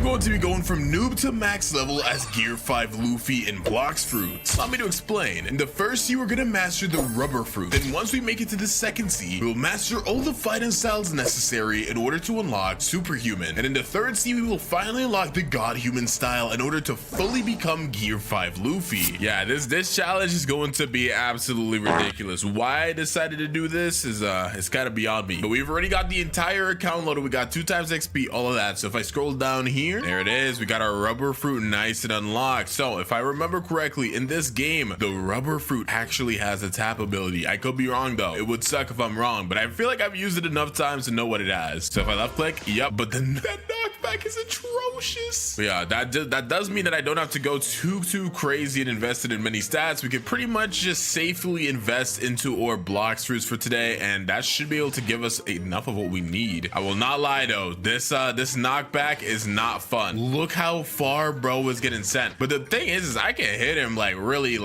I'm going to be going from noob to max level as Gear 5 Luffy in Blox fruits. Allow me to explain. In the first sea, we're gonna master the rubber fruit. Then once we make it to the second sea, we'll master all the fighting styles necessary in order to unlock superhuman. And in the third sea, we will finally unlock the godhuman style in order to fully become Gear 5 Luffy. Yeah, this challenge is going to be absolutely ridiculous. Why I decided to do this is it's kind of beyond me. But we've already got the entire account loaded. We got 2 times XP, all of that. So if I scroll down here, there it is. We got our rubber fruit nice and unlocked. So if I remember correctly, in this game, the rubber fruit actually has a tap ability. I could be wrong though. It would suck if I'm wrong, but I feel like I've used it enough times to know what it has. So if I left click, yep, but then that knockback is atrocious. But yeah, that does mean that I don't have to go too crazy and invested in many stats. We could pretty much just safely invest into our Blox fruits for today, and that should be able to give us enough of what we need. I will not lie though, this knockback is not fun. Look how far bro is getting sent. But the thing is I can hit him like really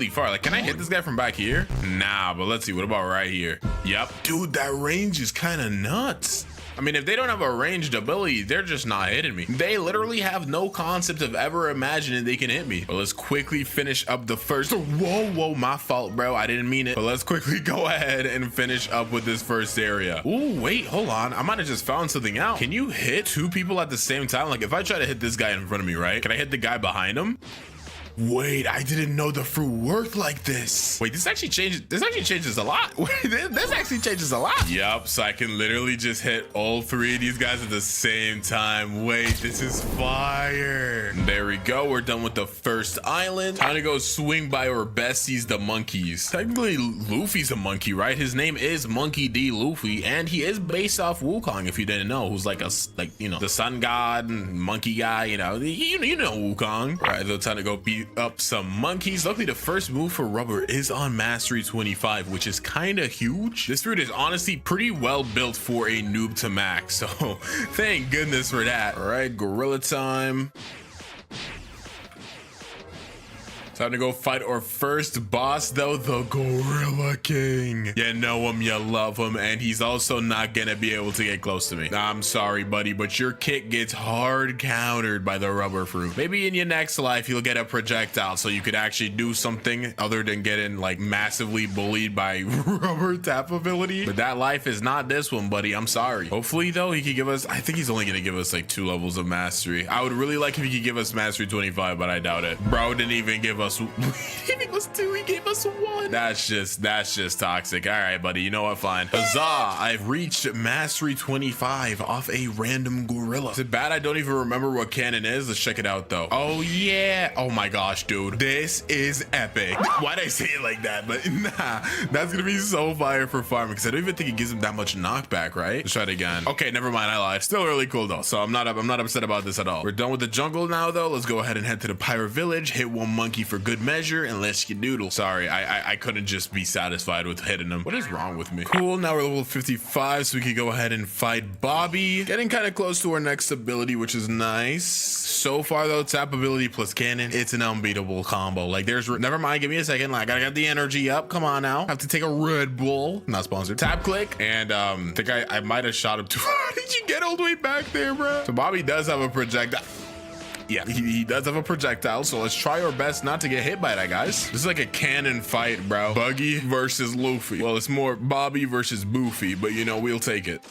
far. Like, can I hit this guy from back here? Nah, but let's see. What about right here? Yep, dude, that range is kind of nuts. I mean, if they don't have a ranged ability, they're just not hitting me. They literally have no concept of ever imagining they can hit me. But let's quickly finish up the first. Whoa, my fault, bro. I didn't mean it. But let's quickly go ahead and finish up with this first area. Ooh, wait, hold on. I might have just found something out. Can you hit 2 people at the same time? Like, if I try to hit this guy in front of me, right? Can I hit the guy behind him? Wait, I didn't know the fruit worked like this. Wait, this actually changes a lot. Wait, this actually changes a lot. Yep, so I can literally just hit all 3 of these guys at the same time. Wait, this is fire. There we go. We're done with the first island. Time to go swing by our besties, the monkeys. Technically, Luffy's a monkey, right? His name is Monkey D. Luffy, and he is based off Wukong, if you didn't know, who's like the sun god and monkey guy, you know Wukong. All right, so time to go beat up some monkeys. Luckily, the first move for rubber is on mastery 25, which is kind of huge. This fruit is honestly pretty well built for a noob to max, so thank goodness for that. All right, gorilla time. Time to go fight our first boss though, the Gorilla King. You know him, you love him, and he's also not gonna be able to get close to me. I'm sorry, buddy, but your kick gets hard countered by the rubber fruit. Maybe in your next life, you'll get a projectile so you could actually do something other than getting like massively bullied by rubber tap ability. But that life is not this one, buddy. I'm sorry. Hopefully though, he could give us, I think he's only gonna give us like 2 levels of mastery. I would really like if he could give us mastery 25, but I doubt it. Bro didn't even give us he gave us 2, he gave us 1. That's just toxic. All right, buddy, you know what, fine. Huzzah, I've reached mastery 25 off a random gorilla. Is it bad I don't even remember what cannon is? Let's check it out though. Oh yeah, oh my gosh, dude, this is epic. Why'd I say it like that? But nah, that's gonna be so fire for farming, because I don't even think it gives him that much knockback, right? Let's try it again. Okay, never mind, I lied. Still really cool though, so I'm not upset about this at all. We're done with the jungle now though. Let's go ahead and head to the pirate village, hit 1 monkey for good measure, and let's get doodle. Sorry, I couldn't just be satisfied with hitting him. What is wrong with me? Cool, now we're level 55, so we can go ahead and fight Bobby. Getting kind of close to our next ability, which is nice. So far though, tap ability plus cannon, it's an unbeatable combo. Like, there's never mind, give me a second. Like, I gotta get the energy up. Come on now. I have to take a Red Bull. Not sponsored. Tap click, and I think I might have shot him too far. Did you get all the way back there, bro? So Bobby does have a projectile. Yeah, he does have a projectile, so let's try our best not to get hit by that, guys. This is like a cannon fight, bro. Buggy versus Luffy. Well, it's more Bobby versus Boofy, but you know, we'll take it.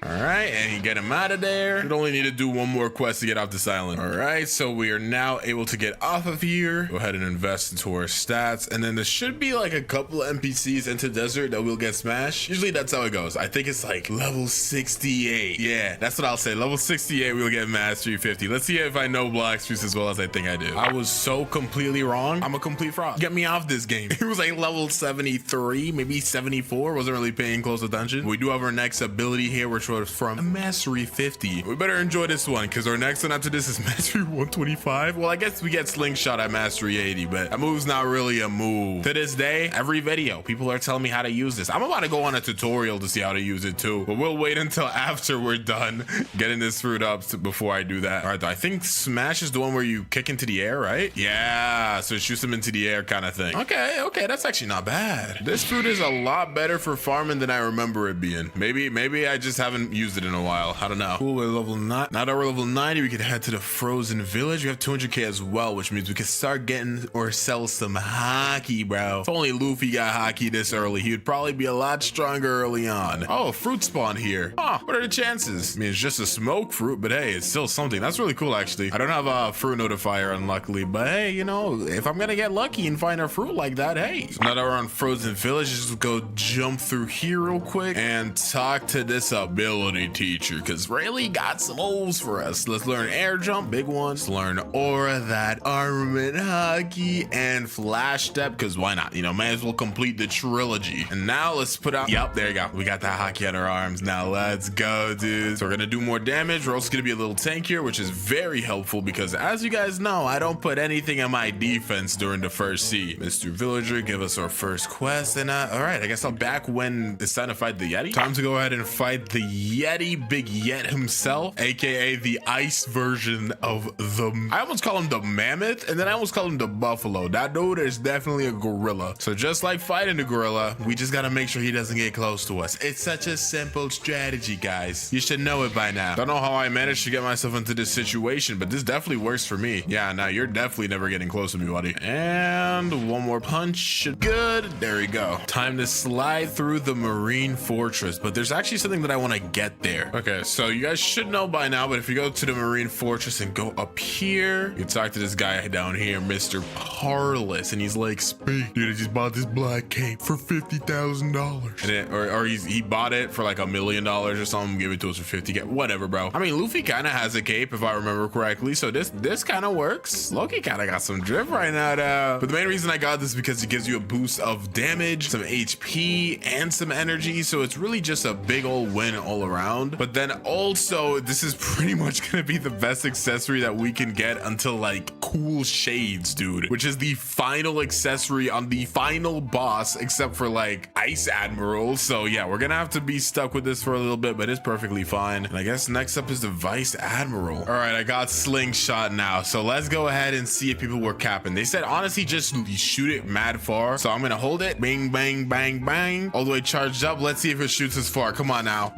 All right, and you get him out of there. We'd only need to do 1 more quest to get off this island. All right, so we are now able to get off of here. Go ahead and invest into our stats, and then there should be like a couple of NPCs into desert that will get smashed. Usually that's how it goes. I think it's like level 68. Yeah, that's what I'll say. Level 68, we'll get mastery 50. Let's see if I know Blox fruits as well as I think I do. I was so completely wrong. I'm a complete fraud. Get me off this game. It was like level 73, maybe 74. Wasn't really paying close attention. We do have our next ability here, which was from mastery 50. We better enjoy this one, because our next one after this is mastery 125. Well, I guess we get slingshot at mastery 80, but that move's not really a move. To this day, every video, people are telling me how to use this. I'm about to go on a tutorial to see how to use it too, but we'll wait until after we're done getting this fruit up before I do that. All right, though, I think smash is the one where you kick into the air, right? Yeah, so it shoots them into the air kind of thing. Okay, that's actually not bad. This fruit is a lot better for farming than I remember it being. Maybe I just haven't haven't used it in a while. I don't know. Cool, we're level 9. Now that we're level 90, we could head to the frozen village. We have 200k as well, which means we could start getting or sell some hockey, bro. If only Luffy got hockey this early, he would probably be a lot stronger early on. Oh, fruit spawn here. Huh, what are the chances? I mean, it's just a smoke fruit, but hey, it's still something. That's really cool, actually. I don't have a fruit notifier, unluckily, but hey, you know, if I'm gonna get lucky and find a fruit like that, hey. So now that we're on frozen village, just go jump through here real quick and talk to this ability teacher, because Rayleigh got some moves for us. Let's learn air jump, big ones. Learn aura, that armament hockey, and flash step, because why not? You know, may as well complete the trilogy. And now let's put out, yep, there you go. We got that hockey on our arms. Now let's go, dude. So we're gonna do more damage. We're also gonna be a little tankier, which is very helpful because as you guys know, I don't put anything on my defense during the first sea. Mr. Villager, give us our first quest. And all right, I guess I'm back when it's time to fight the Yeti. Time to go ahead and fight the Yeti, Big Yet himself, aka the ice version of the, I almost call him the mammoth, and then I almost call him the buffalo. That dude is definitely a gorilla. So just like fighting the gorilla, we just gotta make sure he doesn't get close to us. It's such a simple strategy, guys. You should know it by now. Don't know how I managed to get myself into this situation, but this definitely works for me. Yeah, now you're definitely never getting close to me, buddy. And one more punch. Good. There we go. Time to slide through the marine fortress, but there's actually something that I want to get there. Okay, so you guys should know by now, but if you go to the marine fortress and go up here, you talk to this guy down here, Mr. Parlous, and he's like, "Speak, dude, I just bought this black cape for $50,000." Or he bought it for like $1 million or something, give it to us for 50k, whatever, bro. I mean, Luffy kind of has a cape if I remember correctly, so this kind of works. Loki kind of got some drip right now, though. But the main reason I got this is because it gives you a boost of damage, some HP, and some energy, so it's really just a big old win all around. But then also, this is pretty much gonna be the best accessory that we can get until like cool shades, dude, which is the final accessory on the final boss, except for like Ice Admiral. So yeah, we're gonna have to be stuck with this for a little bit, but it's perfectly fine. And I guess next up is the Vice Admiral. All right, I got slingshot now, so let's go ahead and see if people were capping. They said honestly just shoot it mad far, so I'm gonna hold it, bang bang bang bang, all the way charged up. Let's see if it shoots as far. Come on now.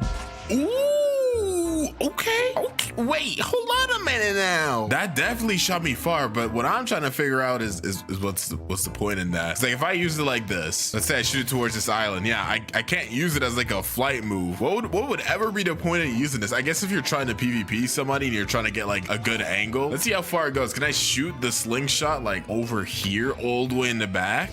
Ooh, okay. Wait, hold on a minute now. That definitely shot me far, but what I'm trying to figure out is what's the point in that? It's like if I use it like this, let's say I shoot it towards this island. Yeah, I can't use it as like a flight move. What would ever be the point of using this? I guess if you're trying to PvP somebody and you're trying to get like a good angle. Let's see how far it goes. Can I shoot the slingshot like over here all the way in the back?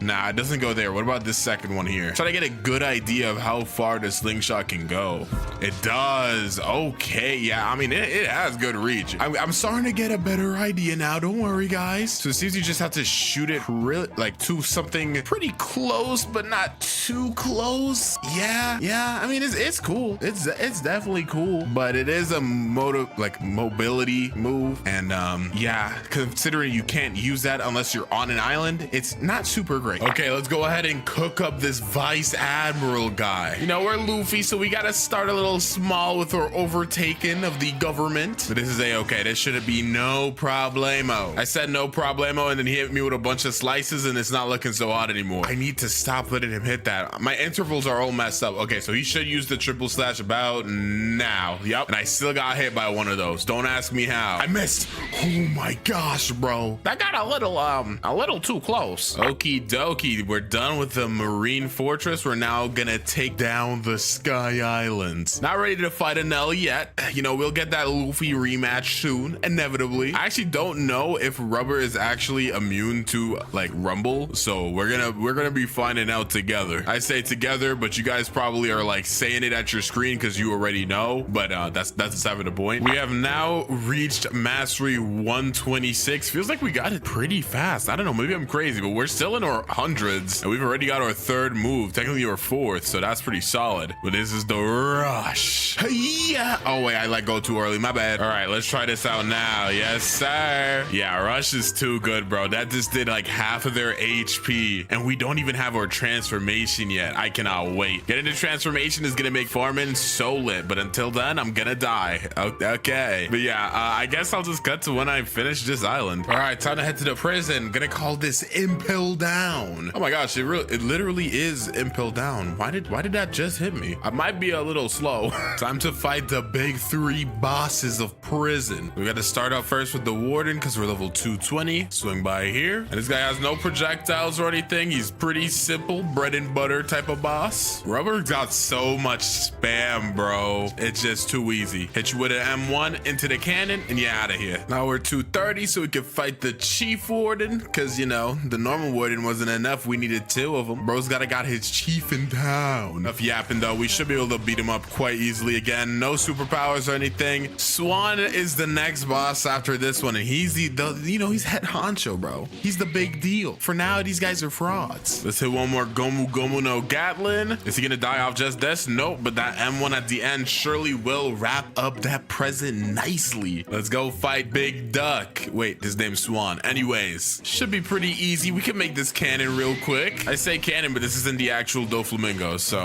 Nah, it doesn't go there. What about this second one here? Try to get a good idea of how far the slingshot can go. It does. Okay, yeah, I mean, it has good reach. I'm starting to get a better idea now. Don't worry, guys. So it seems you just have to shoot it really like to something pretty close, but not too close. Yeah. I mean, it's cool. It's definitely cool, but it is a mobility move. And yeah, considering you can't use that unless you're on an island, it's not super great. Okay, let's go ahead and cook up this Vice Admiral guy. You know, we're Luffy, so we gotta start a little small with our overtaking of the government. But this is a-okay. This shouldn't be no problemo. I said no problemo, and then he hit me with a bunch of slices, and it's not looking so hot anymore. I need to stop letting him hit that. My intervals are all messed up. Okay, so he should use the triple slash about now. Yep, and I still got hit by one of those. Don't ask me how. I missed. Oh my gosh, bro. That got a little too close. Okie dokie, we're done with the marine fortress. We're now gonna take down the Sky Islands. Not ready to fight Anel yet. You know, we'll get that Luffy rematch soon, inevitably. I actually don't know if Rubber is actually immune to like Rumble, so we're gonna be finding out together. I say together, but you guys probably are like saying it at your screen because you already know. But that's beside the point. We have now reached mastery 126. Feels like we got it pretty fast. I don't know, maybe I'm crazy, but we're still in our hundreds, and we've already got our third move, technically our fourth, so that's pretty solid. But this is the rush. Yeah. Oh wait, I let go too early, my bad. All right, let's try this out now. Yes sir. Yeah, rush is too good, bro. That just did like half of their HP, and we don't even have our transformation yet. I cannot wait. Getting the transformation is gonna make farming so lit, but until then I'm gonna die. Okay, but yeah, I guess I'll just cut to when I finish this island. All right, time to head to the prison. Gonna call this Impel Down. down. Oh my gosh, it literally is impel down. Why did that just hit me? I might be a little slow. Time to fight the big 3 bosses of prison. We got to start out first with the warden because we're level 220. Swing by here. And this guy has no projectiles or anything. He's pretty simple, bread and butter type of boss. Rubber got so much spam, bro. It's just too easy. Hit you with an M1 into the cannon and you're out of here. Now we're 230 so we can fight the chief warden because, you know, the normal warden wasn't enough. We needed 2 of them. Bro's got his chief in town. Enough yapping though. We should be able to beat him up quite easily. Again, no superpowers or anything. Swan is the next boss after this one, and he's he's head honcho, bro. He's the big deal. For now, these guys are frauds. Let's hit one more Gomu Gomu no Gatlin. Is he gonna die off just this? Nope, but that M1 at the end surely will wrap up that present nicely. Let's go fight Big Duck. Wait, his name's Swan. Anyways, should be pretty easy. We can make this cannon real quick. I say cannon, but this isn't the actual Doflamingo, so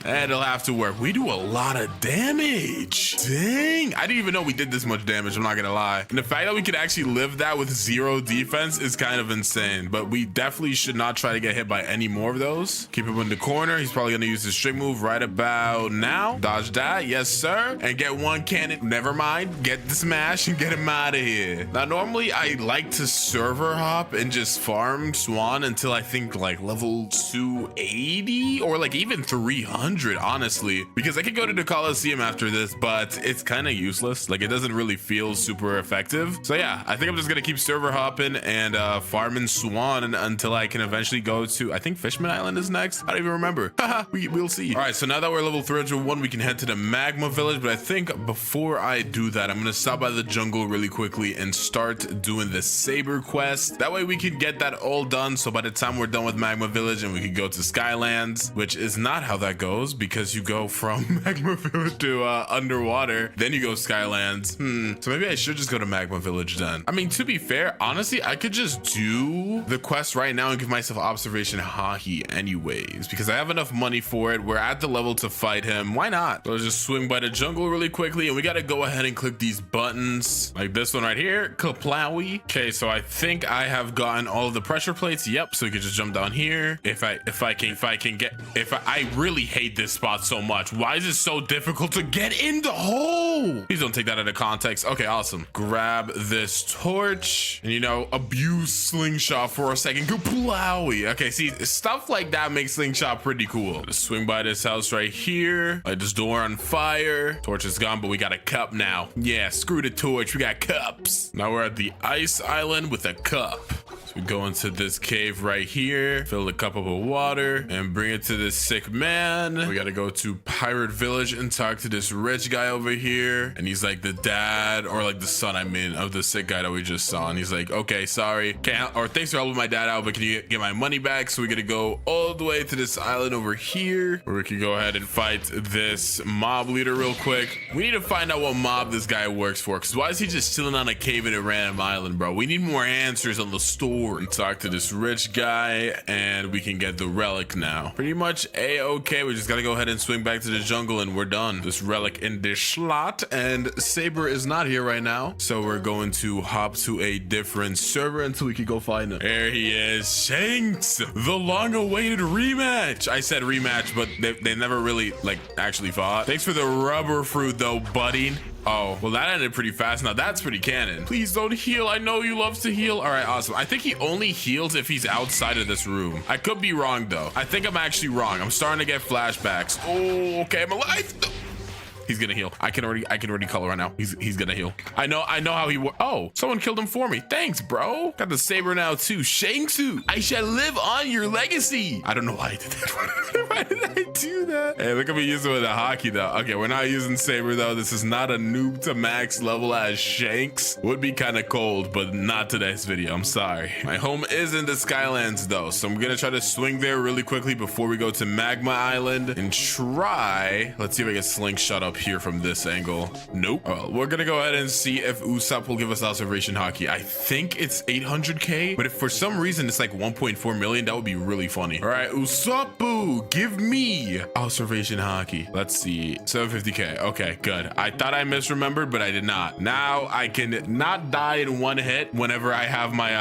it'll have to work. We do a lot of damage. Dang, I didn't even know we did this much damage. I'm not gonna lie. And the fact that we could actually live that with 0 defense is kind of insane, but we definitely should not try to get hit by any more of those. Keep him in the corner. He's probably gonna use his string move right about now. Dodge that, yes sir, and get 1 cannon. Never mind, get the smash and get him out of here. Now normally I like to server hop and just farm Swan until I think like level 280 or like even 300, honestly, because I could go to the Coliseum after this, but it's kind of useless. Like, it doesn't really feel super effective. So yeah, I think I'm just gonna keep server hopping and farming Swan until I can eventually go to, I think Fishman Island is next. I don't even remember. We'll see. All right, so now that we're level 301, we can head to the Magma Village, but I think before I do that, I'm gonna stop by the jungle really quickly and start doing the Saber quest. That way we can get that all done, so by the time we're done with Magma Village and we can go to Skylands, which is not how that goes, because you go from Magma Village to underwater, then you go Skylands. So maybe I should just go to Magma Village then. I mean, to be fair, honestly, I could just do the quest right now and give myself observation Hahi anyways, because I have enough money for it. We're at the level to fight him. Why not? So let's just swing by the jungle really quickly, and we got to go ahead and click these buttons like this one right here, Kaplowy. Okay, so I think I have gotten all of the pressure plates. Yep, so we can just jump down here. I really hate this spot so much. Why is it so difficult to get in the hole? Please don't take that out of context. Okay, awesome. Grab this torch and, you know, abuse slingshot for a second. Kaplowy. Okay, see, stuff like that makes slingshot pretty cool. Just swing by this house right here. Light this door on fire. Torch is gone, but we got a cup now. Yeah, screw the torch. We got cups. Now we're at the ice island with a cup. So we go into this cave right here, fill the cup up with water, and bring it to this sick man. We gotta go to Pirate Village and talk to this rich guy over here. And he's like the dad, or like the son, I mean, of the sick guy that we just saw. And he's like, okay, sorry. Thanks for helping my dad out, but can you get my money back? So we gotta go all the way to this island over here, where we can go ahead and fight this mob leader real quick. We need to find out what mob this guy works for, because why is he just chilling on a cave in a random island, bro? We need more answers on the story. Talk to this rich guy, and we can get the relic now. Pretty much a-okay. We just gotta go ahead and swing back to the jungle, and we're done. This relic in this slot, and Saber is not here right now, so we're going to hop to a different server until we can go find him. There he is, Shanks, the long-awaited rematch. I said rematch, but they never really like actually fought. Thanks for the rubber fruit though, buddy. Oh, well, that ended pretty fast. Now that's pretty canon. Please don't heal. I know you love to heal. All right, awesome. I think he only heals if he's outside of this room. I could be wrong though. I think I'm actually wrong. I'm starting to get flashbacks. Oh, okay, I'm alive. He's gonna heal. I can already color right now. He's gonna heal. I know how he works. Oh, someone killed him for me. Thanks, bro. Got the saber now too. Shangsu, I shall live on your legacy. I don't know why I did that. Why did I do that? Hey, look at me using it with a hockey though. Okay, we're not using saber though. This is not a noob to max level as Shanks. Would be kind of cold, but not today's video. I'm sorry. My home is in the Skylands though, so I'm gonna try to swing there really quickly before we go to Magma Island and try. Let's see if I can slingshot up here from this angle? Nope. Well, we're gonna go ahead and see if Usopp will give us observation hockey. I think it's 800k, but if for some reason it's like 1.4 million, that would be really funny. All right, Usopp, give me observation hockey. Let's see, 750k. Okay, good. I thought I misremembered, but I did not. Now I can not die in one hit whenever I have my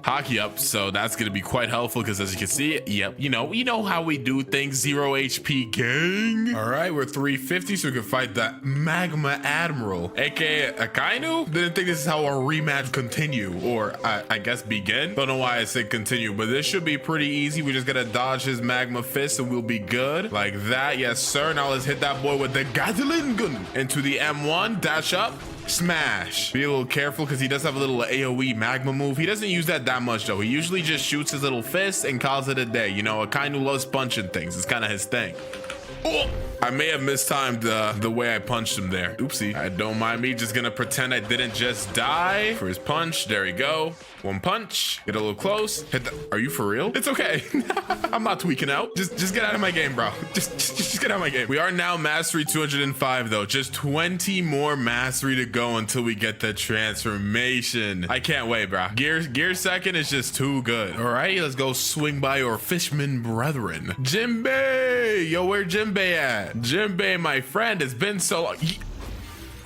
hockey up, so that's gonna be quite helpful because as you can see, yep, you know how we do things. 0 HP gang. All right, we're 350, so we can fight the Magma Admiral, aka Akainu. Didn't think this is how our rematch continue, or I guess begin. Don't know why I said continue, but this should be pretty easy. We just gotta dodge his magma fist and we'll be good like that. Yes sir. Now let's hit that boy with the godhuman gun into the M1, dash up, smash. Be a little careful because he does have a little AoE magma move. He doesn't use that much though. He usually just shoots his little fist and calls it a day. You know, Akainu loves punching things. It's kind of his thing. Oh, I may have mistimed the way I punched him there. Oopsie. I don't mind me. Just gonna pretend I didn't just die for his punch. There we go. One punch. Get a little close. Hit the. Are you for real? It's okay. I'm not tweaking out. Just get out of my game, bro. Just get out of my game. We are now mastery 205 though. Just 20 more mastery to go until we get the transformation. I can't wait, bro. Gear second is just too good. All right, let's go swing by our fishman brethren. Jinbei, yo, where Jinbei at? Jinbei, my friend, it's been so long.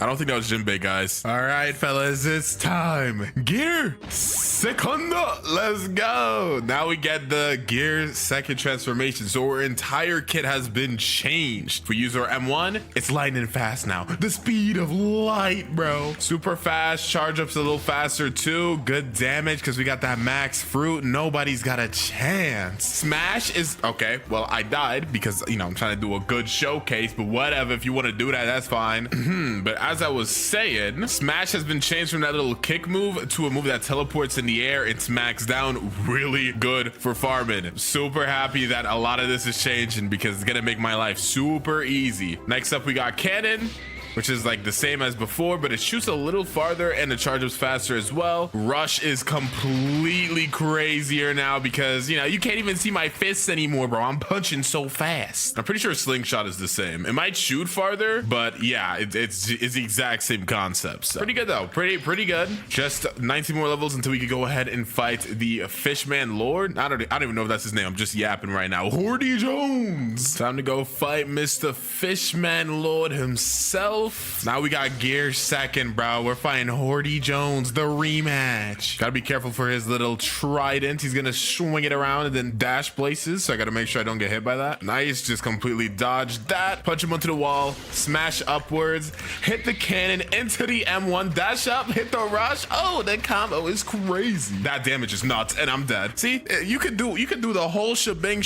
I don't think that was Jinbei, guys. All right, fellas, it's time. Gear second, let's go. Now we get the gear second transformation. So our entire kit has been changed. If we use our M1, it's lightning fast now. The speed of light, bro. Super fast, charge up's a little faster too. Good damage because we got that max fruit. Nobody's got a chance. Smash is, okay, well, I died because, you know, I'm trying to do a good showcase, but whatever. If you want to do that, that's fine. But as I was saying, Smash has been changed from that little kick move to a move that teleports in the air. It's maxed down, really good for farming. Super happy that a lot of this is changing because it's gonna make my life super easy. Next up, we got Cannon, which is like the same as before, but it shoots a little farther and the charge up's faster as well. Rush is completely crazier now because, you know, you can't even see my fists anymore, bro. I'm punching so fast. I'm pretty sure Slingshot is the same. It might shoot farther, but yeah, it's the exact same concept. So pretty good though, pretty good. Just 19 more levels until we could go ahead and fight the Fishman Lord. I don't even know if that's his name. I'm just yapping right now. Hordy Jones. Time to go fight Mr. Fishman Lord himself. Now we got gear second, bro. We're fighting Hordy Jones, the rematch. Gotta be careful for his little trident. He's gonna swing it around and then dash places, so I gotta make sure I don't get hit by that. Nice, just completely dodged that. Punch him onto the wall, smash upwards, hit the cannon into the M1, dash up, hit the rush. Oh, that combo is crazy. That damage is nuts, and I'm dead. See, you could do the whole shebang.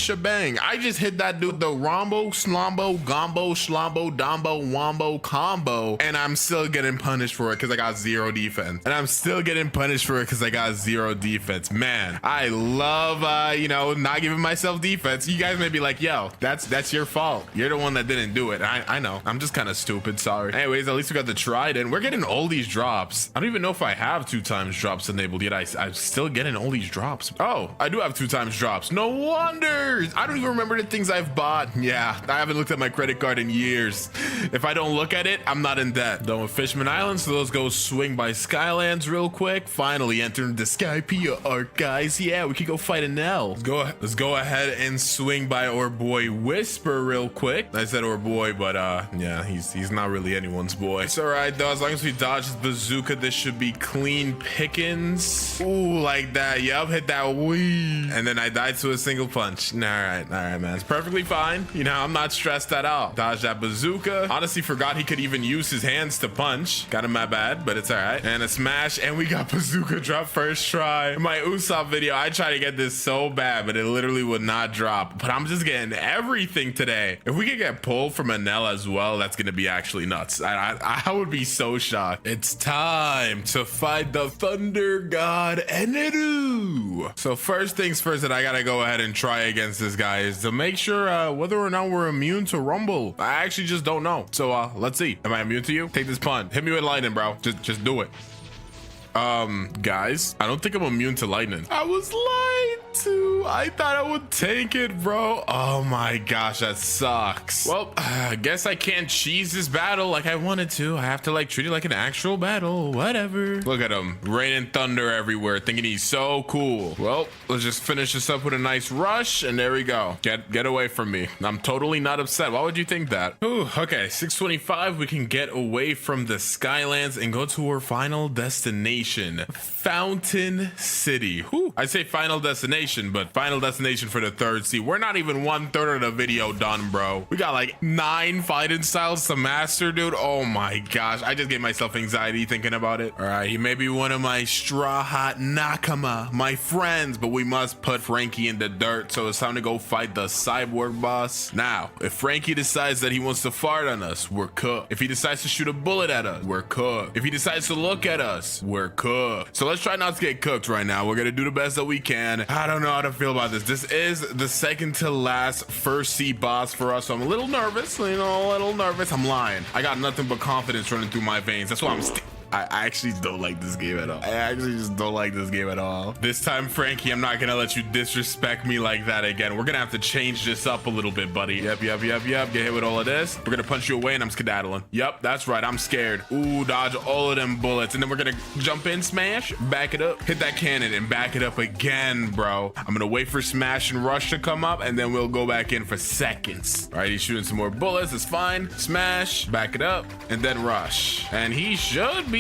I just hit that dude, the rombo, slombo, gombo, shlombo, dombo, wombo, combo, and I'm still getting punished for it because I got 0 defense. Man, I love you know, not giving myself defense. You guys may be like, yo, that's your fault. You're the one that didn't do it. I know. I'm just kind of stupid. Sorry. Anyways, at least we got the trident. We're getting all these drops. I don't even know if I have 2x drops enabled yet. I'm still getting all these drops. Oh, I do have 2x drops. No wonder. I don't even remember the things I've bought. Yeah, I haven't looked at my credit card in years. If I don't look at it, I'm not in debt. Done with Fishman Island, so let's go swing by Skylands real quick. Finally entering the Skypea arc, guys. Yeah, we can go fight an L. Let's go ahead and swing by our boy Whisper real quick. I said our boy, but yeah, he's not really anyone's boy. It's all right though. As long as we dodge his bazooka, this should be clean pickings. Ooh, like that. Yup, hit that wee. And then I died to a single punch. All right, man. It's perfectly fine. You know, I'm not stressed at all. Dodge that bazooka. Honestly, forgot he could even use his hands to punch. Got him my bad, but it's all right. And a smash, and we got bazooka drop first try. In my Usopp video, I tried to get this so bad, but it literally would not drop. But I'm just getting everything today. If we could get pulled from an L as well, that's gonna be actually nuts. I would be so shocked. It's time to fight the Thunder God Eneru. So first things first that I gotta go ahead and try against this guy is to make sure whether or not we're immune to Rumble. I actually just don't know. So let's see. Am I immune to you? Take this pun. Hit me with lightning, bro. Just do it. Guys, I don't think I'm immune to lightning. I was lied to. I thought I would take it, bro. Oh my gosh, that sucks. Well, I guess I can't cheese this battle like I wanted to. I have to like treat it like an actual battle. Whatever. Look at him, rain and thunder everywhere, thinking he's so cool. Well, let's just finish this up with a nice rush, and there we go. Get away from me. I'm totally not upset. Why would you think that? Ooh, okay, 625. We can get away from the Skylands and go to our final destination, Fountain City. Whew. I say final destination, but final destination for the third sea. We're not even 1/3 of the video done, bro. We got like 9 fighting styles to master, dude. Oh my gosh, I just gave myself anxiety thinking about it. All right, he may be one of my straw hat nakama, my friends, but we must put Frankie in the dirt, so it's time to go fight the cyborg boss. Now, if Frankie decides that he wants to fart on us, we're cooked. If he decides to shoot a bullet at us, we're cooked. If he decides to look at us, we're cooked. So let's try not to get cooked right now. We're gonna do the best that we can. I don't know how to feel about this. This is the second to last first sea boss for us, so I'm a little nervous, you know, a little nervous. I'm lying. I got nothing but confidence running through my veins. That's why I'm I actually don't like this game at all. I actually just don't like this game at all. This time, Frankie, I'm not gonna let you disrespect me like that again. We're gonna have to change this up a little bit, buddy. Yep. Get hit with all of this. We're gonna punch you away and I'm skedaddling. Yep, that's right. I'm scared. Ooh, dodge all of them bullets. And then we're gonna jump in, smash, back it up, hit that cannon and back it up again, bro. I'm gonna wait for smash and rush to come up and then we'll go back in for seconds. All right, he's shooting some more bullets. It's fine. Smash, back it up, and then rush. And he should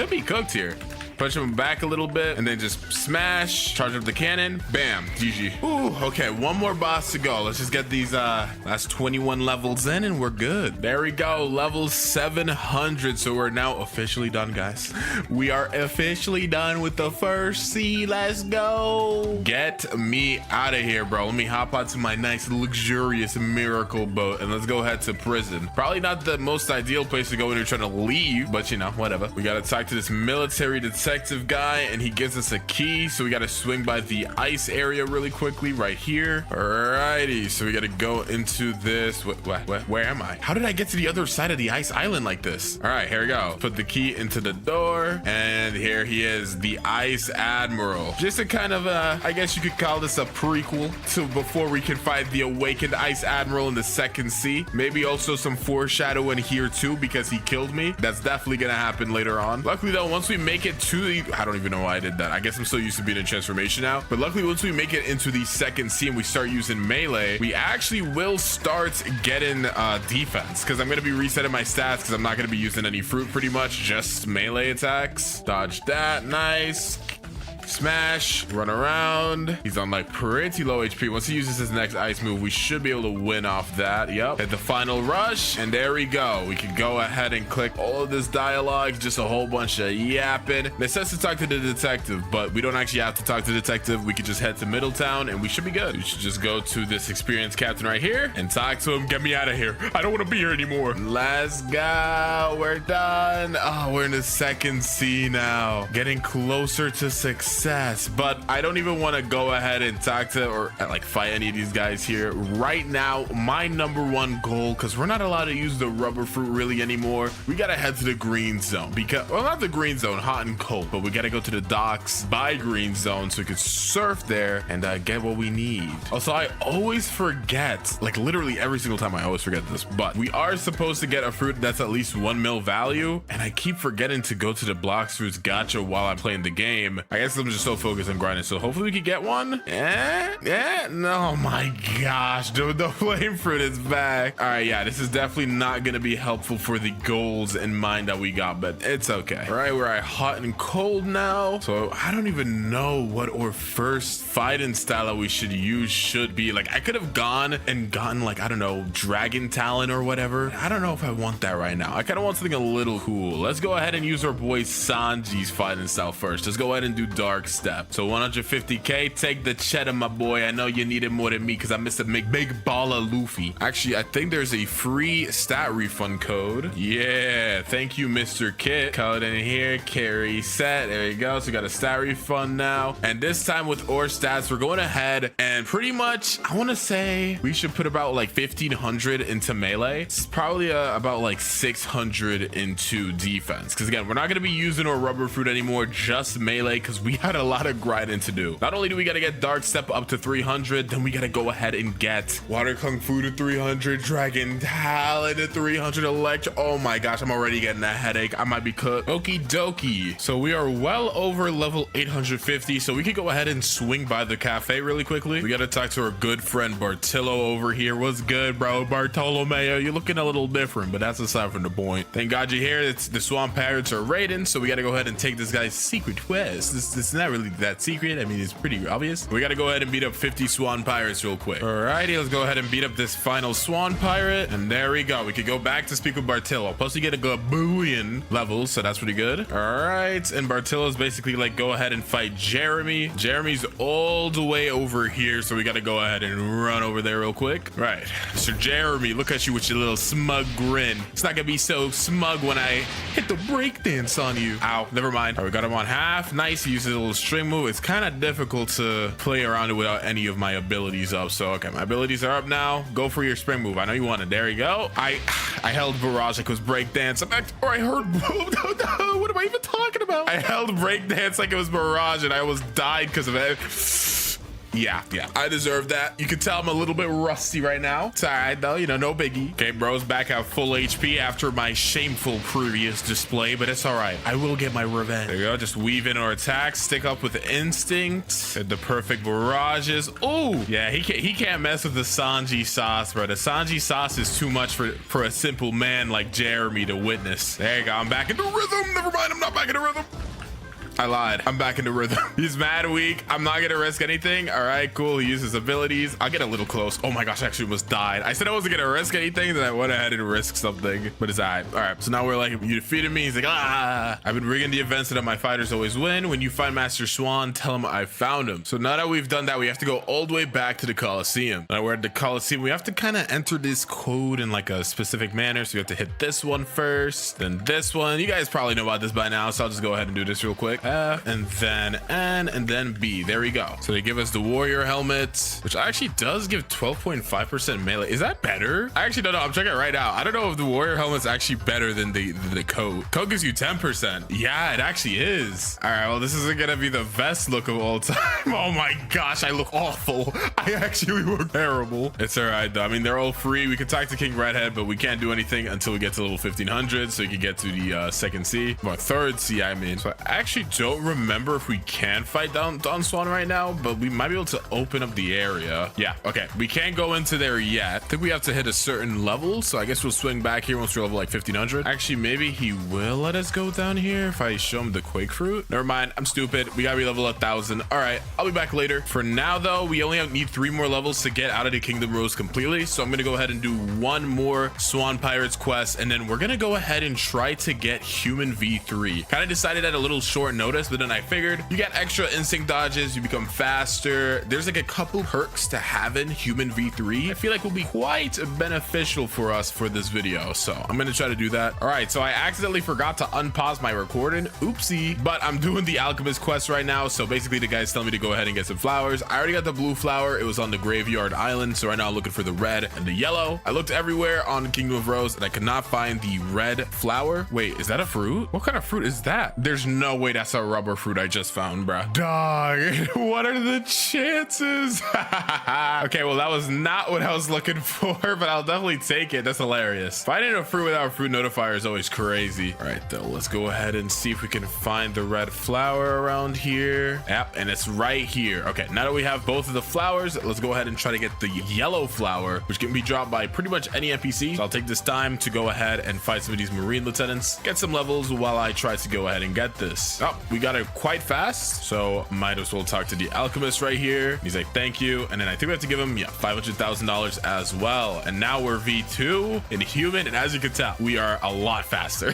be cooked here. Punch him back a little bit and then just smash, charge up the cannon, bam, GG. Ooh, okay, one more boss to go. Let's just get these last 21 levels in and we're good. There we go, level 700. So we're now officially done, guys. We are officially done with the first sea. Let's go. Get me out of here, bro. Let me hop onto my nice luxurious miracle boat and let's go head to prison. Probably not the most ideal place to go when you're trying to leave, but you know, whatever. We gotta talk to this military detective guy and he gives us a key, so we got to swing by the ice area really quickly right here. Alrighty, so we got to go into this. Where am I? How did I get to the other side of the ice island like this? All right, here we go. Put the key into the door and here he is, the Ice Admiral. Just a kind of I guess you could call this a prequel to before we can fight the awakened Ice Admiral in the second sea. Maybe also some foreshadowing here too because he killed me. That's definitely gonna happen later on. Luckily though, once we make it to the, I don't even know why I did that. I guess I'm so used to being in transformation now, but luckily once we make it into the second sea and we start using melee, we actually will start getting defense because I'm going to be resetting my stats because I'm not going to be using any fruit, pretty much just melee attacks. Dodge that, nice. Smash, run around. He's on like pretty low HP. Once he uses his next ice move, we should be able to win off that. Yep, hit the final rush and there we go. We can go ahead and click all of this dialogue, just a whole bunch of yapping. It says to talk to the detective, but we don't actually have to talk to the detective. We could just head to Middletown and we should be good. We should just go to this experienced captain right here and talk to him. Get me out of here. I don't want to be here anymore. Let's go. We're done. Oh, we're in the second sea now, getting closer to success. But I don't even want to go ahead and talk to or like fight any of these guys here right now. My #1 goal, because we're not allowed to use the rubber fruit really anymore, we gotta head to the green zone, because, well, not the green zone, hot and cold, but we gotta go to the docks by green zone so we could surf there and get what we need. Also, I always forget, like literally every single time I always forget this, but we are supposed to get a fruit that's at least 1 mil value, and I keep forgetting to go to the Blox fruits gacha while I'm playing the game. I guess I'm just so focused on grinding, so hopefully we could get one. No, my gosh, dude, the flame fruit is back. All right, yeah, this is definitely not gonna be helpful for the goals in mind that we got, but it's okay. All right, we're at hot and cold now, so I don't even know what our first fighting style that we should use should be. Like, I could have gone and gotten, like, I don't know, dragon talent or whatever. I don't know if I want that right now. I kind of want something a little cool. Let's go ahead and use our boy Sanji's fighting style first. Let's go ahead and do dark dark step. So 150k, take the cheddar, my boy. I know you need it more than me because I missed a big ball of Luffy. Actually, I think there's a free stat refund code. Yeah, thank you, Mr. Kit. Code in here, carry set. There you go. So we got a stat refund now. And this time with ore stats, we're going ahead and pretty much, I want to say we should put about like 1500 into melee. It's probably about like 600 into defense. Because again, we're not going to be using our rubber fruit anymore, just melee, because we had a lot of grinding to do. Not only do we got to get dark step up to 300, then we got to go ahead and get water kung fu to 300, dragon talent to 300, electro. Oh my gosh, I'm already getting a headache. I might be cooked. Okie dokie. So we are well over level 850, so we could go ahead and swing by the cafe really quickly. We got to talk to our good friend Bartillo over here. What's good, bro? Bartolomeo, you're looking a little different, but that's aside from the point. Thank God you're here. It's the Swan Pirates are raiding, so we got to go ahead and take this guy's secret quest. This is not really that secret. I mean, it's pretty obvious. We got to go ahead and beat up 50 Swan Pirates real quick. Alrighty, let's go ahead and beat up this final Swan Pirate, and there we go. We could go back to speak with Bartillo. Plus, we get a Gabulian level, so that's pretty good. All right, and Bartillo's basically like, go ahead and fight Jeremy. Jeremy's all the way over here, so we got to go ahead and run over there real quick. Right, Mr. Jeremy, look at you with your little smug grin. It's not gonna be so smug when I hit the breakdance on you. Ow, never mind. All right, we got him on half. Nice, he uses a little string move. It's kind of difficult to play around it without any of my abilities up. So okay, my abilities are up now. Go for your spring move. I know you want it. There you go. I held barrage like it was breakdance. Or I heard what am I even talking about? I held breakdance like it was barrage and I almost died because of it. Yeah, I deserve that. You can tell I'm a little bit rusty right now. It's all right though, you know, no biggie. Okay, bro's back at full HP after my shameful previous display, but it's all right. I will get my revenge. There you go, just weave in our attacks, stick up with the instinct, and the perfect barrages. Oh, yeah, he can't mess with the Sanji sauce, bro. The Sanji sauce is too much for a simple man like Jeremy to witness. There you go, I'm back in the rhythm. Never mind, I'm not back in the rhythm. I lied. I'm back into rhythm. He's mad weak. I'm not gonna risk anything. All right, cool. He uses abilities. I'll get a little close. Oh my gosh, I actually almost died. I said I wasn't gonna risk anything, then I went ahead and risked something, but it's all right. All right, so now we're like, you defeated me. He's like, ah. I've been rigging the events so that my fighters always win. When you find Master Swan, tell him I found him. So now that we've done that, we have to go all the way back to the Coliseum. Now we're at the Coliseum. We have to kind of enter this code in like a specific manner. So you have to hit this one first, then this one. You guys probably know about this by now, so I'll just go ahead and do this real quick. And then N, and then B. There we go. So they give us the warrior helmet, which actually does give 12.5% melee. Is that better? I actually don't know. I'm checking it right now. I don't know if the warrior helmet's actually better than the coat. Coat gives you 10%. Yeah, it actually is. All right, well, this isn't gonna be the best look of all time. Oh my gosh, I look awful. I actually look terrible. It's all right though. I mean, they're all free. We can talk to King Redhead, but we can't do anything until we get to level 1500, so you can get to the second sea, or third sea, I mean. So I actually don't remember if we can fight down Don Swan right now, but we might be able to open up the area. Yeah, okay, we can't go into there yet. I think we have to hit a certain level, so I guess we'll swing back here once we're level like 1500. Actually, maybe he will let us go down here if I show him the quake fruit. Never mind, I'm stupid. We gotta be level 1000. All right, I'll be back later. For now though, we only need 3 more levels to get out of the Kingdom Rose completely, so I'm gonna go ahead and do 1 more Swan Pirates quest, and then we're gonna go ahead and try to get human V3. Kind of decided at a little short notice, but then I figured you get extra instinct dodges, you become faster. There's like a couple perks to having human V3. I feel like will be quite beneficial for us for this video, so I'm gonna try to do that. All right, so I accidentally forgot to unpause my recording. Oopsie. But I'm doing the alchemist quest right now, so basically the guy's telling me to go ahead and get some flowers. I already got the blue flower. It was on the graveyard island, so right now I'm looking for the red and the yellow. I looked everywhere on Kingdom of Rose and I could not find the red flower. Wait, is that a fruit? What kind of fruit is that? There's no way that's a rubber fruit I just found, bro. Dog, what are the chances? Okay, well, that was not what I was looking for, but I'll definitely take it. That's hilarious. Finding a fruit without a fruit notifier is always crazy. All right, though, let's go ahead and see if we can find the red flower around here. Yep, and it's right here. Okay, now that we have both of the flowers, let's go ahead and try to get the yellow flower, which can be dropped by pretty much any NPC. So I'll take this time to go ahead and fight some of these marine lieutenants, get some levels while I try to go ahead and get this. Oh, we got it quite fast, so might as well talk to the alchemist right here. He's like, thank you. And then I think we have to give him, yeah, $500,000 as well. And now we're V2 in human, and as you can tell, we are a lot faster.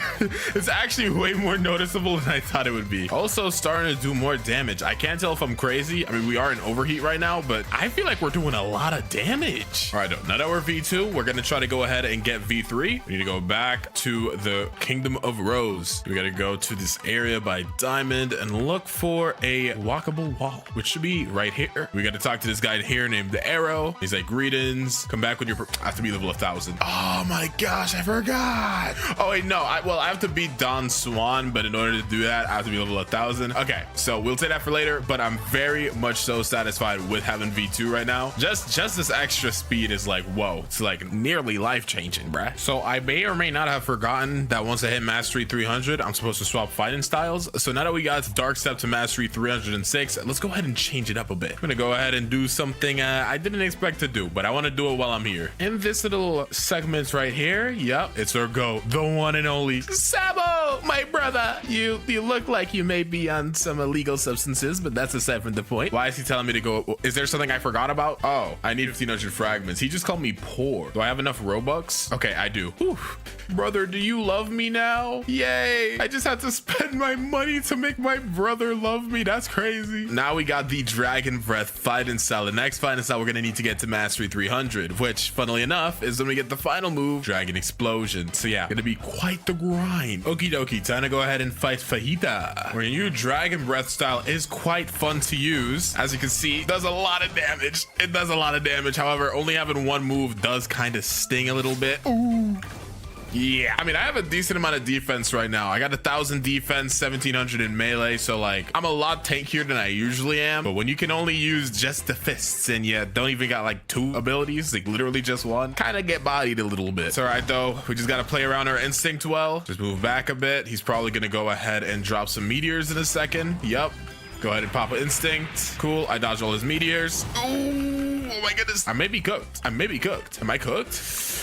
It's actually way more noticeable than I thought it would be. Also starting to do more damage. I can't tell if I'm crazy. I mean, we are in overheat right now, but I feel like we're doing a lot of damage. All right, now that we're V2, we're gonna try to go ahead and get V3. We need to go back to the Kingdom of Rose. We gotta go to this area by Diamond and look for a walkable wall, which should be right here. We gotta talk to this guy here named the Arrow. He's like, greetings, come back with your I have to be level 1000. Oh my gosh, I forgot. Oh wait, no, I have to beat Don Swan, but in order to do that, I have to be level 1000. Okay, so we'll take that for later, but I'm very much so satisfied with having V2 right now. Just this extra speed is like, whoa, it's like nearly life-changing, bruh. So I may or may not have forgotten that once I hit mastery 300, I'm supposed to swap fighting styles. So now that we got Dark Step to mastery 306, let's go ahead and change it up a bit. I'm gonna go ahead and do something I didn't expect to do, but I want to do it while I'm here. In this little segment right here, yep, it's our go, the one and only Sabo, my brother. You look like you may be on some illegal substances, but that's aside from the point. Why is he telling me to go? Is there something I forgot about? Oh, I need 1500 fragments. He just called me poor. Do I have enough Robux? Okay, I do. Whew. Brother, do you love me now? Yay. I just had to spend my money to make my brother love me. That's crazy. Now we got the Dragon Breath fighting style. The next fighting style we're gonna need to get to mastery 300, which funnily enough is when we get the final move, Dragon Explosion. So yeah, gonna be quite the grind. Okie dokie, time to go ahead and fight Fajita. Our new Dragon Breath style is quite fun to use. As you can see, it does a lot of damage. It does a lot of damage. However, only having one move does kind of sting a little bit. Ooh. Yeah, I mean, I have a decent amount of defense right now. I got 1000 defense, 1700 in melee, so like I'm a lot tankier than I usually am. But when you can only use just the fists and you don't even got like 2 abilities, like literally just one, kind of get bodied a little bit. It's all right though. We just got to play around our instinct well. Just move back a bit. He's probably gonna go ahead and drop some meteors in a second. Yep. Go ahead and pop an instinct. Cool. I dodged all his meteors. Oh my goodness. I may be cooked. I may be cooked. Am I cooked?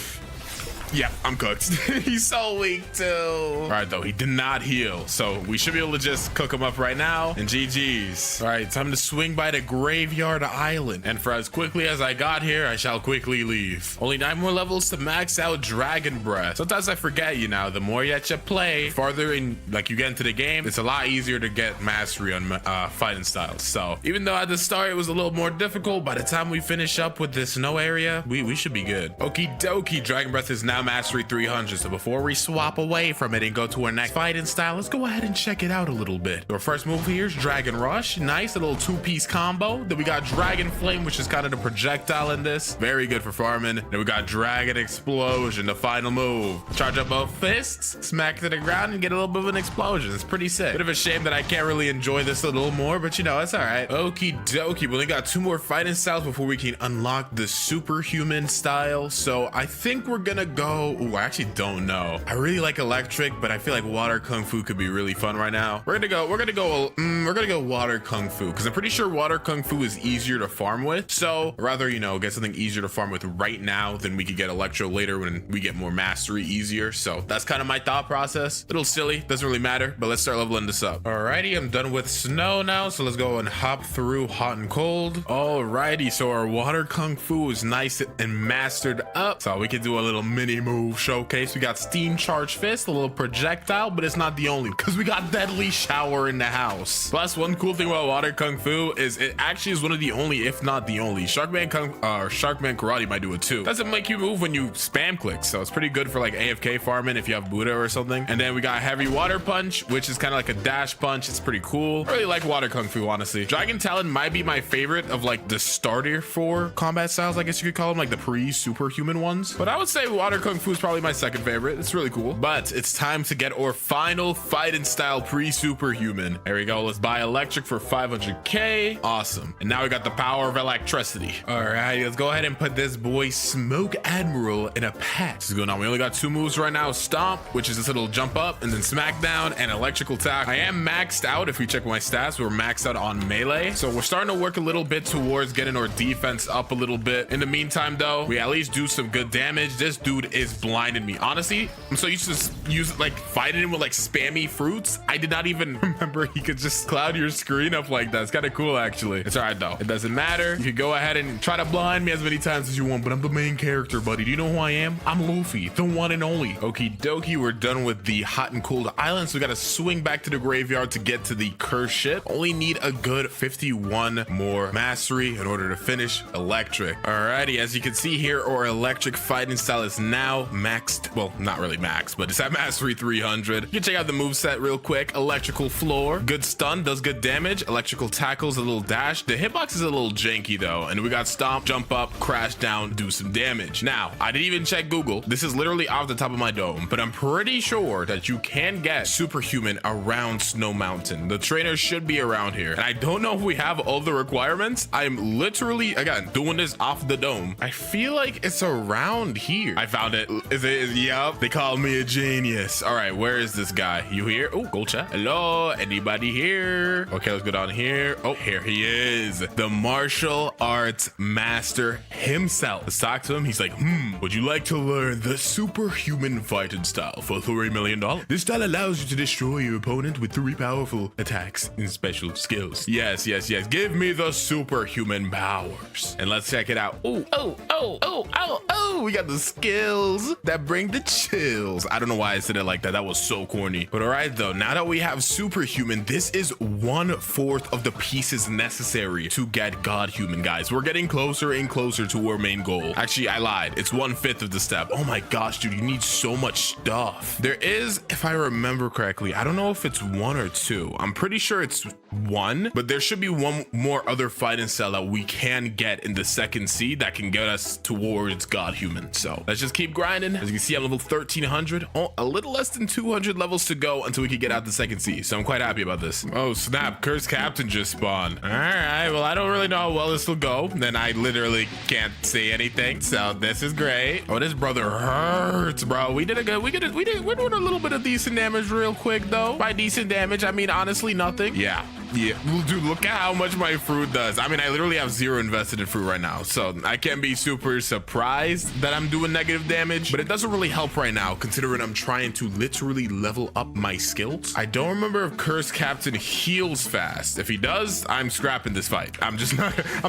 Yeah, I'm cooked. He's so weak too. All right, though, he did not heal, so we should be able to just cook him up right now. And GG's. All right, time to swing by the Graveyard Island. And for as quickly as I got here, I shall quickly leave. Only 9 more levels to max out Dragon Breath. Sometimes I forget, you know, the more that you play, farther in, like you get into the game, it's a lot easier to get mastery on fighting styles. So even though at the start it was a little more difficult, by the time we finish up with this snow area, we should be good. Okie dokie, Dragon Breath is now mastery 300. So before we swap away from it and go to our next fighting style, let's go ahead and check it out a little bit. Our first move here is Dragon Rush. Nice, a little 2-piece combo. Then we got Dragon Flame, which is kind of the projectile in this. Very good for farming. Then we got Dragon Explosion, the final move. Charge up both fists, smack to the ground, and get a little bit of an explosion. It's pretty sick. Bit of a shame that I can't really enjoy this a little more, but you know, it's all right. Okie dokie. We only got 2 more fighting styles before we can unlock the superhuman style. So I think we're gonna go. Ooh, I actually don't know. I really like electric, but I feel like water kung fu could be really fun right now. We're gonna go water kung fu because I'm pretty sure water kung fu is easier to farm with. So rather, you know, get something easier to farm with right now than we could get electro later when we get more mastery easier. So that's kind of my thought process. A little silly, doesn't really matter, but let's start leveling this up. Alrighty, I'm done with snow now, so let's go and hop through hot and cold. Alrighty, so our water kung fu is nice and mastered up, so we can do a little mini move showcase. We got Steam Charge Fist, a little projectile, but it's not the only, because we got Deadly Shower in the house. Plus, one cool thing about water kung fu is it actually is one of the only, if not the only, Sharkman Karate might do it too. Doesn't make you move when you spam click, so it's pretty good for like AFK farming if you have Buddha or something. And then we got Heavy Water Punch, which is kind of like a dash punch. It's pretty cool. I really like water kung fu, honestly. Dragon Talon might be my favorite of like the starter for combat styles, I guess you could call them, like the pre-superhuman ones. But I would say water kung fu is probably my second favorite. It's really cool. But it's time to get our final fighting style pre-superhuman. There we go. Let's buy electric for 500k. Awesome. And now we got the power of electricity. All right, let's go ahead and put this boy Smoke Admiral in a pack. This is going on. We only got 2 moves right now. Stomp, which is this little jump up, and then Smackdown and electrical attack. I am maxed out. If we check my stats, we're maxed out on melee. So we're starting to work a little bit towards getting our defense up a little bit. In the meantime, though, we at least do some good damage. This dude is blinding me. Honestly, I'm so used to use like fighting him with like spammy fruits. I did not even remember he could just cloud your screen up like that. It's kind of cool, actually. It's all right, though. It doesn't matter. You can go ahead and try to blind me as many times as you want, but I'm the main character, buddy. Do you know who I am? I'm Luffy, the one and only. Okie dokie, we're done with the hot and cold islands. We got to swing back to the graveyard to get to the cursed ship. Only need a good 51 more mastery in order to finish electric. Alrighty, as you can see here, our electric fighting style is now maxed. Well, not really maxed, but it's at mastery 300. You can check out the moveset real quick. Electrical floor, good stun, does good damage. Electrical tackles, a little dash. The hitbox is a little janky though, and we got stomp, jump up, crash down, do some damage. Now, I didn't even check Google. This is literally off the top of my dome, but I'm pretty sure that you can get superhuman around Snow Mountain. The trainer should be around here, and I don't know if we have all the requirements. I'm literally, again, doing this off the dome. I feel like it's around here. I found it. Is it? Yup. They call me a genius. All right, where is this guy? You here? Oh, gold chat. Hello, anybody here? Okay, let's go down here. Oh, here he is, the martial arts master himself. Let's talk to him. He's like, would you like to learn the superhuman fighting style for $3 million? This style allows you to destroy your opponent with 3 powerful attacks and special skills. Yes. Give me the superhuman powers. And let's check it out. Oh, we got the skills that bring the chills. I don't know why I said it like that. That was so corny. But all right, though, now that we have superhuman, this is 1/4 of the pieces necessary to get godhuman, guys. We're getting closer and closer to our main goal. Actually, I lied. It's 1/5 of the step. Oh my gosh, dude, you need so much stuff. There is, if I remember correctly, I don't know if it's 1 or 2. I'm pretty sure it's 1, but there should be one more other fighting style that we can get in the second seed that can get us towards godhuman. So let's just keep grinding. As you can see, I'm level 1300. Oh, a little less than 200 levels to go until we can get out the second seed. So I'm quite happy about this. Oh snap, cursed captain just spawned. All right, well, I don't really know how well this will go. Then I literally can't say anything. So this is great. Oh, this brother hurts, bro. We're doing a little bit of decent damage real quick though. By decent damage, I mean honestly nothing. Yeah, dude, look at how much my fruit does. I mean, I literally have 0 invested in fruit right now, so I can't be super surprised that I'm doing negative damage, but it doesn't really help right now considering I'm trying to literally level up my skills. I don't remember if cursed captain heals fast. If he does, I'm scrapping this fight. I'm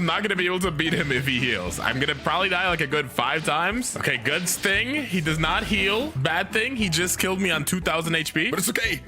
not gonna be able to beat him if he heals. I'm gonna probably die like a good 5 times. Okay, good thing he does not heal. Bad thing, he just killed me on 2000 HP, but it's okay.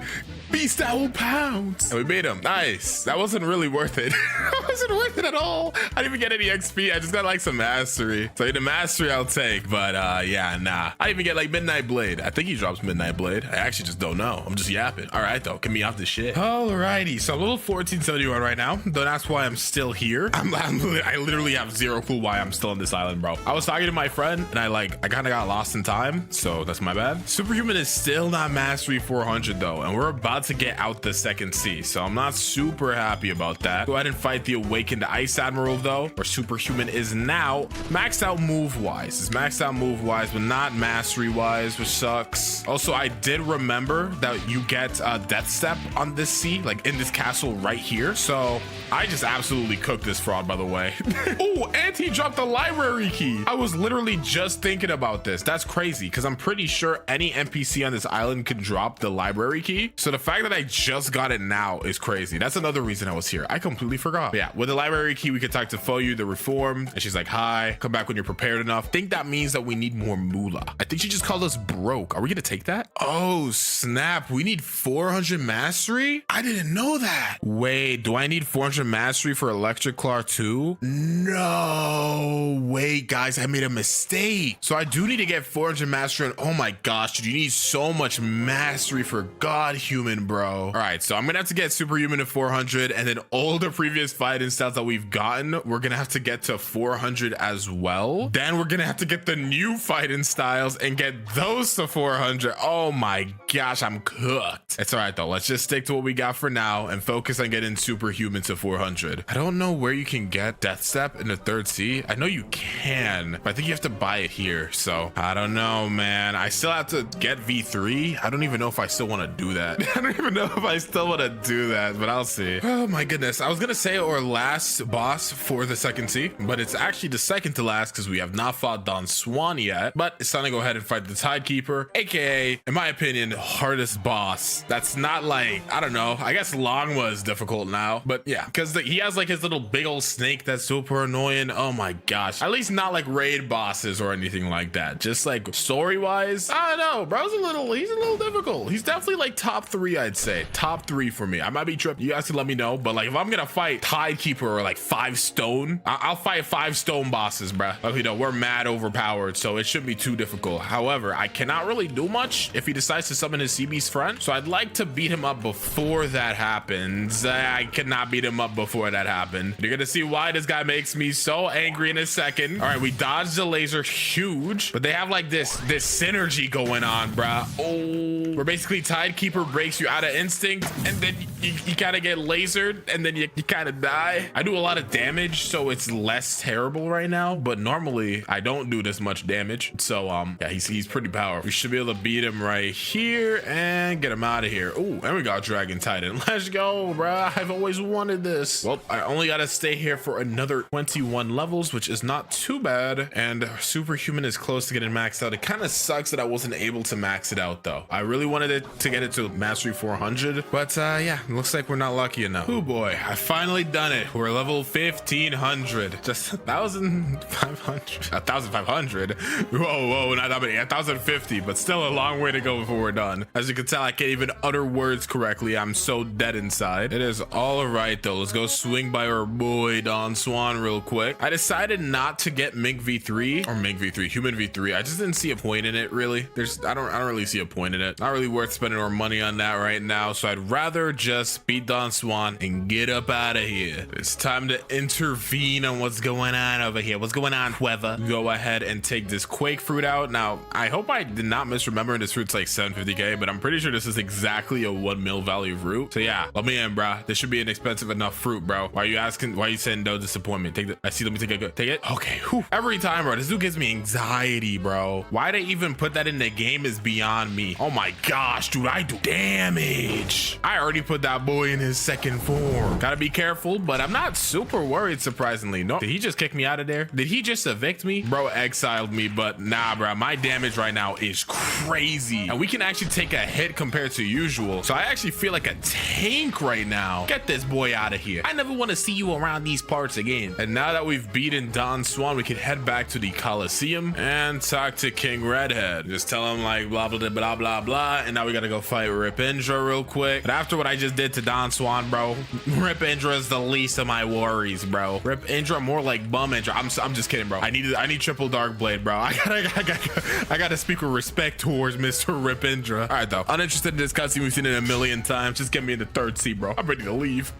Beast owl pounds. And we beat him. Nice. That wasn't really worth it. That wasn't worth it at all. I didn't even get any XP. I just got like some mastery. So the mastery I'll take, but yeah, nah. I didn't even get like Midnight Blade. I think he drops Midnight Blade. I actually just don't know. I'm just yapping. All right, though. Get me off this shit. Alrighty. So I'm level 1471 right now. Don't ask why I'm still here. I literally have 0 clue why I'm still on this island, bro. I was talking to my friend and I kind of got lost in time. So that's my bad. Superhuman is still not mastery 400 though. And we're about to get out the second sea, so I'm not super happy about that. Go ahead and fight the awakened ice admiral though, where superhuman is now maxed out move wise. It's maxed out move wise, but not mastery wise, which sucks. Also, I did remember that you get death step on this sea, like in this castle right here. So I just absolutely cooked this fraud, by the way. Oh, and he dropped the library key. I was literally just thinking about this. That's crazy because I'm pretty sure any NPC on this island can drop the library key. So the fact that I just got it now is crazy. That's another reason I was here. I completely forgot. But yeah, with the library key, we could talk to Foyu, the reformed, and she's like, hi, come back when you're prepared enough. I think that means that we need more moolah. I think she just called us broke. Are we gonna take that? Oh snap, we need 400 mastery? I didn't know that. Wait, do I need 400 mastery for electric claw too? No, wait guys, I made a mistake. So I do need to get 400 mastery, and oh my gosh, dude, you need so much mastery for godhuman, bro. All right, so I'm gonna have to get superhuman to 400, and then all the previous fighting styles that we've gotten, we're gonna have to get to 400 as well. Then we're gonna have to get the new fighting styles and get those to 400. Oh my gosh, I'm cooked. It's all right though. Let's just stick to what we got for now and focus on getting superhuman to 400. I don't know where you can get death step in the third sea. I know you can, but I think you have to buy it here. So I don't know, man. I still have to get V3. I don't even know if I still want to do that. I don't don't even know if I still want to do that, but I'll see. Oh my goodness. I was gonna say our last boss for the second T, but it's actually the second to last because we have not fought Don Swan yet. But it's time to go ahead and fight the Tidekeeper, aka, in my opinion, hardest boss. That's not like, I don't know. I guess Longma is difficult now, but yeah, because he has like his little big old snake that's super annoying. Oh my gosh. At least not like raid bosses or anything like that. Just like story wise, I don't know, bro. He's a little difficult. He's definitely like top 3, I'd say. Top 3 for me. I might be tripping. You guys can let me know, but like if I'm gonna fight Tidekeeper or like 5 stone, I'll fight 5 stone bosses, bruh. Like, you know, we're mad overpowered, so it shouldn't be too difficult. However, I cannot really do much if he decides to summon his CB's friend, so I'd like to beat him up before that happens. I cannot beat him up before that happened. You're gonna see why this guy makes me so angry in a second. All right, we dodged the laser, huge, but they have like this synergy going on, bruh. Oh, where basically Tidekeeper breaks you out of instinct, and then you kind of get lasered, and then you kind of die. I do a lot of damage, so it's less terrible right now, but normally I don't do this much damage. So yeah, he's pretty powerful. We should be able to beat him right here and get him out of here. Oh, and we got Dragon Titan. Let's go, bruh. I've always wanted this. Well, I only gotta stay here for another 21 levels, which is not too bad, and Superhuman is close to getting maxed out. It kind of sucks that I wasn't able to max it out though. I really wanted it to get it to mastery 400, but yeah, it looks like we're not lucky enough. Oh boy, I finally done it. We're level 1500, just 1,500. Whoa, not that many. 1,050, but still a long way to go before we're done. As you can tell, I can't even utter words correctly. I'm so dead inside. It is all right though. Let's go swing by our boy Don Swan real quick. I decided not to get Human V3. I just didn't see a point in it really. I don't really see a point in it. Not really worth spending our money on that right now. So I'd rather just beat Don Swan and get up out of here. It's time to intervene on what's going on over here. What's going on, whoever? Go ahead and take this Quake fruit out. Now, I hope I did not misremember this fruit's like 750k, but I'm pretty sure this is exactly a 1 mil value fruit. So yeah, let me in, bro. This should be an expensive enough fruit, bro. Why are you asking? Why are you saying no disappointment? Take it. I see. Let me take it. Take it. Okay. Whew. Every time, bro. This dude gives me anxiety, bro. Why they even put that in the game is beyond me. Oh my gosh, dude. I do damage. I already put that boy in his second form. Gotta be careful, but I'm not super worried, surprisingly. No. Did he just kick me out of there? Did he just evict me? Bro exiled me, but nah, bro. My damage right now is crazy. And we can actually take a hit compared to usual. So I actually feel like a tank right now. Get this boy out of here. I never want to see you around these parts again. And now that we've beaten Don Swan, we can head back to the Coliseum and talk to King Redhead. Just tell him like blah, blah, blah, blah, blah. And now we got to go fight Rip Indra real quick. But after what I just did to Don Swan, bro, Rip Indra is the least of my worries, bro. Rip Indra, more like Bum Indra. I'm just kidding, bro. I need triple Dark Blade, bro. I gotta speak with respect towards Mr. Rip Indra. All right, though. Uninterested in this cutscene. We've seen it a million times. Just get me in the third seat, bro. I'm ready to leave.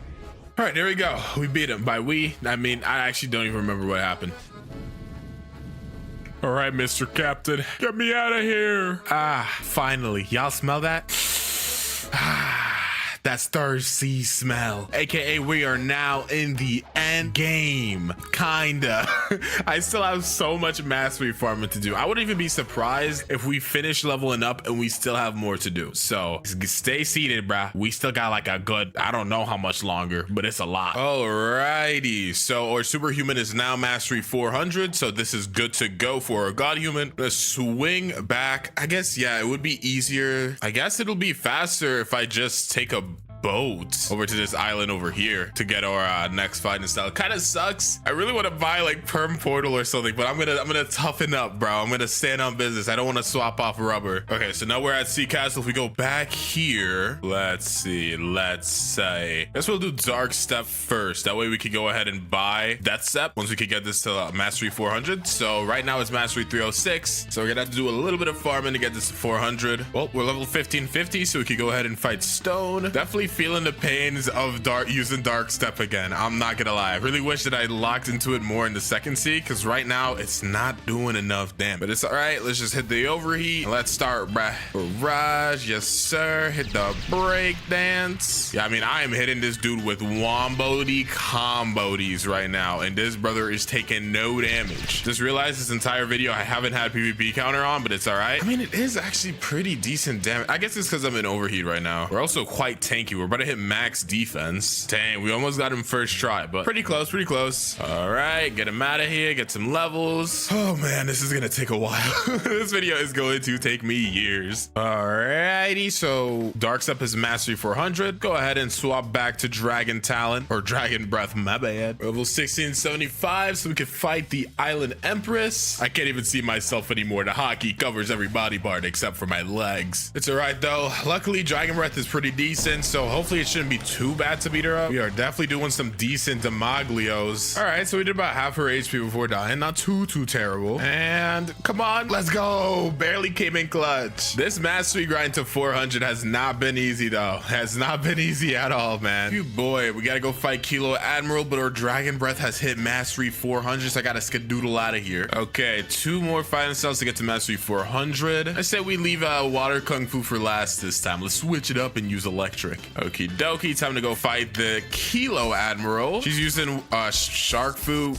All right, there we go. We beat him. By we, I mean, I actually don't even remember what happened. All right, Mr. Captain, get me out of here. Ah, finally. Y'all smell that? That's third sea smell, aka we are now in the end game, kinda. I still have so much mastery farming to do. I wouldn't even be surprised if we finish leveling up and we still have more to do. So stay seated, bruh. We still got like a good, I don't know how much longer, but it's a lot. Alrighty, so our superhuman is now mastery 400, so this is good to go for our godhuman. Let's swing back. I guess, yeah, it would be easier. I guess it'll be faster if I just take a boat over to this island over here to get our next fight and style. Kind of sucks. I really want to buy like perm portal or something, but I'm gonna toughen up, bro. I'm gonna stand on business. I don't want to swap off rubber. Okay, so now we're at Sea Castle. If we go back here, let's see, let's say, I guess we'll do Dark Step first. That way we could go ahead and buy Death Step once we could get this to mastery 400. So right now it's mastery 306, so we're gonna have to do a little bit of farming to get this to 400. Well, we're level 1550, so we could go ahead and fight Stone. Definitely feeling the pains of using dark step again. I'm not gonna lie. I really wish that I locked into it more in the second seed, because right now it's not doing enough damage. But it's all right. Let's just hit the overheat. Let's start, bruh. Barrage, yes sir. Hit the break dance. Yeah, I mean, I am hitting this dude with wombody combodies right now, and this brother is taking no damage. Just realized this entire video I haven't had PvP counter on, but it's all right. I mean, it is actually pretty decent damage. I guess it's because I'm in overheat right now. We're also quite tanky. We're about to hit max defense. Dang, we almost got him first try, but pretty close, pretty close. All right, get him out of here, get some levels. Oh man, this is gonna take a while. This video is going to take me years. Alrighty, so dark step is mastery 400. Go ahead and swap back to dragon talent, or dragon breath, my bad. Level 1675, so we can fight the island empress. I can't even see myself anymore. The hockey covers every body part except for my legs. It's all right though. Luckily, dragon breath is pretty decent, so hopefully it shouldn't be too bad to beat her up. We are definitely doing some decent demaglios. All right, so we did about half her HP before dying. Not too terrible. And come on, let's go. Barely came in clutch. This mastery grind to 400 has not been easy though. Has not been easy at all, man. You boy, we gotta go fight Kilo Admiral, but our dragon breath has hit mastery 400, so I gotta skedoodle out of here. Okay, 2 more fighting cells to get to mastery 400. I said we leave water kung fu for last this time. Let's switch it up and use electric. Okie dokie, time to go fight the Kilo Admiral. She's using shark fu.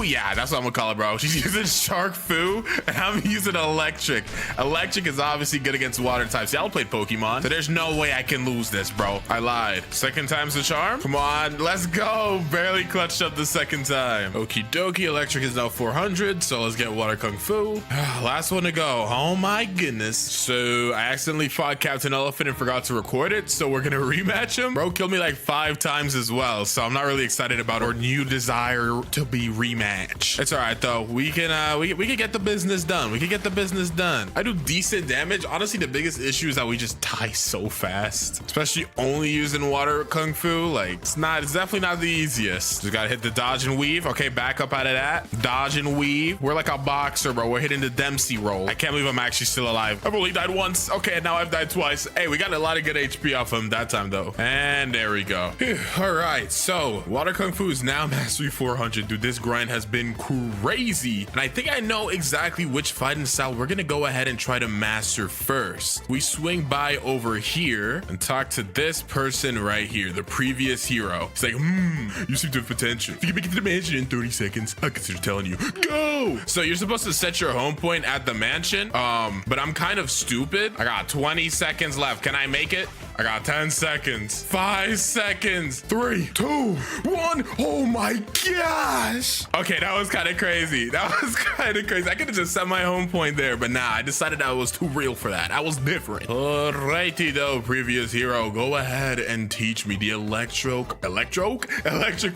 Yeah, that's what I'm gonna call it, bro. She's using shark fu, and I'm using electric. Electric is obviously good against water types. Y'all played Pokemon, so there's no way I can lose this, bro. I lied. Second time's the charm. Come on, let's go. Barely clutched up the second time. Okie dokie, electric is now 400, so let's get water kung fu. Last one to go. Oh my goodness. So I accidentally fought Captain Elephant and forgot to record it, so we're gonna rematch him. Bro killed me like 5 times as well, so I'm not really excited about our new desire to be rematch. It's all right though. We can get the business done. We can get the business done. I do decent damage. Honestly, the biggest issue is that we just die so fast, especially only using water kung fu. Like it's definitely not the easiest. Just gotta hit the dodge and weave. Okay, back up out of that. Dodge and weave. We're like a boxer, bro. We're hitting the Dempsey roll. I can't believe I'm actually still alive. I've only died once. Okay, now I've died twice. Hey, we got a lot of good HP off him that time though. And there we go. All right, so water kung fu is now mastery 400. Dude, this grind has been crazy, and I think I know exactly which fighting style we're gonna go ahead and try to master first. We swing by over here and talk to this person right here, the previous hero. It's like, you seem to have potential. If you can make it to the mansion in 30 seconds, I consider telling you, go. So you're supposed to set your home point at the mansion, but I'm kind of stupid. I got 20 seconds left. Can I make it? I got 10 seconds, 5 seconds, 3, 2, 1. Oh my gosh. Okay, that was kind of crazy. That was kind of crazy. I could have just set my home point there, but nah, I decided I was too real for that. I was different. Alrighty though, previous hero, go ahead and teach me the electric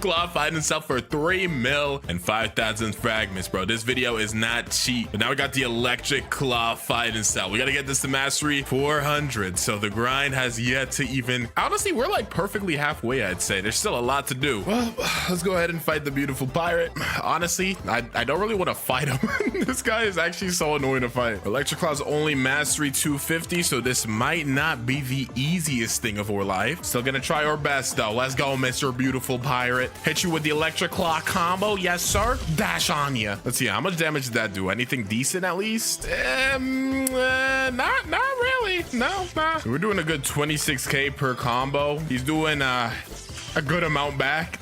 claw fighting itself for 3 mil and 5,000 fragments, bro. This video is not cheap. But now we got the electric claw fighting style. We got to get this to mastery 400. So the grind has yet to even, honestly, we're like perfectly halfway. I'd say there's still a lot to do. Well, let's go ahead and fight the beautiful pirate. Honestly, I don't really want to fight him. This guy is actually so annoying to fight. Electric claw's only mastery 250, so this might not be the easiest thing of our life. Still gonna try our best though. Let's go, Mr. Beautiful Pirate. Hit you with the electric claw combo. Yes sir. Dash on ya. Let's see, how much damage did that do? Anything decent at least? Not really. No, nah. We're doing a good 26k per combo. He's doing a good amount back.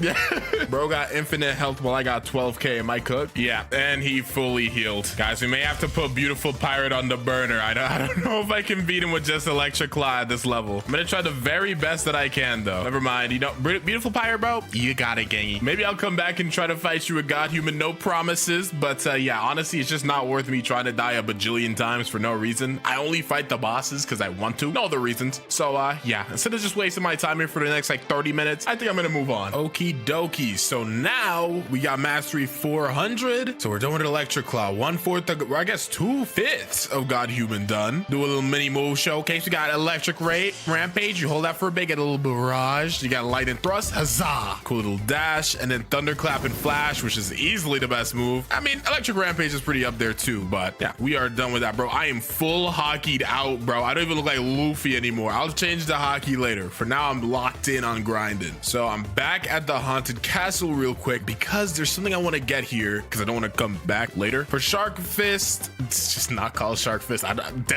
Bro got infinite health while I got 12k. Am I cooked? Yeah, and he fully healed. Guys, we may have to put Beautiful Pirate on the burner. I don't know if I can beat him with just electric claw at this level. I'm gonna try the very best that I can though. Never mind. You know, Beautiful Pirate, bro, you got it, gangy. Maybe I'll come back and try to fight you with Godhuman. No promises, but yeah, honestly, it's just not worth me trying to die a bajillion times for no reason. I only fight the bosses because I want to. No other reasons. So yeah, instead of just wasting my time here for the next like 30 minutes, I think I'm gonna move on. Okie dokie. So now we got mastery 400. So we're done with electric claw. 1/4 of, I guess 2/5 of godhuman done. Do a little mini move showcase. We got electric rampage. You hold that for a bit, get a little barrage. You got light and thrust. Huzzah. Cool little dash. And then thunderclap and flash, which is easily the best move. I mean, electric rampage is pretty up there too, but yeah, we are done with that, bro. I am full hockeyed out, bro. I don't even look like Luffy anymore. I'll change the hockey later. For now, I'm locked in on grinding. So I'm back at the haunted castle real quick because there's something I want to get here because I don't want to come back later. For Shark Fist, it's just not called Shark Fist.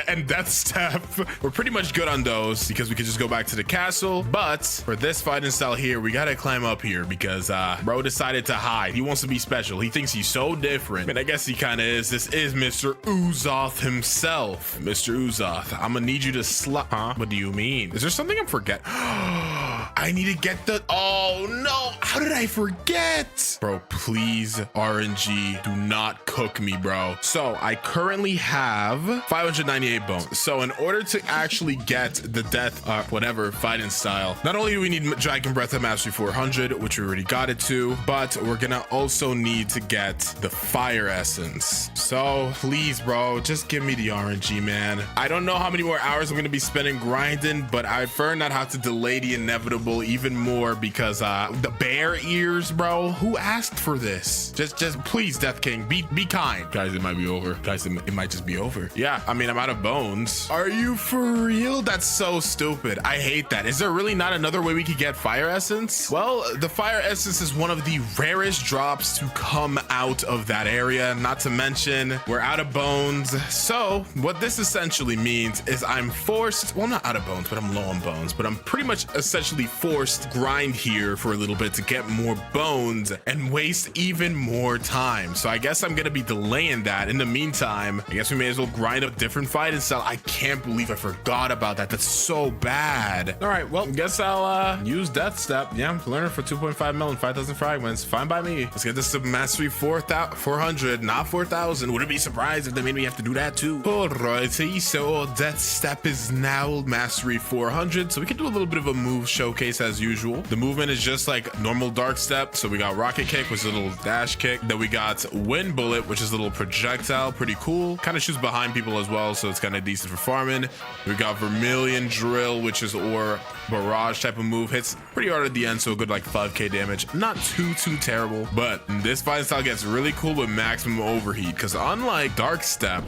And Death Step, we're pretty much good on those because we could just go back to the castle. But for this fighting style here, we got to climb up here because bro decided to hide. He wants to be special. He thinks he's so different. I mean, I guess he kind of is. This is Mr. Uzoth himself. Mr. Uzoth, I'm gonna need you to Huh? What do you mean? Is there something I'm forgetting? I need to get the... Oh, no. How did I forget? Bro, please, RNG, do not cook me, bro. So I currently have 598 bones. So in order to actually get the death, whatever, fighting style, not only do we need Dragon Breath at Mastery 400, which we already got it to, but we're gonna also need to get the Fire Essence. So please, bro, just give me the RNG, man. I don't know how many more hours I'm gonna be spending grinding, but I prefer not have to delay the inevitable even more because the bear ears, bro. Who asked for this? Just please, Death King, be kind. Guys, it might be over. Guys, it might just be over. Yeah, I mean, I'm out of bones. Are you for real? That's so stupid. I hate that. Is there really not another way we could get Fire Essence? Well, the Fire Essence is one of the rarest drops to come out of that area. Not to mention, we're out of bones. So what this essentially means is I'm forced, well, not out of bones, but I'm low on bones, but I'm pretty much essentially forced to grind here for a little bit to get more bones and waste even more time. So I guess I'm gonna be delaying that. In the meantime, I guess we may as well grind up different fighting style. I can't believe I forgot about that. That's so bad. All right, well, guess I'll use Death Step. Yeah, learn it for 2.5 million, 5,000 fragments. Fine by me. Let's get this to mastery 400, not 4,000. Wouldn't be surprised if they made me have to do that too. Alrighty, so Death Step is now mastery 400, so we can do a little bit of a move showcase as usual. The movement is just like normal Dark Step. So we got Rocket Kick, which is a little dash kick. Then we got Wind Bullet, which is a little projectile. Pretty cool. Kind of shoots behind people as well, so it's kind of decent for farming. We got Vermilion Drill, which is or barrage type of move. Hits pretty hard at the end, so a good like 5k damage. Not too terrible, but this fighting style gets really cool with maximum overheat because unlike Dark Step,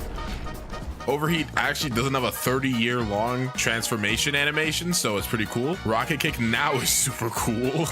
Overheat actually doesn't have a 30-year long transformation animation, so it's pretty cool. Rocket Kick now is super cool.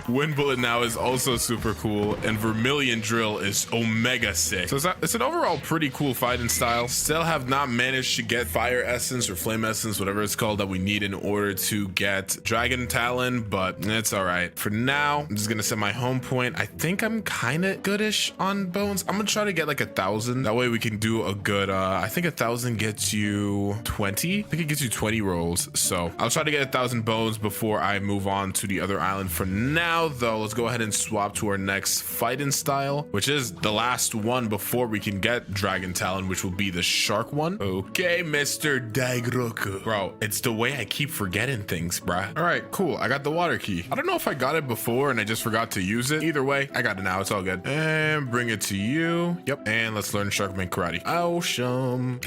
Wind Bullet now is also super cool, and Vermilion Drill is omega sick. So it's an overall pretty cool fighting style. Still have not managed to get Fire Essence or Flame Essence, whatever it's called, that we need in order to get Dragon Talon, but it's all right. For now, I'm just gonna set my home point. I think I'm kind of goodish on bones. I'm gonna try to get like 1,000. That way we can do a good, I think 1,000 gets you 20. I think it gets you 20 rolls. So I'll try to get 1,000 bones before I move on to the other island. For now, though, let's go ahead and swap to our next fighting style, which is the last one before we can get Dragon Talon, which will be the shark one. Okay, Mr. Daigroku. Bro, it's the way I keep forgetting things, bruh. All right, cool. I got the water key. I don't know if I got it before and I just forgot to use it. Either way, I got it now. It's all good. And bring it to you. Yep. And let's learn Sharkman Karate. Awesome.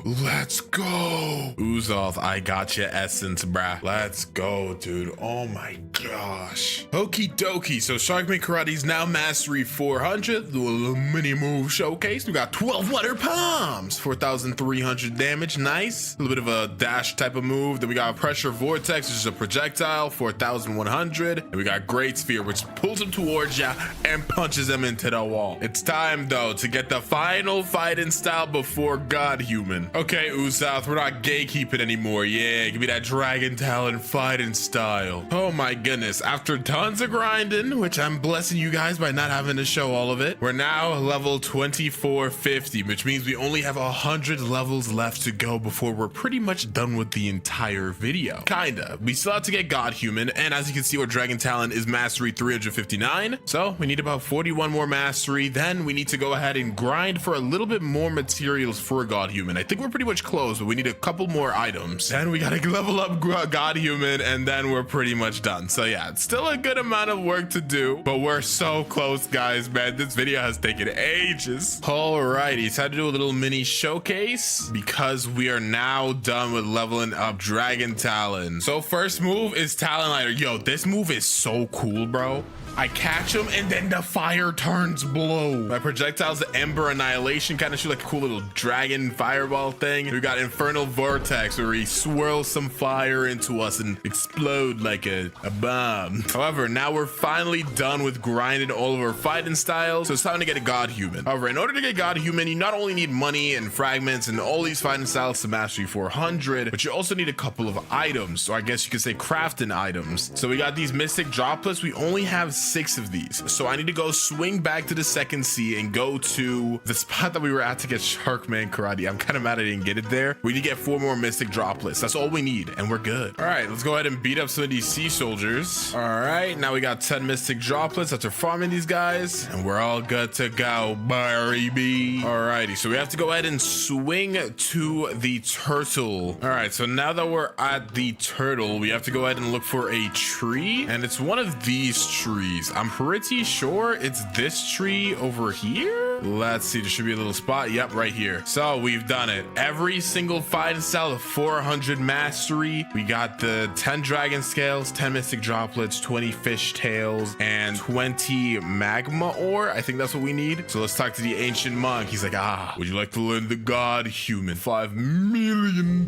Let's go. Uzoth, I got your essence, bruh. Let's go, dude. Oh my gosh. Okie dokie. So Sharkman Karate is now mastery 400. The little mini move showcase. We got 12 water palms. 4,300 damage. Nice. A little bit of a dash type of move. Then we got pressure vortex, which is a projectile. 4,100. And we got great sphere, which pulls him towards ya and punches him into the wall. It's time though to get the final fighting style before godhuman. Okay, Uzoth, we're not gatekeeping anymore. Yeah, give me that Dragon Talon fighting style. Oh my goodness. After tons of grinding, which I'm blessing you guys by not having to show all of it, we're now level 2450, which means we only have 100 levels left to go before we're pretty much done with the entire video. Kinda. We still have to get godhuman, and as you can see, our Dragon Talon is mastery 359. So we need about 41 more mastery. Then we need to go ahead and grind for a little bit more materials for godhuman. godhuman. I think we're pretty much close, but we need a couple more items. And we gotta level up godhuman, and then we're pretty much done. So yeah, it's still a good amount of work to do, but we're so close, guys, man. This video has taken ages. Alrighty, it's time to do a little mini showcase because we are now done with leveling up Dragon Talon. So first move is Talon Lighter. Yo, this move is so cool, bro. I catch him and then the fire turns blue. My projectile's the Ember Annihilation, kind of shoot like a cool little dragon fireball thing. We got Infernal Vortex where he swirls some fire into us and explode like a bomb. However, now we're finally done with grinding all of our fighting styles, so it's time to get a godhuman. However, in order to get godhuman, you not only need money and fragments and all these fighting styles to mastery 400, but you also need a couple of items, or I guess you could say crafting items. So we got these mystic droplets. We only have 6 of these, so I need to go swing back to the second sea and go to the spot that we were at to get Sharkman Karate. I'm kind of mad I didn't get it there. We need to get 4 more mystic droplets. That's all we need, and we're good. All right, let's go ahead and beat up some of these sea soldiers. All right, now we got 10 mystic droplets after farming these guys, and we're all good to go, baby. Alrighty, so we have to go ahead and swing to the turtle. All right, so now that we're at the turtle, we have to go ahead and look for a tree, and it's one of these trees. I'm pretty sure it's this tree over here. Let's see, there should be a little spot. Yep, right here. So we've done it. Every single fighting style of 400 mastery. We got the 10 dragon scales, 10 mystic droplets, 20 fish tails, and 20 magma ore. I think that's what we need. So let's talk to the ancient monk. He's like, would you like to learn the godhuman? $5 million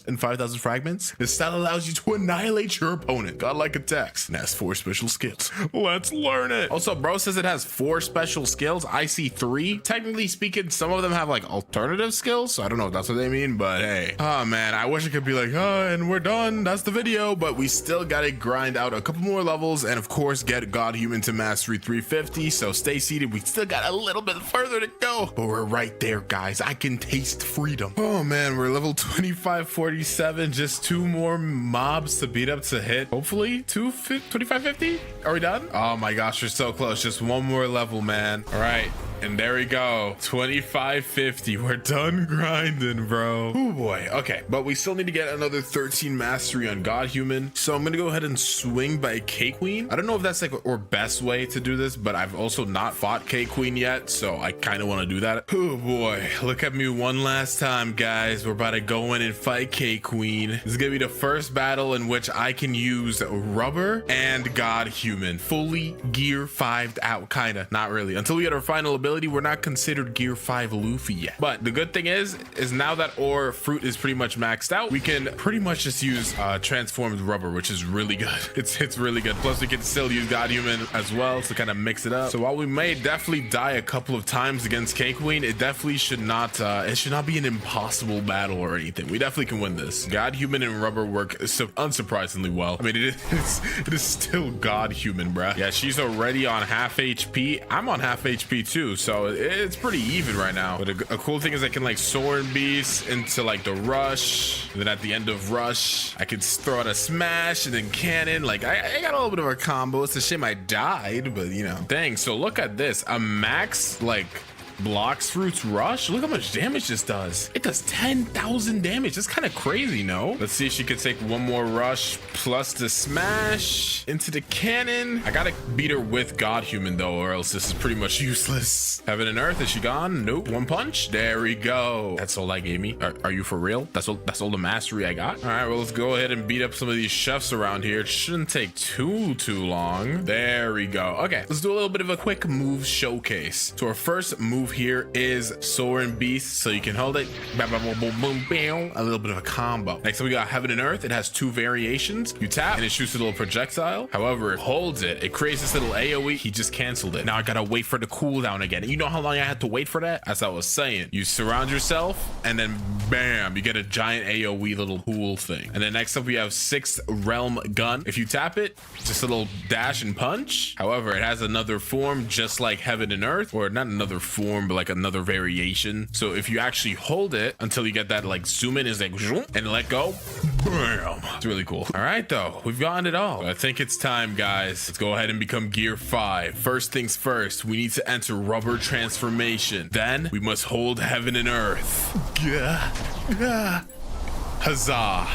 and 5,000 fragments. This style allows you to annihilate your opponent. Godlike attacks and has 4 special skills. Let's learn it. Also, bro says it has 4 special skills. I see 3. Technically speaking, some of them have like alternative skills, so I don't know if that's what they mean, but hey. Oh man, I wish I could be like, and we're done, that's the video, but we still gotta grind out a couple more levels and of course get godhuman to mastery 350. So stay seated, we still got a little bit further to go, but we're right there, guys. I can taste freedom. Oh man, we're level 2547, just 2 more mobs to beat up to hit hopefully 2550. Are we done? Oh my gosh, we're so close. Just 1 more level, man. All right, and there we go, 2550. We're done grinding, bro. Oh boy. Okay, but we still need to get another 13 mastery on godhuman, so I'm gonna go ahead and swing by K-Queen. I don't know if that's like our best way to do this, but I've also not fought K-Queen yet, so I kind of want to do that. Oh boy, look at me one last time, guys. We're about to go in and fight K-Queen. This is gonna be the first battle in which I can use rubber and godhuman fully gear 5'd out. Kind of, not really, until we get our final ability. We're not considered gear 5 Luffy yet, but the good thing is now that our fruit is pretty much maxed out, we can pretty much just use transformed rubber, which is really good. It's really good. Plus we can still use godhuman as well to kind of mix it up. So while we may definitely die a couple of times against K-Queen, it definitely should not be an impossible battle or anything. We definitely can win this. Godhuman and rubber work unsurprisingly well. I mean, it is still godhuman, bruh. Yeah, she's already on half HP. I'm on half HP too, so it's pretty even right now. But a cool thing is I can like Soaring Beast into like the rush, and then at the end of rush I could throw out a smash and then cannon. Like I got a little bit of a combo. It's a shame I died, but you know, dang. So look at this, a max like Blox Fruits Rush. Look how much damage this does. It does 10,000 damage. That's kind of crazy, no? Let's see if she could take 1 more rush plus the smash into the cannon. I gotta beat her with godhuman though, or else this is pretty much useless. Heaven and Earth, is she gone? Nope. 1 punch. There we go. That's all I gave me. Are you for real? That's all the mastery I got. All right, well, let's go ahead and beat up some of these chefs around here. It shouldn't take too long. There we go. Okay, let's do a little bit of a quick move showcase. So our first move here is Soaring Beast, so you can hold it, bam, bam, boom, boom, boom, bam, a little bit of a combo. Next up we got Heaven and Earth. It has 2 variations. You tap and it shoots a little projectile. However, it holds it creates this little AoE. He just canceled it. Now I gotta wait for the cooldown again. And you know how long I had to wait for that? As I was saying, you surround yourself and then bam, you get a giant AoE little pool thing. And then next up we have 6th Realm Gun. If you tap it, just a little dash and punch. However, it has another form just like Heaven and Earth, or not another form, but like another variation. So if you actually hold it until you get that like zoom in is like and let go, Bam. It's really cool. All right, though. We've gotten it all. I think it's time, guys. Let's go ahead and become gear 5. First things first, we need to enter rubber transformation. Then we must hold heaven and earth. Huzzah.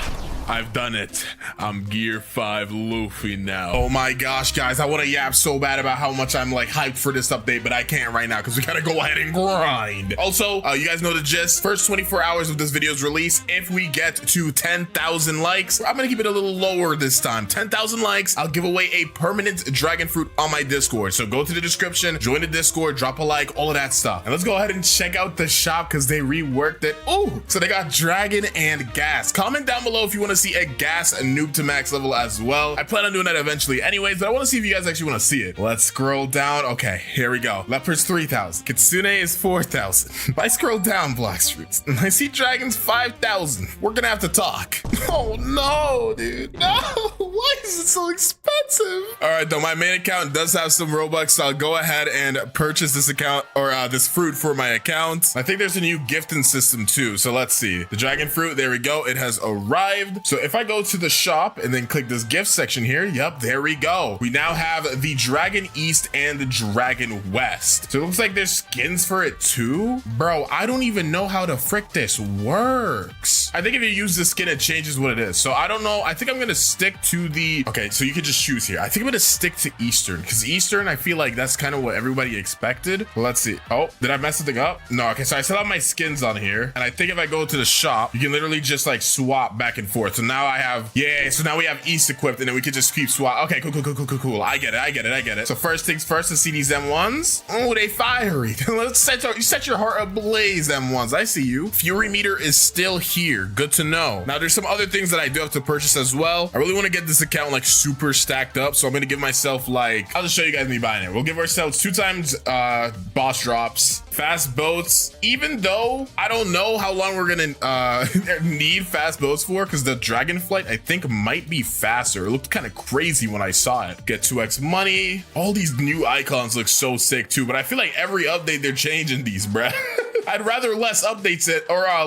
I've done it. I'm gear 5 Luffy now. Oh my gosh, guys. I want to yap so bad about how much I'm like hyped for this update, but I can't right now because we got to go ahead and grind. Also, you guys know the gist. First 24 hours of this video's release, if we get to 10,000 likes, I'm going to keep it a little lower this time. 10,000 likes, I'll give away a permanent dragon fruit on my Discord. So go to the description, join the Discord, drop a like, all of that stuff. And let's go ahead and check out the shop because they reworked it. Oh, so they got dragon and gas. Comment down below if you want to see a gas noob to max level as well. I plan on doing that eventually anyways, but I want to see if you guys actually want to see it. Let's scroll down. Okay, here we go. Leopard's 3,000. Kitsune is 4,000. If I scroll down, Blox fruits, and I see dragons 5,000. We're gonna have to talk. Oh no, dude. No, why is it so expensive? All right, though, my main account does have some Robux, so I'll go ahead and purchase this account or this fruit for my account. I think there's a new gifting system too, so let's see. The dragon fruit, there we go. It has arrived. So if I go to the shop and then click this gift section here, yep, there we go. We now have the Dragon East and the Dragon West. So it looks like there's skins for it too. Bro, I don't even know how the frick this works. I think if you use the skin, it changes what it is. So I don't know. I think I'm gonna stick to the, okay, so you can just choose here. I think I'm gonna stick to Eastern because Eastern, I feel like that's kind of what everybody expected. Well, let's see. Oh, did I mess something up? No, okay, so I still have my skins on here. And I think if I go to the shop, you can literally just like swap back and forth. So now I have, yeah, so now we have East equipped and then we can just keep swap. Okay, cool. I get it. So first things first, to see these M1s. Oh, they fiery. Let's set your heart ablaze, M1s. I see you. Fury meter is still here. Good to know. Now there's some other things that I do have to purchase as well. I really want to get this account like super stacked up. So I'm going to give myself like, I'll just show you guys me buying it. We'll give ourselves 2 times boss drops, fast boats, even though I don't know how long we're going to need fast boats for, because the dragon flight I think might be faster. It looked kind of crazy when I saw it. Get 2x money. All these new icons look so sick too, but I feel like every update they're changing these, bruh. I'd rather less updates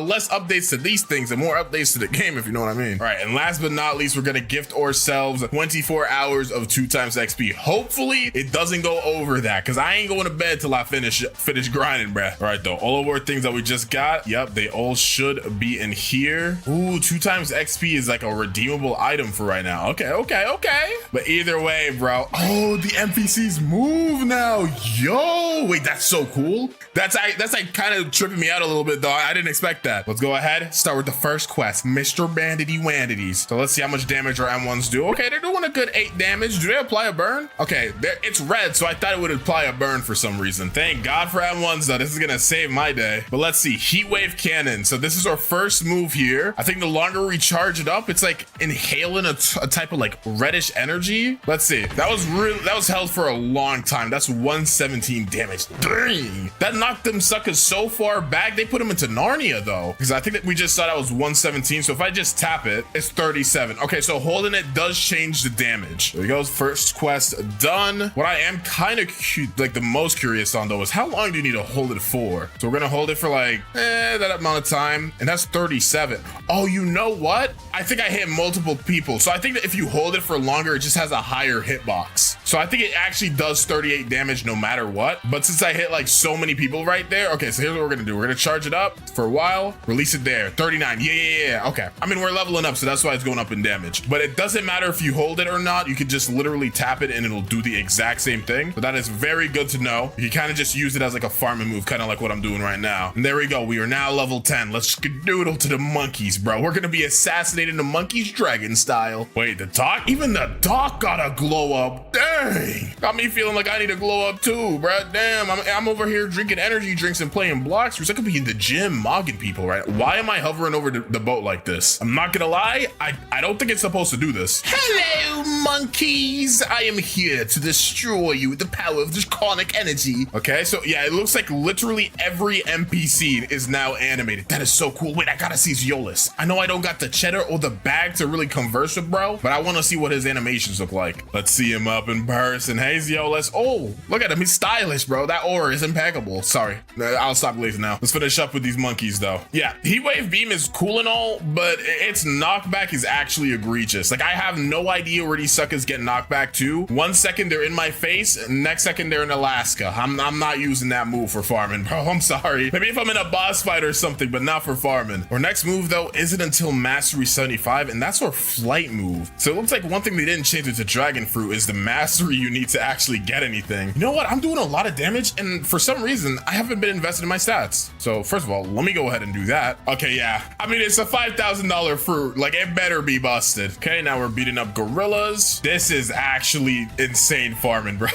less updates to these things and more updates to the game, if you know what I mean. All right, and last but not least, we're gonna gift ourselves 24 hours of 2 times XP. Hopefully it doesn't go over that, because I ain't going to bed till I finish grinding, bruh. All right, though, all of our things that we just got, yep, they all should be in here. Ooh, 2 times XP is like a redeemable item for right now. Okay. But either way, bro. Oh, the NPCs move now. Yo, wait, that's so cool. That's like kind of tripping me out a little bit, though. I didn't expect that. Let's go ahead, start with the first quest, Mr. Bandity Wandities. So let's see how much damage our M1s do. Okay, they're doing a good 8 damage. Do they apply a burn? Okay, it's red, so I thought it would apply a burn for some reason. Thank God for M1s, though. This is gonna save my day. But let's see, Heat Wave Cannon. So this is our first move here. I think the longer we charge it up, it's like inhaling a type of like reddish energy. Let's see. That was held for a long time. That's 117 damage. Dang, that knocked them suckers so far back. They put them into Narnia though, because I think that we just saw that was 117. So if I just tap it, it's 37. Okay, so holding it does change the damage. There we go. First quest done. What I am kind of like the most curious on though is how long do you need to hold it for? So we're gonna hold it for like that amount of time, and that's 37. Oh, you know what? I think I hit multiple people. So I think that if you hold it for longer, it just has a higher hitbox. So I think it actually does 38 damage no matter what. But since I hit like so many people right there, okay, so here's what we're gonna do. We're gonna charge it up for a while, release it there. 39. Yeah. Okay. I mean, we're leveling up, so that's why it's going up in damage. But it doesn't matter if you hold it or not. You can just literally tap it and it'll do the exact same thing. So that is very good to know. You can kind of just use it as like a farming move, kind of like what I'm doing right now. And there we go. We are now level 10. Let's skedoodle to the monkeys, bro. We're gonna be assassinating the monkeys dragon style. Wait, the dock? Even the dock got a glow up. Dang. Got me feeling like I need to glow up too, bro. Damn, I'm over here drinking energy drinks and playing Blox. I could be in the gym mogging people, right? Why am I hovering over the boat like this? I'm not gonna lie, I don't think it's supposed to do this. Hello, monkeys. I am here to destroy you with the power of draconic energy. Okay, so yeah, it looks like literally every NPC is now animated. That is so cool. Wait, I gotta see Ziolis. I know I don't got the cheddar or the bag to really converse with bro, but I want to see what his animations look like. Let's see him up and comparison. Hazy, yo, oh, look at him. He's stylish, bro. That aura is impeccable. Sorry. I'll stop lazy now. Let's finish up with these monkeys, though. Yeah, Heat Wave Beam is cool and all, but its knockback is actually egregious. Like, I have no idea where these suckers get knocked back to. 1 second, they're in my face. Next second, they're in Alaska. I'm not using that move for farming, bro. I'm sorry. Maybe if I'm in a boss fight or something, but not for farming. Our next move, though, isn't until Mastery 75, and that's our flight move. So it looks like one thing they didn't change with the Dragon Fruit is the mastery you need to actually get anything. You know what? I'm doing a lot of damage, and for some reason, I haven't been invested in my stats. So first of all, let me go ahead and do that. Okay, yeah. I mean, it's a $5,000 fruit. Like, it better be busted. Okay, now we're beating up gorillas. This is actually insane farming, bro.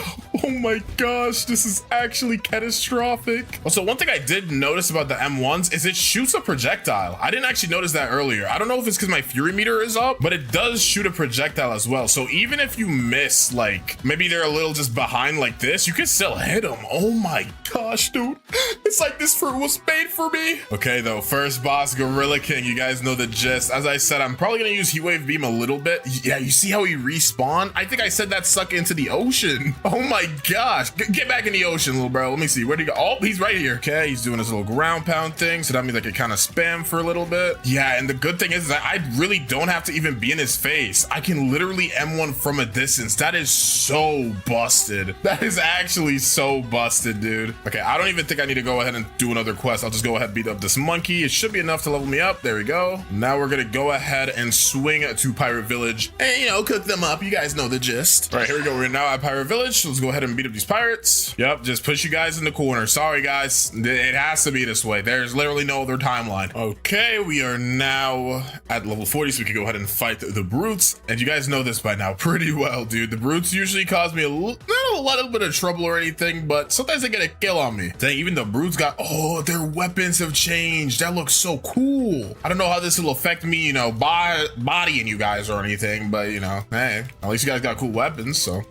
Oh my gosh, this is actually catastrophic. Also, one thing I did notice about the M1s is it shoots a projectile. I didn't actually notice that earlier. I don't know if it's because my fury meter is up, but it does shoot a projectile as well. So even if you miss, like, maybe they're a little just behind like this, you can still hit them. Oh my gosh, dude. It's like this fruit was made for me. Okay, though, first boss, Gorilla King. You guys know the gist. As I said, I'm probably gonna use Heat Wave Beam a little bit. Yeah, you see how he respawned? I think I said that suck into the ocean. Oh my gosh. Get back in the ocean, little bro. Let me see. Where'd he go? Oh, he's right here. Okay, he's doing his little ground pound thing. So that means I can kind of spam for a little bit. Yeah, and the good thing is that I really don't have to even be in his face. I can literally M1 from a distance. That is so busted. That is actually so busted, dude. Okay, I don't even think I need to go ahead and do another quest. I'll just go ahead and beat up this monkey. It should be enough to level me up. There we go. Now we're gonna go ahead and swing to Pirate Village and, you know, cook them up. You guys know the gist. All right, here we go. We're now at Pirate Village. Let's go ahead and beat up these pirates. Yep, just push you guys in the corner. Sorry, guys. It has to be this way. There's literally no other timeline. Okay, we are now at level 40, so we can go ahead and fight the brutes. And you guys know this by now pretty well, dude. The brutes usually cause me not a little bit of trouble or anything, but sometimes they get a kill on me. Dang, even the brutes got, oh, their weapons have changed. That looks so cool. I don't know how this will affect me, you know, bodying you guys or anything, but, you know, hey, at least you guys got cool weapons, so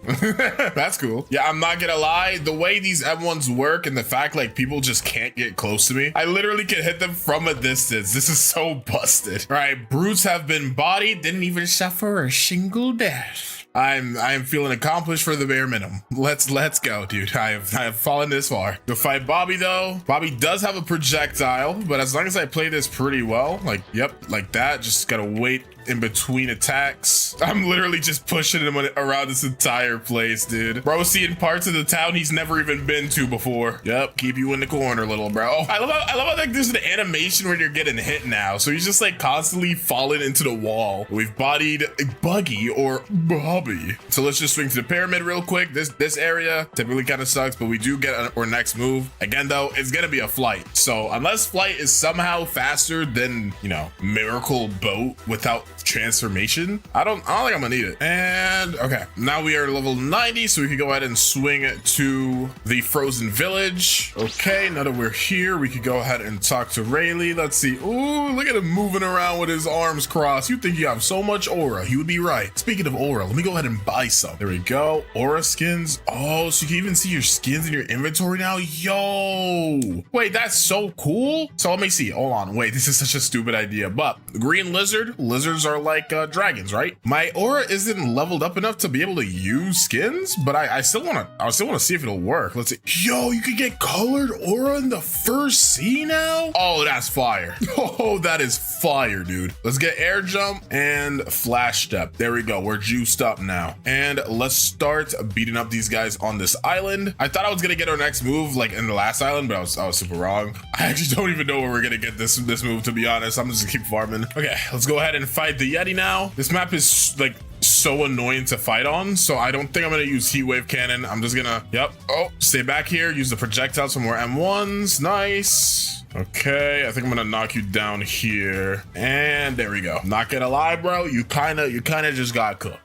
that's cool. Yeah, I'm not gonna lie, the way these M1s work and the fact, like, people just can't get close to me, I literally can hit them from a distance. This is so busted. All right, brutes have been bodied, didn't even suffer a single death. I am feeling accomplished for the bare minimum. Let's go, dude. I have fallen this far. To fight Bobby, though, Bobby does have a projectile, but as long as I play this pretty well, like, yep, like that, just gotta wait in between attacks. I'm literally just pushing him around this entire place, dude. Bro, seeing parts of the town he's never even been to before. Yep, keep you in the corner, little bro. I love how like there's an animation where you're getting hit now, so he's just like constantly falling into the wall. We've bodied Buggy or Bobby. So let's just swing to the pyramid real quick. This area typically kind of sucks, but we do get our next move. Again, though, it's gonna be a flight. So unless flight is somehow faster than, you know, Miracle Boat without transformation, I don't think I'm gonna need it. And okay, now we are level 90, so we can go ahead and swing to the frozen village. Okay, now that we're here, we could go ahead and talk to Rayleigh. Let's see. Ooh, look at him moving around with his arms crossed. You think you have so much aura. You would be right. Speaking of aura, let me go ahead and buy some. There we go. Aura skins. Oh, so you can even see your skins in your inventory now. Yo, wait, that's so cool. So let me see. Hold on. Wait, this is such a stupid idea, but green lizards are like dragons, right? My aura isn't leveled up enough to be able to use skins, but I still want to see if it'll work. Let's see. Yo, you can get colored aura in the first sea now. Oh, that's fire. Oh, that is fire, dude. Let's get air jump and flash step. There we go. We're juiced up now, and let's start beating up these guys on this island. I thought I was gonna get our next move like in the last island, but I was super wrong. I actually don't even know where we're gonna get this move, to be honest. I'm just gonna keep farming. Okay, let's go ahead and fight the Yeti now. This map is like so annoying to fight on, so I don't think I'm gonna use heat wave cannon. I'm just gonna, yep, oh, stay back here, use the projectiles for more M1s. Nice. Okay, I think I'm gonna knock you down here, and there we go. Not gonna lie, bro, you kind of just got cooked.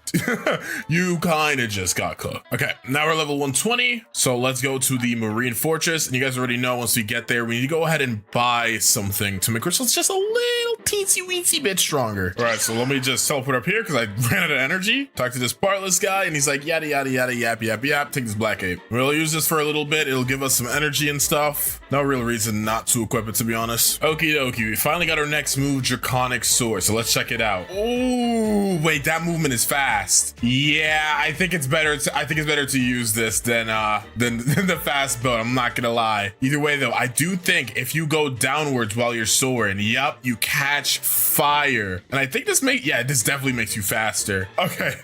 You kind of just got cooked. Okay, now we're level 120, so let's go to the Marine Fortress, and you guys already know once we get there, we need to go ahead and buy something to make ourselves just a little teensy weensy bit stronger. All right, so let me just teleport up here because I ran out of energy. Talk to this partless guy, and he's like, yada, yada, yada, yap, yap, yap. Take this black ape. We'll use this for a little bit. It'll give us some energy and stuff. No real reason not to equip it, to be honest. Okie dokie, we finally got our next move, Draconic Sword. So let's check it out. Oh, wait, that movement is fast. Yeah, I think it's better to use this than the fast boat. I'm not gonna lie. Either way, though, I do think if you go downwards while you're soaring, yep, you catch fire. And I think this definitely makes you faster. Okay.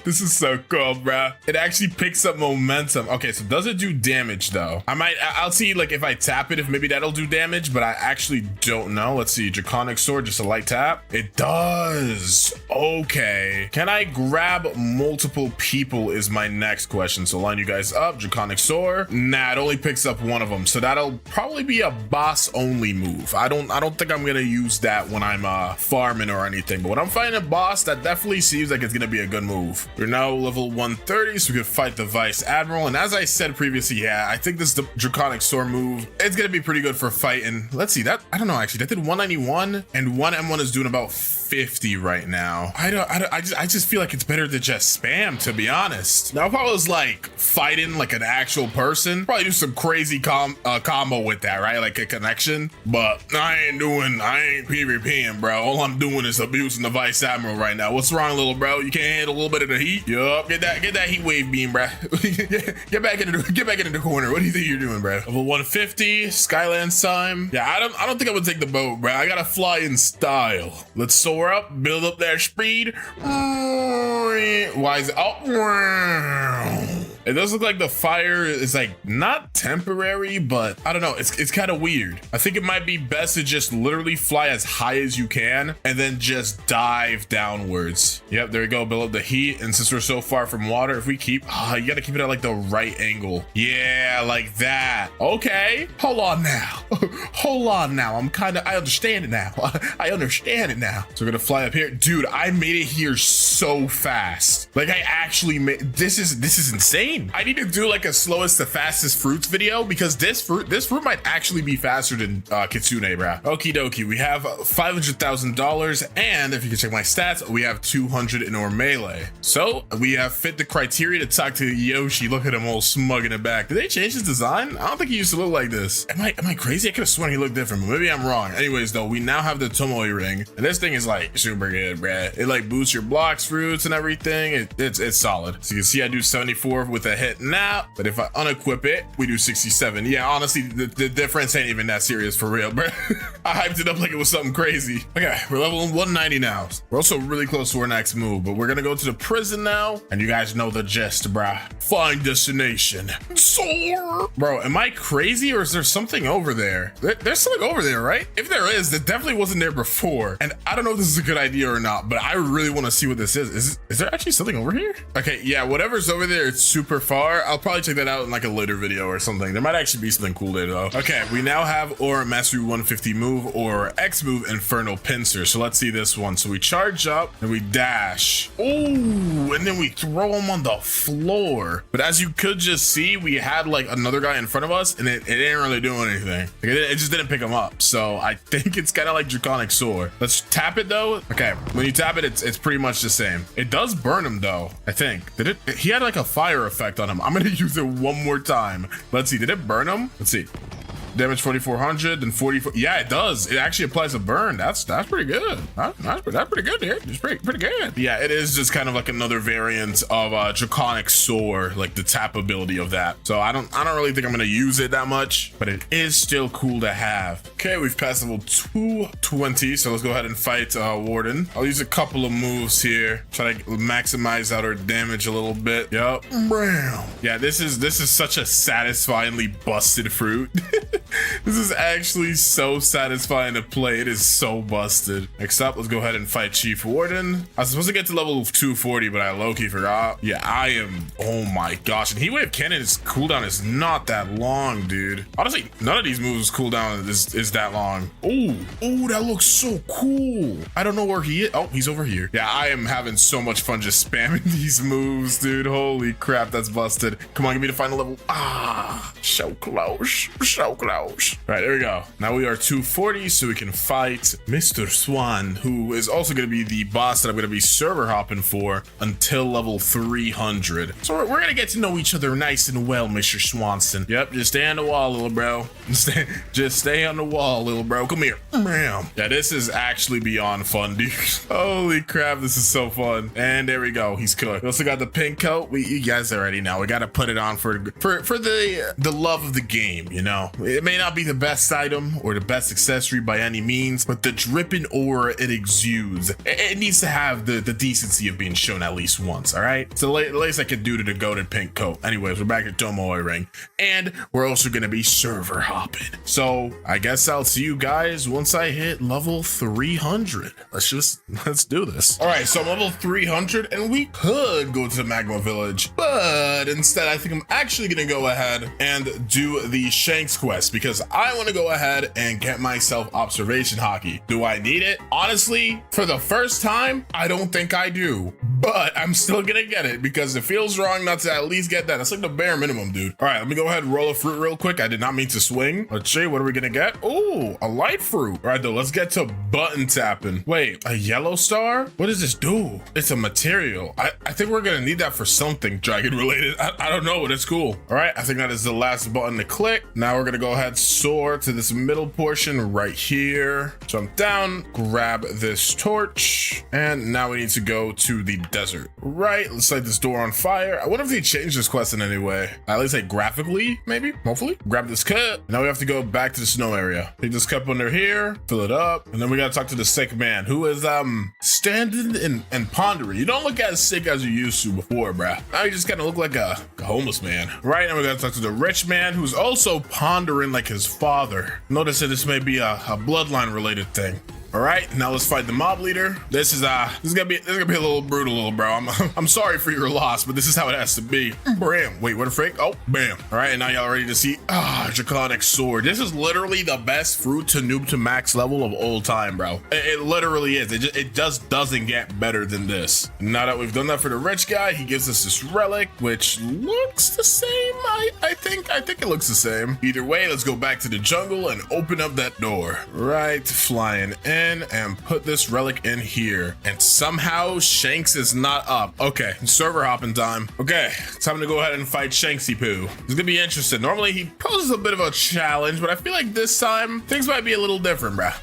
This is so cool, bruh. It actually picks up momentum. Okay, so does it do damage though? I'll see like if I tap it, if maybe that'll do damage, but I actually don't know. Let's see, Draconic Sword, just a light tap. It does. Okay. Can I grab multiple people is my next question. So line you guys up, Draconic Sword. Nah, it only picks up one of them. So that'll probably be a boss only move. I don't think I'm gonna use that when I'm farming or anything, but when I'm fighting a boss, that definitely seems like it's gonna be a good move. We're now level 130, so we could fight the Vice Admiral. And as I said previously, yeah, I think this Draconic Sword move, it's gonna be pretty good for fighting. Let's see, that I don't know, actually, that did 191, and one M1 is doing about 50 right now. I just feel like it's better to just spam, to be honest. Now, if I was like fighting like an actual person, probably do some crazy combo with that, right? Like a connection. But I ain't PvPing, bro. All I'm doing is abusing the Vice Admiral right now. What's wrong, little bro? You can't handle a little bit of the heat? Yup, get that heat wave beam, bro. get back into the corner. What do you think you're doing, bro? Level 150, Skyland time. Yeah, I don't think I would take the boat, bro. I gotta fly in style. Let's soar up, build up that speed. Why is it? Oh, it does look like the fire is like not temporary, but I don't know. It's kind of weird. I think it might be best to just literally fly as high as you can and then just dive downwards. Yep, there we go. Build up the heat. And since we're so far from water, if we keep, you gotta keep it at like the right angle. Yeah, like that. Okay. Hold on now. Hold on now. I understand it now. I understand it now. So we're gonna fly up here. Dude, I made it here so fast. Like I actually made, this is insane. I need to do like a slowest to fastest fruits video because this fruit might actually be faster than Kitsune, bruh. Okie dokie, we have $500,000, and if you can check my stats, we have 200 in our melee. So we have fit the criteria to talk to Yoshi. Look at him all smug in the back. Did they change his design? I don't think he used to look like this. Am I crazy? I could have sworn he looked different, but maybe I'm wrong. Anyways, though, we now have the Tomoe ring, and this thing is like super good, bruh. It like boosts your Blox fruits and everything. It's solid. So you can see I do 74 with a hit now, but if I unequip it, we do 67. Yeah, honestly, the difference ain't even that serious for real, bro. I hyped it up like it was something crazy. Okay, we're level 190 now. We're also really close to our next move, but we're gonna go to the prison now, and you guys know the gist, bruh. Find destination. Soar! Bro, am I crazy or is there something over there? There's something over there, right? If there is, that definitely wasn't there before. And I don't know if this is a good idea or not, but I really want to see what this is. Is there actually something over here? Okay, yeah, whatever's over there, it's super far. I'll probably check that out in like a later video or something. There might actually be something cool there though. Okay, we now have our Mastery 150 move or X move, Infernal Pincer. So let's see this one. So we charge up and we dash. Ooh, and then we throw him on the floor. But as you could just see, we had like another guy in front of us and it didn't really do anything. Like, it just didn't pick him up. So I think it's kind of like Draconic Sword. Let's tap it though. Okay, when you tap it, it's pretty much the same. It does burn him though, I think. Did it? He had like a fire effect on him. I'm gonna use it one more time. Let's see, did it burn him? Let's see. Damage 4,400 and 44. Yeah, it does. It actually applies a burn. That's pretty good. That's pretty good, dude. It's pretty good. Yeah, it is just kind of like another variant of Draconic Sword, like the tap ability of that. So I don't really think I'm gonna use it that much, but it is still cool to have. Okay, we've passed level 220, so let's go ahead and fight Warden. I'll use a couple of moves here, try to maximize out our damage a little bit. Yup. Yeah, this is such a satisfyingly busted fruit. This is actually so satisfying to play. It is so busted. Next up, let's go ahead and fight Chief Warden. I was supposed to get to level 240, but I low-key forgot. Yeah, I am. Oh my gosh. And Heat Wave Cannon's cooldown is not that long, dude. Honestly, none of these moves cooldown is that long. Oh, that looks so cool. I don't know where he is. Oh, he's over here. Yeah, I am having so much fun just spamming these moves, dude. Holy crap, that's busted. Come on, give me the final level. Ah, so close. So close. hours. All right, there we go. Now we are 240, so we can fight Mr. Swan, who is also going to be the boss that I'm going to be server hopping for until level 300. So we're going to get to know each other nice and well, Mr. Swanson. Yep, just stay on the wall, little bro. Just stay on the wall, little bro. Come here. Bam. Yeah, this is actually beyond fun, dude. Holy crap, this is so fun. And there we go. He's cooked. We also got the pink coat. You guys already know. We got to put it on for the love of the game, you know. It may not be the best item or the best accessory by any means, but the dripping aura it exudes, it needs to have the decency of being shown at least once, all right? It's the least I could do to the goated pink coat. Anyways, we're back at Tomoe Ring, and we're also going to be server hopping. So I guess I'll see you guys once I hit level 300. Let's do this. All right, so I'm level 300, and we could go to the Magma Village, but instead I think I'm actually going to go ahead and do the Shanks quest because I want to go ahead and get myself observation hockey. Do I need it? Honestly, for the first time, I don't think I do, but I'm still gonna get it because it feels wrong not to at least get that. That's like the bare minimum, dude. All right, let me go ahead and roll a fruit real quick. I did not mean to swing. Let's see, what are we gonna get? Oh, a light fruit. All right, though, let's get to button tapping. Wait, a yellow star? What does this do? It's a material. I think we're gonna need that for something dragon related. I don't know, but it's cool. All right, I think that is the last button to click. Now we're gonna go ahead, soar to this middle portion right here. Jump down, grab this torch, and now we need to go to the desert. Right, let's light this door on fire. I wonder if they changed this quest in any way. At least like graphically, maybe, hopefully. Grab this cup. Now we have to go back to the snow area. Take this cup under here, fill it up, and then we gotta talk to the sick man who is standing and pondering. You don't look as sick as you used to before, bruh. Now you just kind of look like a homeless man. Right, now we gotta talk to the rich man who's also pondering like his father. Notice that this may be a bloodline related thing. All right, now let's fight the mob leader. This is gonna be a little brutal, little bro. I'm sorry for your loss, but this is how it has to be. Bam. Wait, what a freak? Oh, bam. All right, and now y'all ready to see draconic sword. This is literally the best fruit to noob to max level of all time, bro. It literally is. It just doesn't get better than this. Now that we've done that for the rich guy, he gives us this relic, which looks the same. I think it looks the same. Either way, let's go back to the jungle and open up that door. Right, flying in. And put this relic in here, and somehow Shanks is not up. Okay, server hopping time. Okay, time to go ahead and fight Shanksy Poo. He's gonna be interested. Normally he poses a bit of a challenge, but I feel like this time things might be a little different, bruh.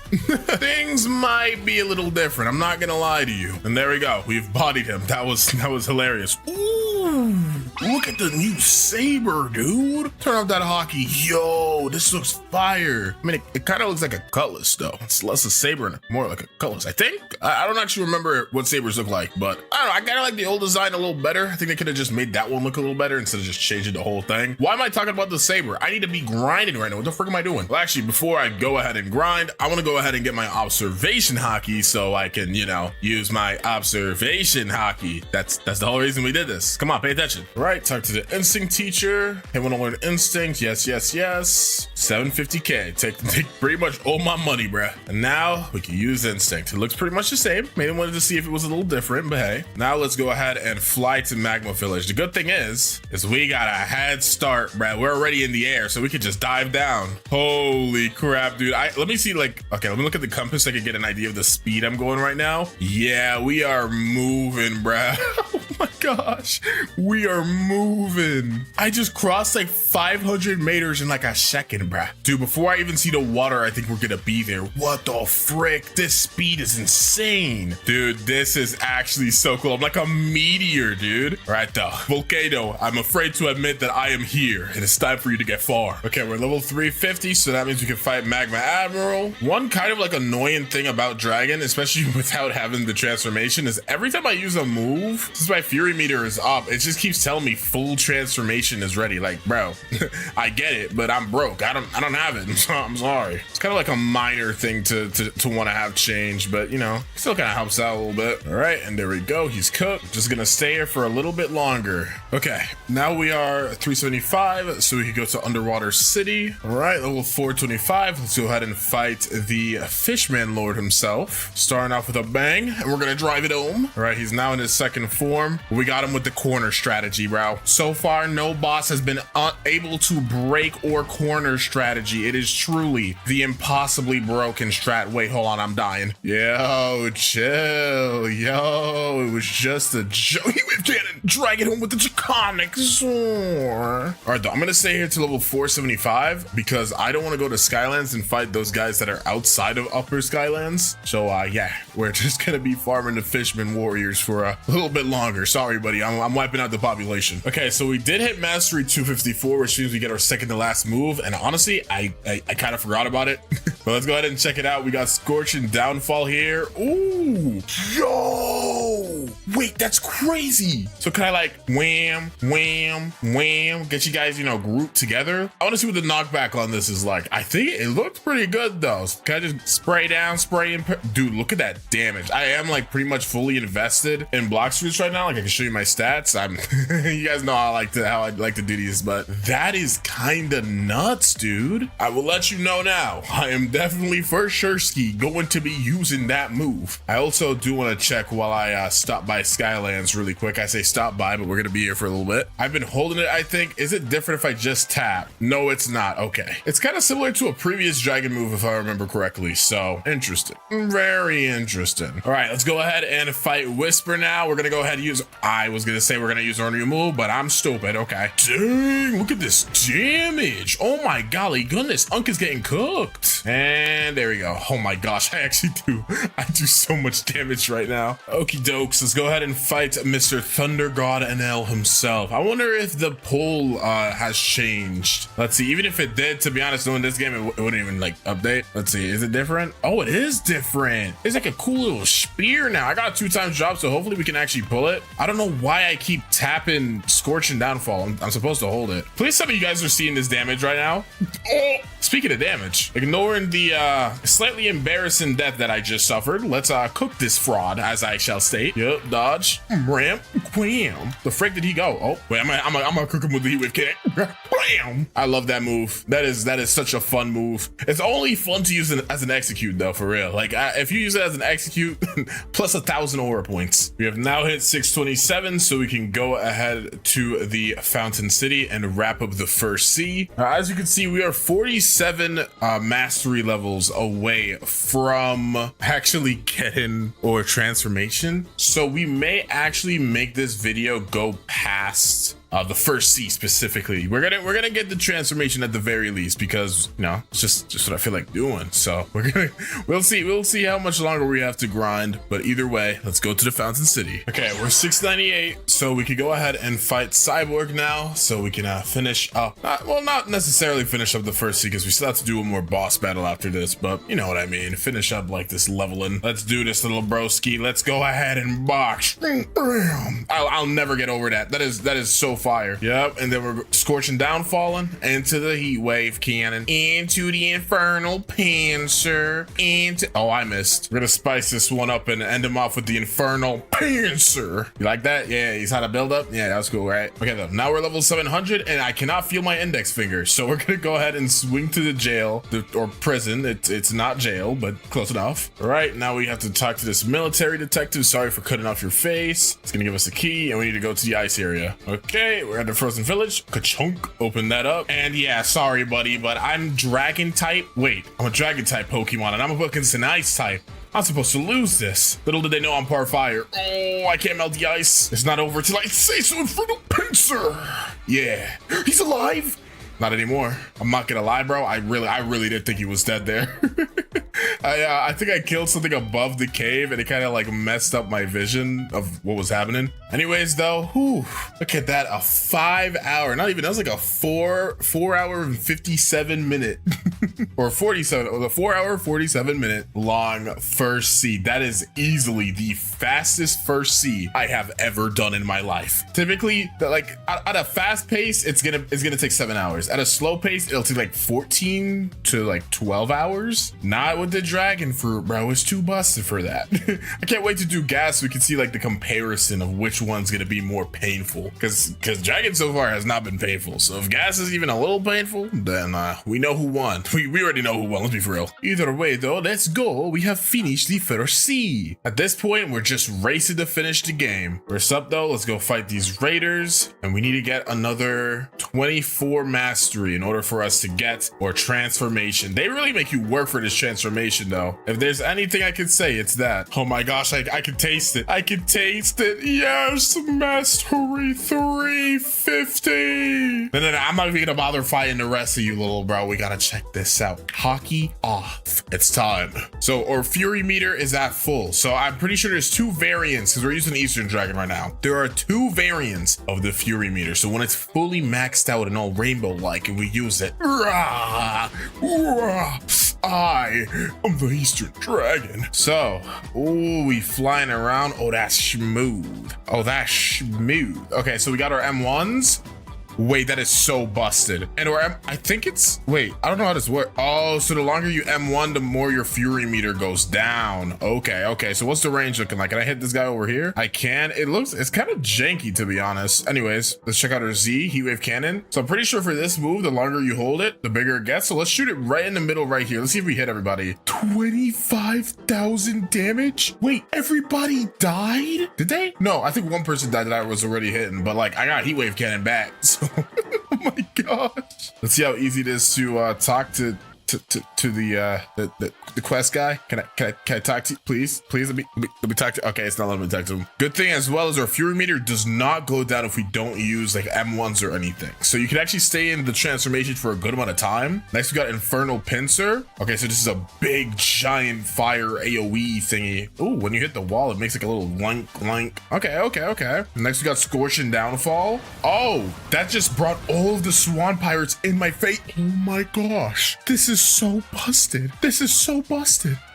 Things might be a little different. I'm not gonna lie to you. And there we go. We've bodied him. That was hilarious. Ooh, look at the new saber, dude. Turn off that hockey. Yo, this looks fire. I mean, it kind of looks like a cutlass though. It's less a saber and more like a cutlass, I think. I don't actually remember what sabers look like, but I don't know. I kind of like the old design a little better. I think they could have just made that one look a little better instead of just changing the whole thing. Why am I talking about the saber? I need to be grinding right now. What the frick am I doing? Well, actually, before I go ahead and grind, I want to go ahead and get my observation hockey so I can, you know, use my observation hockey. That's the whole reason we did this. Come on, pay attention. All right, talk to the instinct teacher. Hey, want to learn instinct? Yes. 750K. Take pretty much all my money, bruh. And now we can use instinct. It looks pretty much the same. Maybe wanted to see if it was a little different, but hey. Now let's go ahead and fly to Magma Village. The good thing is we got a head start, bruh. We're already in the air, so we could just dive down. Holy crap, dude. Let me see, like, okay, let me look at the compass so I can get an idea of the speed I'm going right now. Yeah, we are moving, bruh. Oh my gosh, we are moving. I just crossed like 500 meters in like a second, bruh. Dude, before I even see the water, I think we're gonna be there. What the frick? This speed is insane. Dude, this is actually so cool. I'm like a meteor, dude. All right, though. Volcano, I'm afraid to admit that I am here, and it's time for you to get far. Okay, we're level 350, so that means we can fight Magma Admiral. One kind of like annoying thing about Dragon, especially without having the transformation, is every time I use a move, since my Fury meter is up, it just keeps telling me full transformation is ready. Like, bro, I get it, but I'm broke. I don't have it. I'm sorry. It's kind of like a minor thing to want to have change, but you know, still kind of helps out a little bit. All right, and there we go. He's cooked. Just gonna stay here for a little bit longer. Okay, now we are 375, so we can go to Underwater City. All right, level 425. Let's go ahead and fight the Fishman Lord himself. Starting off with a bang, and we're gonna drive it home. All right, he's now in his second form. We got him with the corner strategy, bro. So far, no boss has been able to break or corner strategy. It is truly the impossibly broken strat. Wait, hold on, I'm dying. Yo, chill. Yo, it was just a joke. He was getting dragging home with the draconic sword. All right, though, I'm gonna stay here to level 475 because I don't want to go to Skylands and fight those guys that are outside of Upper Skylands. So yeah, we're just gonna be farming the Fishman Warriors for a little bit longer. Sorry, buddy, I'm wiping out the population. Okay, so we did hit Mastery 254, which means we get our second to last move. And honestly, I kind of forgot about it. But let's go ahead and check it out. We got Scorch and Downfall here. Ooh, yo, wait, that's crazy. So can I like wham, wham, wham, get you guys, you know, grouped together? I want to see what the knockback on this is like. I think it looked pretty good though. Can I just spray down, spray and dude, look at that damage. I am like pretty much fully invested in Blox fruits right now. Like I can show you my stats. I'm you guys know how I like to do these, but that is kind of nuts, dude. I will let you know now. I am definitely for sure going to be using that move. I also do want to check while I stop by Skylands really quick. I say stop by, but we're gonna be here for a little bit. I've been holding it, I think. Is it different if I just tap? No, it's not. Okay. It's kind of similar to a previous dragon move if I remember correctly. So interesting. Very interesting. All right, let's go ahead and fight Whisper now. We're gonna go ahead and use, I was gonna say we're gonna use our new move, but I'm stupid. Okay. Dang, look at this damage. Oh my golly goodness. Unk is getting cooked. And there we go. Oh my gosh, I do so much damage right now. Okie dokes, let's go ahead and fight Mr. Thunder God NL himself. I wonder if the pull has changed. Let's see, even if it did, to be honest, knowing this game, it wouldn't even like update. Let's see, is it different? Oh, it is different. It's like a cool little spear now. I got a 2x drop, so hopefully we can actually pull it. I don't know why I keep tapping Scorch and Downfall. I'm supposed to hold it. Please tell me you guys are seeing this damage right now. Oh, speaking of damage, ignoring the slightly embarrassing death that I just suffered, let's cook this fraud, as I shall state. Yep, dodge, ramp, wham. The frick did he go? Oh, wait, I'm gonna cook him with the heat wave kick. Bam! I love that move. That is such a fun move. It's only fun to use it as an execute though, for real. Like if you use it as an execute, plus 1,000 aura points. We have now hit 627, so we can go ahead to the Fountain City and wrap up the first sea. As you can see, we are 47 mastery levels away from actually getting or transformation. So we may actually make this video go past the first sea specifically. We're gonna get the transformation at the very least, because you know it's just what I feel like doing. So we'll see how much longer we have to grind, but either way, let's go to the Fountain City. Okay, we're 698, so we could go ahead and fight Cyborg now, so we can finish up, not necessarily finish up the first sea, because we still have to do one more boss battle after this, but you know what I mean, finish up like this leveling. Let's do this, little broski. Let's go ahead and box. I'll never get over that. That is so fire. Yep, and then we're scorching down, falling into the heat wave cannon, into the infernal panzer, into, oh, I missed. We're gonna spice this one up and end him off with the infernal panzer. You like that? Yeah, he's had a build up. Yeah, that's cool, right? Okay, though, now we're level 700 and I cannot feel my index finger, so we're gonna go ahead and swing to the jail or prison. It's not jail, but close enough. All right, now we have to talk to this military detective. Sorry for cutting off your face. It's gonna give us a key and we need to go to the ice area. Okay, we're at the frozen village. Ka-chunk, open that up. And yeah, sorry buddy, but I'm dragon type. Wait, I'm a dragon type Pokemon and I'm against an ice type. I'm supposed to lose this. Little did they know I'm part fire. Oh, I can't melt the ice. It's not over till I say so, infernal pincer. Yeah, he's alive. Not anymore. I'm not gonna lie, bro. I really did think he was dead there. I think I killed something above the cave and it kind of like messed up my vision of what was happening. Anyways, though, whew, look at that, a 5 hour, not even, that was like a 4 hour and 57 minute or 47, the 4 hour, 47 minute long first seed. That is easily the fastest first seed I have ever done in my life. Typically, like at a fast pace, it's gonna take 7 hours. At a slow pace, it'll take like 14 to like 12 hours. Not with the dragon fruit, bro. It's too busted for that. I can't wait to do gas so we can see like the comparison of which one's gonna be more painful. Because dragon so far has not been painful. So if gas is even a little painful, then we know who won. We already know who won. Let's be for real. Either way though, let's go. We have finished the first sea. At this point, we're just racing to finish the game. First up though, let's go fight these raiders, and we need to get another 24 mastery in order for us to get or transformation. They really make you work for this transformation though. If there's anything I can say, it's that. Oh my gosh, I can taste it. I can taste it. Yes, mastery 350. No, I'm not even gonna bother fighting the rest of you, little bro. We gotta check this out. Hockey off. It's time. So our fury meter is at full. So I'm pretty sure there's two variants because we're using Eastern Dragon right now. There are two variants of the fury meter. So when it's fully maxed out and all rainbow-like and we use it, I am the Eastern Dragon. So, ooh, we flying around. Oh, that's smooth. Oh, that's smooth. Okay, so we got our M1s. Wait, that is so busted. And or I think it's, wait, I don't know how this works. Oh, so the longer you M1, the more your fury meter goes down. Okay. So what's the range looking like? Can I hit this guy over here? I can. It's kind of janky, to be honest. Anyways, let's check out our Z, heat wave cannon. So I'm pretty sure for this move, the longer you hold it, the bigger it gets. So let's shoot it right in the middle right here. Let's see if we hit everybody. 25,000 damage? Wait, everybody died? Did they? No, I think one person died that I was already hitting, but like I got heat wave cannon back. So oh my gosh. Let's see how easy it is to talk to the quest guy. Can I talk to you, please let me talk to. Okay, it's not letting me talk to him. Good thing as well as our fury meter does not go down if we don't use like M1s or anything, so you can actually stay in the transformation for a good amount of time. Next we got infernal pincer. Okay, so this is a big giant fire AoE thingy. Oh, when you hit the wall it makes like a little link. Okay. Next we got scorching downfall. Oh, that just brought all of the swan pirates in my face. Oh my gosh, this is so busted.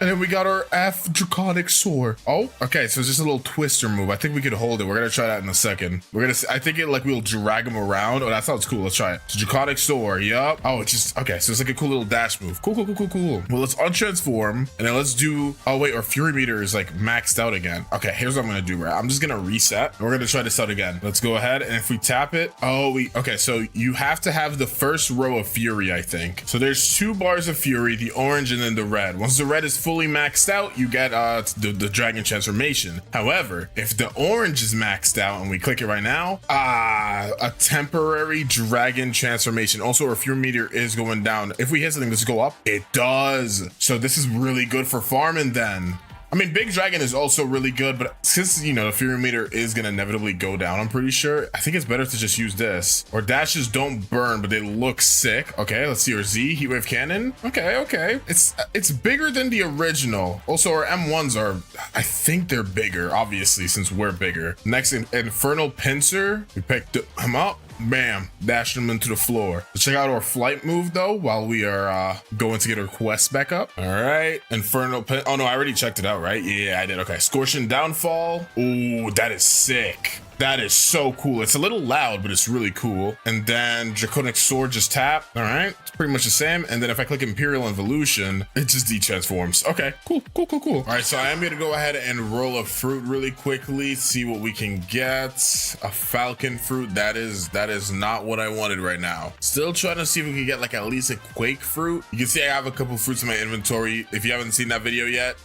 And then we got our F draconic sword. Oh, okay, so it's just a little twister move. I think we could hold it. We're gonna try that in a second. I think it like we'll drag him around. Oh, that sounds cool. Let's try it. So draconic sword. Yup. Oh, it's just okay, so it's like a cool little dash move. Cool. Well, let's untransform and then let's do, oh wait, our fury meter is like maxed out again. Okay, here's what I'm gonna do, right? I'm just gonna reset and we're gonna try this out again. Let's go ahead, and if we tap it, okay, so you have to have the first row of fury, I think. So there's two bars of fury, the orange and then the red. Once the red is fully maxed out, you get the dragon transformation. However, if the orange is maxed out and we click it right now, a temporary dragon transformation. Also, our fury meter is going down. If we hit something, does it go up? It does. So this is really good for farming then. I mean, Big Dragon is also really good, but since, you know, the fury meter is going to inevitably go down, I'm pretty sure, I think it's better to just use this. Or dashes don't burn, but they look sick. Okay, let's see our Z, heat wave cannon. Okay. It's bigger than the original. Also, our M1s are, I think they're bigger, obviously, since we're bigger. Next, infernal pincer. We picked him up. Bam, dashed him into the floor. Let's check out our flight move though while we are going to get our quest back up. All right, infernal pin. Oh no, I already checked it out, right? Yeah, I did. Okay, scorching downfall. Ooh, that is sick. That is so cool. It's a little loud, but it's really cool. And then Draconic Sword just tap. All right, it's pretty much the same. And then if I click Imperial Evolution, it just de-transforms. Okay, cool. All right, so I am gonna go ahead and roll a fruit really quickly, see what we can get. A falcon fruit. That is not what I wanted right now. Still trying to see if we can get like at least a quake fruit. You can see I have a couple fruits in my inventory. If you haven't seen that video yet,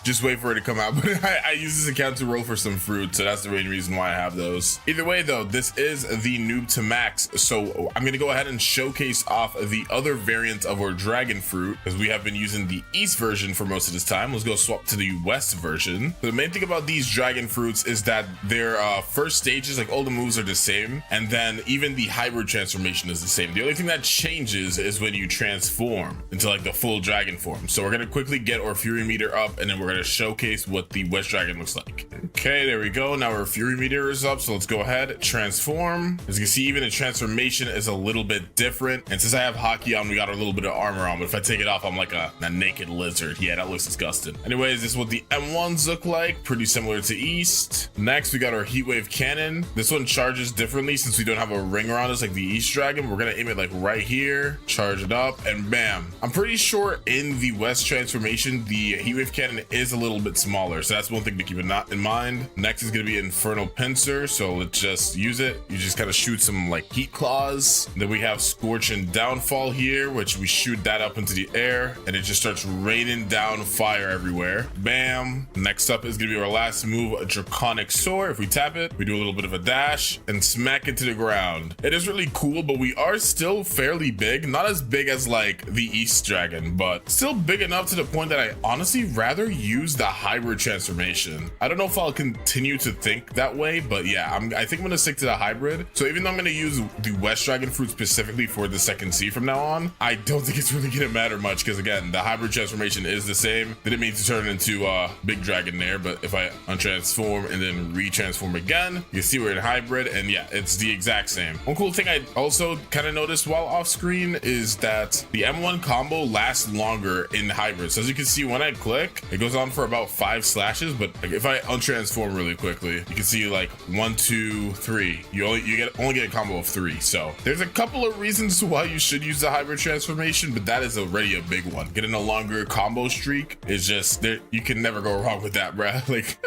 just wait for it to come out. But I use this account to roll for some fruit, so that's the main reason why I have those. Either way though, this is the noob to max, so I'm gonna go ahead and showcase off the other variant of our dragon fruit, because we have been using the east version for most of this time. Let's go swap to the west version. The main thing about these dragon fruits is that their first stages, like all the moves are the same, and And then even the hybrid transformation is the same. The only thing that changes is when you transform into like the full dragon form. So we're gonna quickly get our fury meter up, and then we're gonna showcase what the West Dragon looks like. Okay, there we go. Now our fury meter is up, so let's go ahead, transform. As you can see, even the transformation is a little bit different. And since I have hockey on, we got a little bit of armor on, but if I take it off, I'm like a naked lizard. Yeah, that looks disgusting. Anyways, this is what the M1s look like, pretty similar to East. Next, we got our heatwave cannon. This one charges differently since we don't have a ring around us like the East Dragon. We're gonna aim it like right here, charge it up, and bam. I'm pretty sure in the West transformation, the heatwave cannon is a little bit smaller, so that's one thing to keep in mind. Next is gonna be infernal pincer, so let's just use it. You just kind of shoot some like heat claws. Then we have scorch and downfall here, which we shoot that up into the air, and it just starts raining down fire everywhere. Bam. Next up is gonna be our last move, a draconic soar. If we tap it, we do a little bit of a dash and smack into the ground. It is really cool, but we are still fairly big. Not as big as like the East Dragon, but still big enough to the point that I honestly rather use the hybrid transformation. I don't know if I'll continue to think that way, but yeah, I think I'm gonna stick to the hybrid. So even though I'm gonna use the West Dragon fruit specifically for the second C from now on, I don't think it's really gonna matter much, because again, the hybrid transformation is the same. Didn't mean to turn into a big dragon there, but if I untransform and then retransform again, you can see we're in hybrid, and yeah, it's the exact same. One cool thing I also kind of noticed while off screen is that the M1 combo lasts longer in hybrid. So as you can see, when I click, it goes on for about 5 slashes, but like if I untransform really quickly, you can see like 1, 2, 3. You only get a combo of 3. So there's a couple of reasons why you should use the hybrid transformation, but that is already a big one. Getting a longer combo streak is just there. You can never go wrong with that, bruh. Like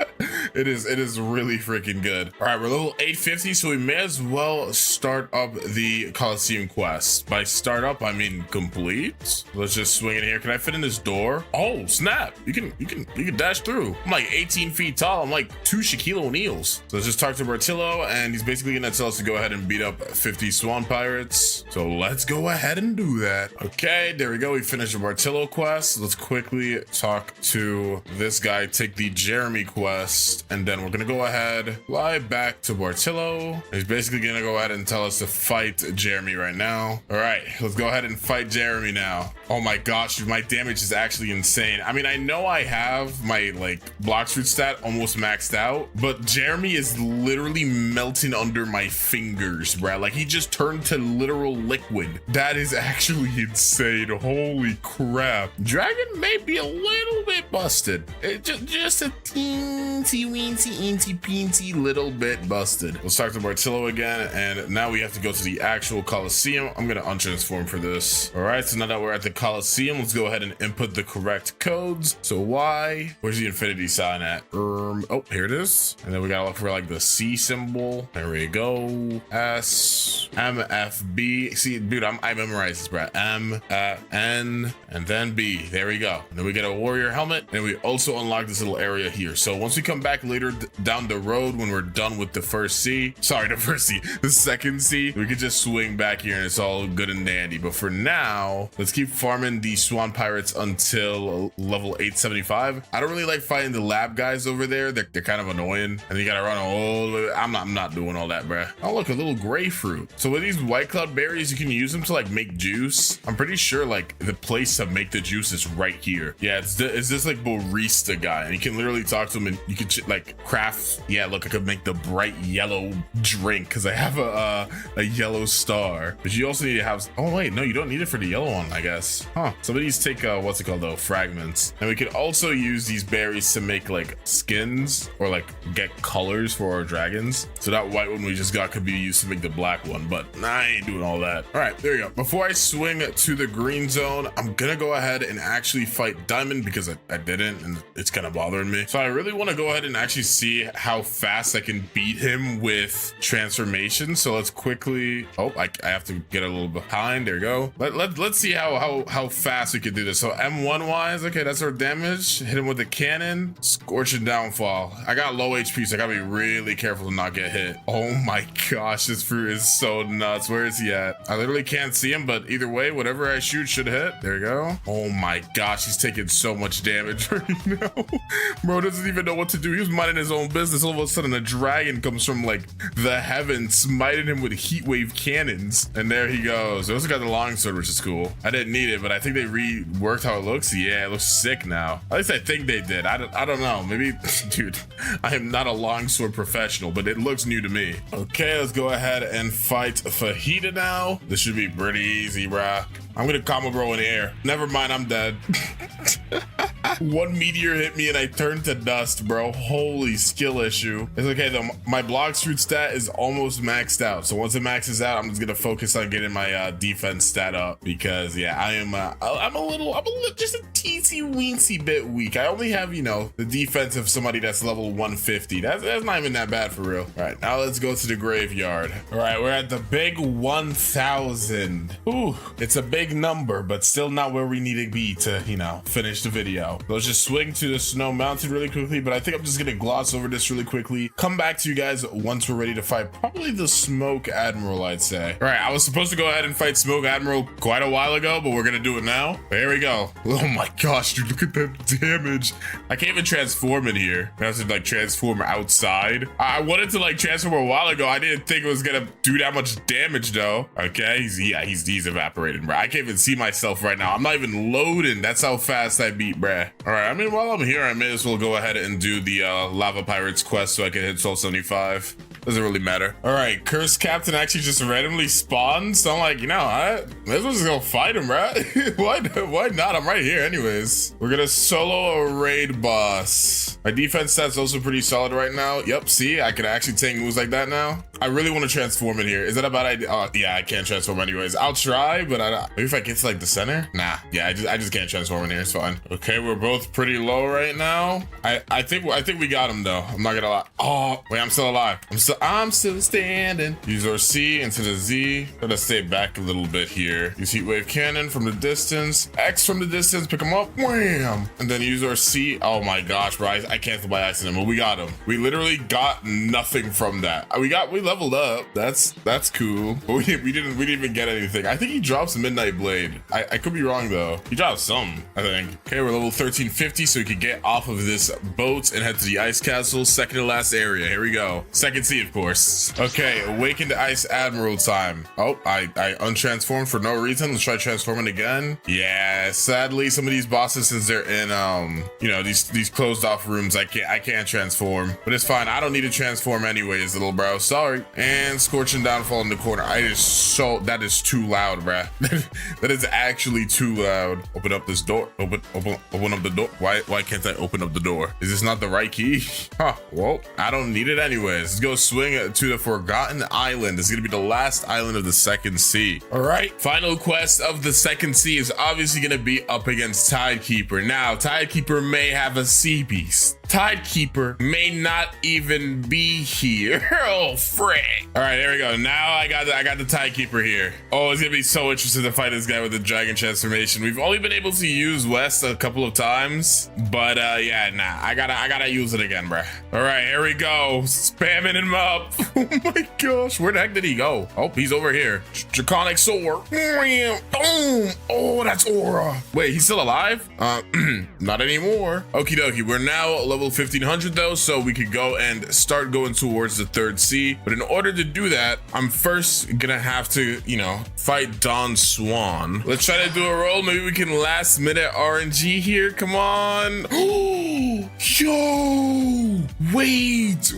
it is really freaking good. All right, we're level 850, so we may as well start up the Coliseum quest. By start up, I mean complete. Let's just swing in here. Can I fit in this door? Oh snap! You can dash through. I'm like 18 feet tall. I'm like 2 Shaquille O'Neals. So let's just talk to Bartillo, and he's basically gonna tell us to go ahead and beat up 50 swan pirates. So let's go ahead and do that. Okay, there we go. We finished the Bartillo quest. Let's quickly talk to this guy, take the Jeremy quest, and then we're gonna go ahead, fly back to Bartillo. He's basically gonna go ahead and tell us to fight Jeremy right now. All right, let's go ahead and fight Jeremy now. Oh my gosh, my damage is actually insane. I mean, I know I have my like Blox fruit stat almost maxed out, but Jeremy is literally melting under my fingers, bruh. Like he just turned to literal liquid. That is actually insane. Holy crap. Dragon may be a little bit busted. It just a teensy weensy eensy peensy little bit busted. Let's talk to Bartillo again, and now we have to go to the actual Coliseum. I'm gonna untransform for this. All right, so now that we're at the Coliseum, let's go ahead and input the correct codes. So Y, where's the infinity sign at? Oh, here it is. And then we gotta look for like the C symbol. There we go. S, M, F, B. See, dude, I memorized this, bro. M, N, and then B. There we go. And then we get a warrior helmet, and we also unlock this little area here. So once we come back later down the road, when we're done with the first C, sorry, the second C, we could just swing back here and it's all good and dandy. But for now, let's keep farming the swan pirates until level 875. I don't really like fighting the lab guys over there. They're kind of annoying, and you gotta run all the way. I'm not doing all that, bruh. Oh look, a little gray fruit. So with these white cloud berries, you can use them to like make juice. I'm pretty sure like the place to make the juice is right here. Yeah, it's this like barista guy, and you can literally talk to him, and you can like craft. Yeah, look, I could make the bright yellow drink because I have a yellow star. But you also need to have. Oh wait, no, you don't need it for the yellow one, I guess. Huh? Some of these take what's it called though? Fragments. And we could also use these berries to make like skins or like get colors for our dragons. So that white one we just got could be used to make the black one, but I ain't doing all that. All right, there you go. Before I swing to the green zone, I'm gonna go ahead and actually fight Diamond because I didn't, and it's kind of bothering me. So I really want to go ahead and actually see how fast I can beat him with transformation. So let's quickly. Oh, I have to get a little behind. There you go. Let's see how fast we can do this. So M1 wise, okay, that's our damage. Hit him with the cannon, scorch and downfall. I got low HP, so I gotta be really careful to not get hit. Oh my gosh, this fruit is so nuts. Where is he at? I literally can't see him, but either way, whatever I shoot should hit. There you go. Oh my gosh, he's taking so much damage right now. Bro doesn't even know what to do. He was minding his own business. All of a sudden, a dragon comes from like the heavens and smited him with heat wave cannons. And there he goes. They also got the longsword, which is cool. I didn't need it, but I think they reworked how it looks. Yeah, it looks sick now. At least I think they did. I don't know. Maybe, dude, I am not a longsword professional, but it looks new to me. Okay, let's go ahead and fight Fajita now. This should be pretty easy, bruh. I'm gonna combo bro in the air. Never mind, I'm dead. One meteor hit me and I turned to dust, bro. Holy skill issue. It's okay though. My Blox fruit stat is almost maxed out. So once it maxes out, I'm just gonna focus on getting my defense stat up because yeah, I'm just a teensy weensy bit weak. I only have, you know, the defense of somebody that's level 150. That's not even that bad for real. All right, now let's go to the graveyard. All right, we're at the big 1,000. Ooh, it's a big number, but still not where we need to be to, you know, finish the video. Let's just swing to the snow mountain really quickly, but I think I'm just gonna gloss over this really quickly. Come back to you guys once we're ready to fight probably the Smoke Admiral, I'd say. All right, I was supposed to go ahead and fight Smoke Admiral quite a while ago, but we're gonna do it now. But here we go. Oh my gosh, dude, look at that damage. I can't even transform in here. I have to like transform outside. I wanted to like transform a while ago. I didn't think it was gonna do that much damage though. Okay, he's evaporating, bro. I can't even see myself right now. I'm not even loading. That's how fast I beat, bruh. All right, I mean, while I'm here, I may as well go ahead and do the Lava Pirates quest so I can hit 1275. Doesn't really matter. All right, Cursed Captain actually just randomly spawned. So I'm like, you know, I may as well just go fight him, right? Why not? I'm right here anyways. We're gonna solo a raid boss. My defense stats also pretty solid right now. Yep, see, I can actually take moves like that now. I really want to transform in here. Is that a bad idea? Oh, yeah, I can't transform anyways. I'll try, but maybe if I get to like the center? Nah, yeah, I just can't transform in here. It's fine. Okay, we're both pretty low right now. I think we got him though. I'm not gonna lie. Oh, wait, I'm still alive. I'm still standing. Use our C into the Z. Gotta stay back a little bit here. Use heat wave cannon from the distance. X from the distance, pick him up. Wham! And then use our C. Oh my gosh, bro. I canceled by accident, but we got him. We literally got nothing from that. We leveled up. That's cool. But we didn't even get anything. I think he drops Midnight Blade. I could be wrong though. He dropped some, I think. Okay, we're level 1350, so we can get off of this boat and head to the ice castle. Second to last area. Here we go. Second C, of course. Okay, awaken the Ice Admiral time. Oh, I untransformed for no reason. Let's try transforming again. Yeah, sadly, some of these bosses, since they're in you know, these closed off rooms, I can't transform. But it's fine. I don't need to transform anyways, little bro. Sorry. And Scorching Downfall in the corner. That is too loud, bruh. That is actually too loud. Open up this door. Open up the door. Why can't I open up the door? Is this not the right key? Huh, well, I don't need it anyways. Let's go swing to the Forgotten Island. This is gonna be the last island of the second sea. All right, final quest of the second sea is obviously gonna be up against Tidekeeper. Now, Tidekeeper may have a sea beast. Tidekeeper may not even be here. Oh, frick. All right, here we go. Now I got the Tidekeeper here. Oh, it's gonna be so interesting to fight this guy with the dragon transformation. We've only been able to use West a couple of times, but yeah, nah, I gotta use it again, bruh. All right, here we go. Spamming him up. Oh my gosh, where the heck did he go? Oh, he's over here. Draconic sword. Boom. Oh, that's aura. Wait, he's still alive? Not anymore. Okie dokie, we're now level 1500 though, so we could go and start going towards the third sea. But in order to do that, I'm first gonna have to, you know, fight Don Swan. Let's try to do a roll. Maybe we can last minute RNG here. Come on. Yo, wait.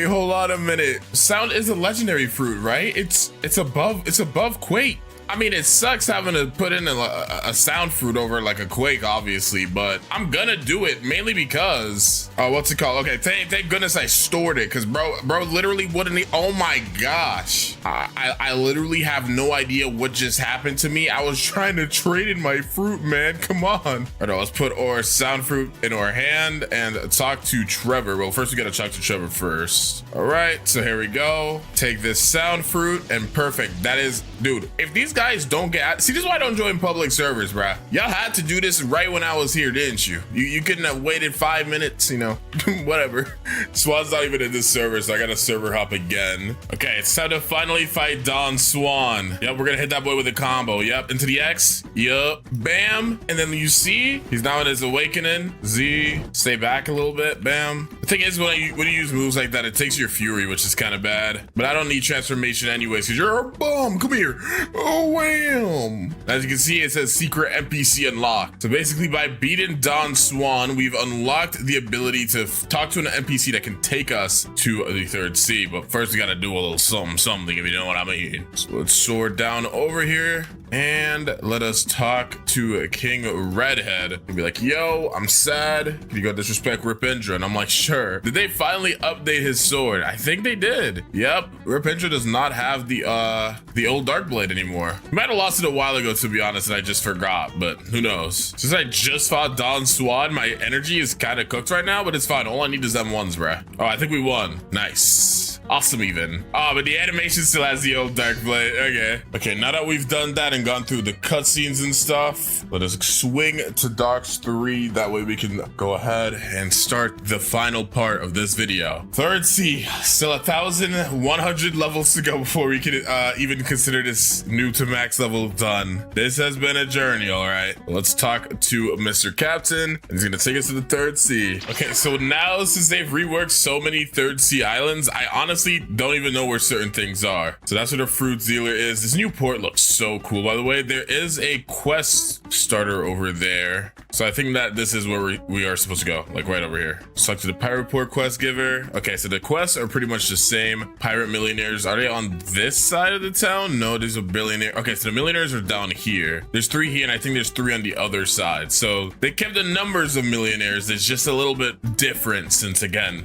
Hold on a minute. Sound is a legendary fruit, right? It's above Quake. I mean, it sucks having to put in a sound fruit over like a Quake, obviously, but I'm gonna do it mainly because, what's it called? Okay, thank goodness I stored it, because bro literally wouldn't, oh my gosh. I literally have no idea what just happened to me. I was trying to trade in my fruit, man, come on. All right, let's put our sound fruit in our hand and talk to Trevor. Well, first we gotta talk to Trevor first. All right, so here we go. Take this sound fruit and perfect. That is, dude, if these guys don't get, see, this is why I don't join public servers, bruh. Y'all had to do this right when I was here, didn't you? You couldn't have waited 5 minutes, you know, whatever. Swan's not even in this server, so I gotta server hop again. Okay, it's time to finally fight Don Swan. Yep, we're gonna hit that boy with a combo. Yep, into the X. Yup, bam. And then you see, he's now in his awakening. Z, stay back a little bit, bam. The thing is, when you use moves like that, it takes your fury, which is kind of bad. But I don't need transformation anyways, because you're a bum. Come here. Oh, wham. As you can see, it says secret NPC unlocked. So basically, by beating Don Swan, we've unlocked the ability to talk to an NPC that can take us to the third sea. But first, we got to do a little something, if you know what I mean. So let's soar down over here and let us talk to King Redhead and be like, yo, I'm sad. Can you go disrespect Ripindra? And I'm like, sure. Did they finally update his sword? I think they did. Yep. Ripindra does not have the old Dark Blade anymore. We might have lost it a while ago, to be honest, and I just forgot, but who knows? Since I just fought Don Swan, my energy is kind of cooked right now, but it's fine. All I need is M1s, bruh. Oh, I think we won. Nice. Awesome even. Oh, but the animation still has the old Dark Blade. Okay, now that we've done that and gone through the cutscenes and stuff, let us swing to Docks 3. That way we can go ahead and start the final part of this video. Third sea, still 1,100 levels to go before we can even consider this new to max level done. This has been a journey, all right. Let's talk to Mr. Captain, and he's gonna take us to the third sea. Okay, so now since they've reworked so many third sea islands, I honestly don't even know where certain things are. So that's where the fruit dealer is. This new port looks so cool, by the way. There is a quest starter over there. So I think that this is where we are supposed to go, like right over here. Let's talk to the pirate port quest giver. Okay, so the quests are pretty much the same. Pirate millionaires, are they on this side of the town? No, there's a billionaire. Okay, so the millionaires are down here. There's 3 here, and I think there's 3 on the other side. So they kept the numbers of millionaires. It's just a little bit different since, again,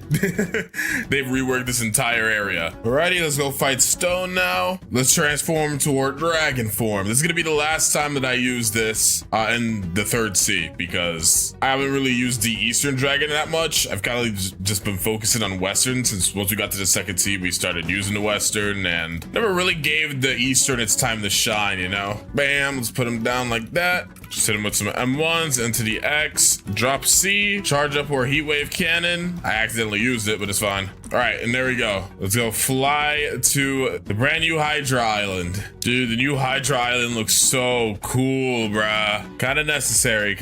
they've reworked this entire area. Alrighty, let's go fight Stone now. Let's transform toward dragon form. This is gonna be the last time that I use this in the third sea, because I haven't really used the Eastern Dragon that much. I've kind of just been focusing on Western, since once we got to the second sea, we started using the Western and never really gave the Eastern its time to shine, you know? Bam, let's put him down like that. Just hit him with some M1s into the X, drop C, charge up our heat wave cannon. I accidentally used it, but it's fine. All right, and there we go. Let's go fly to the brand new Hydra Island. Dude, the new Hydra Island looks so cool, bruh. Kind of necessary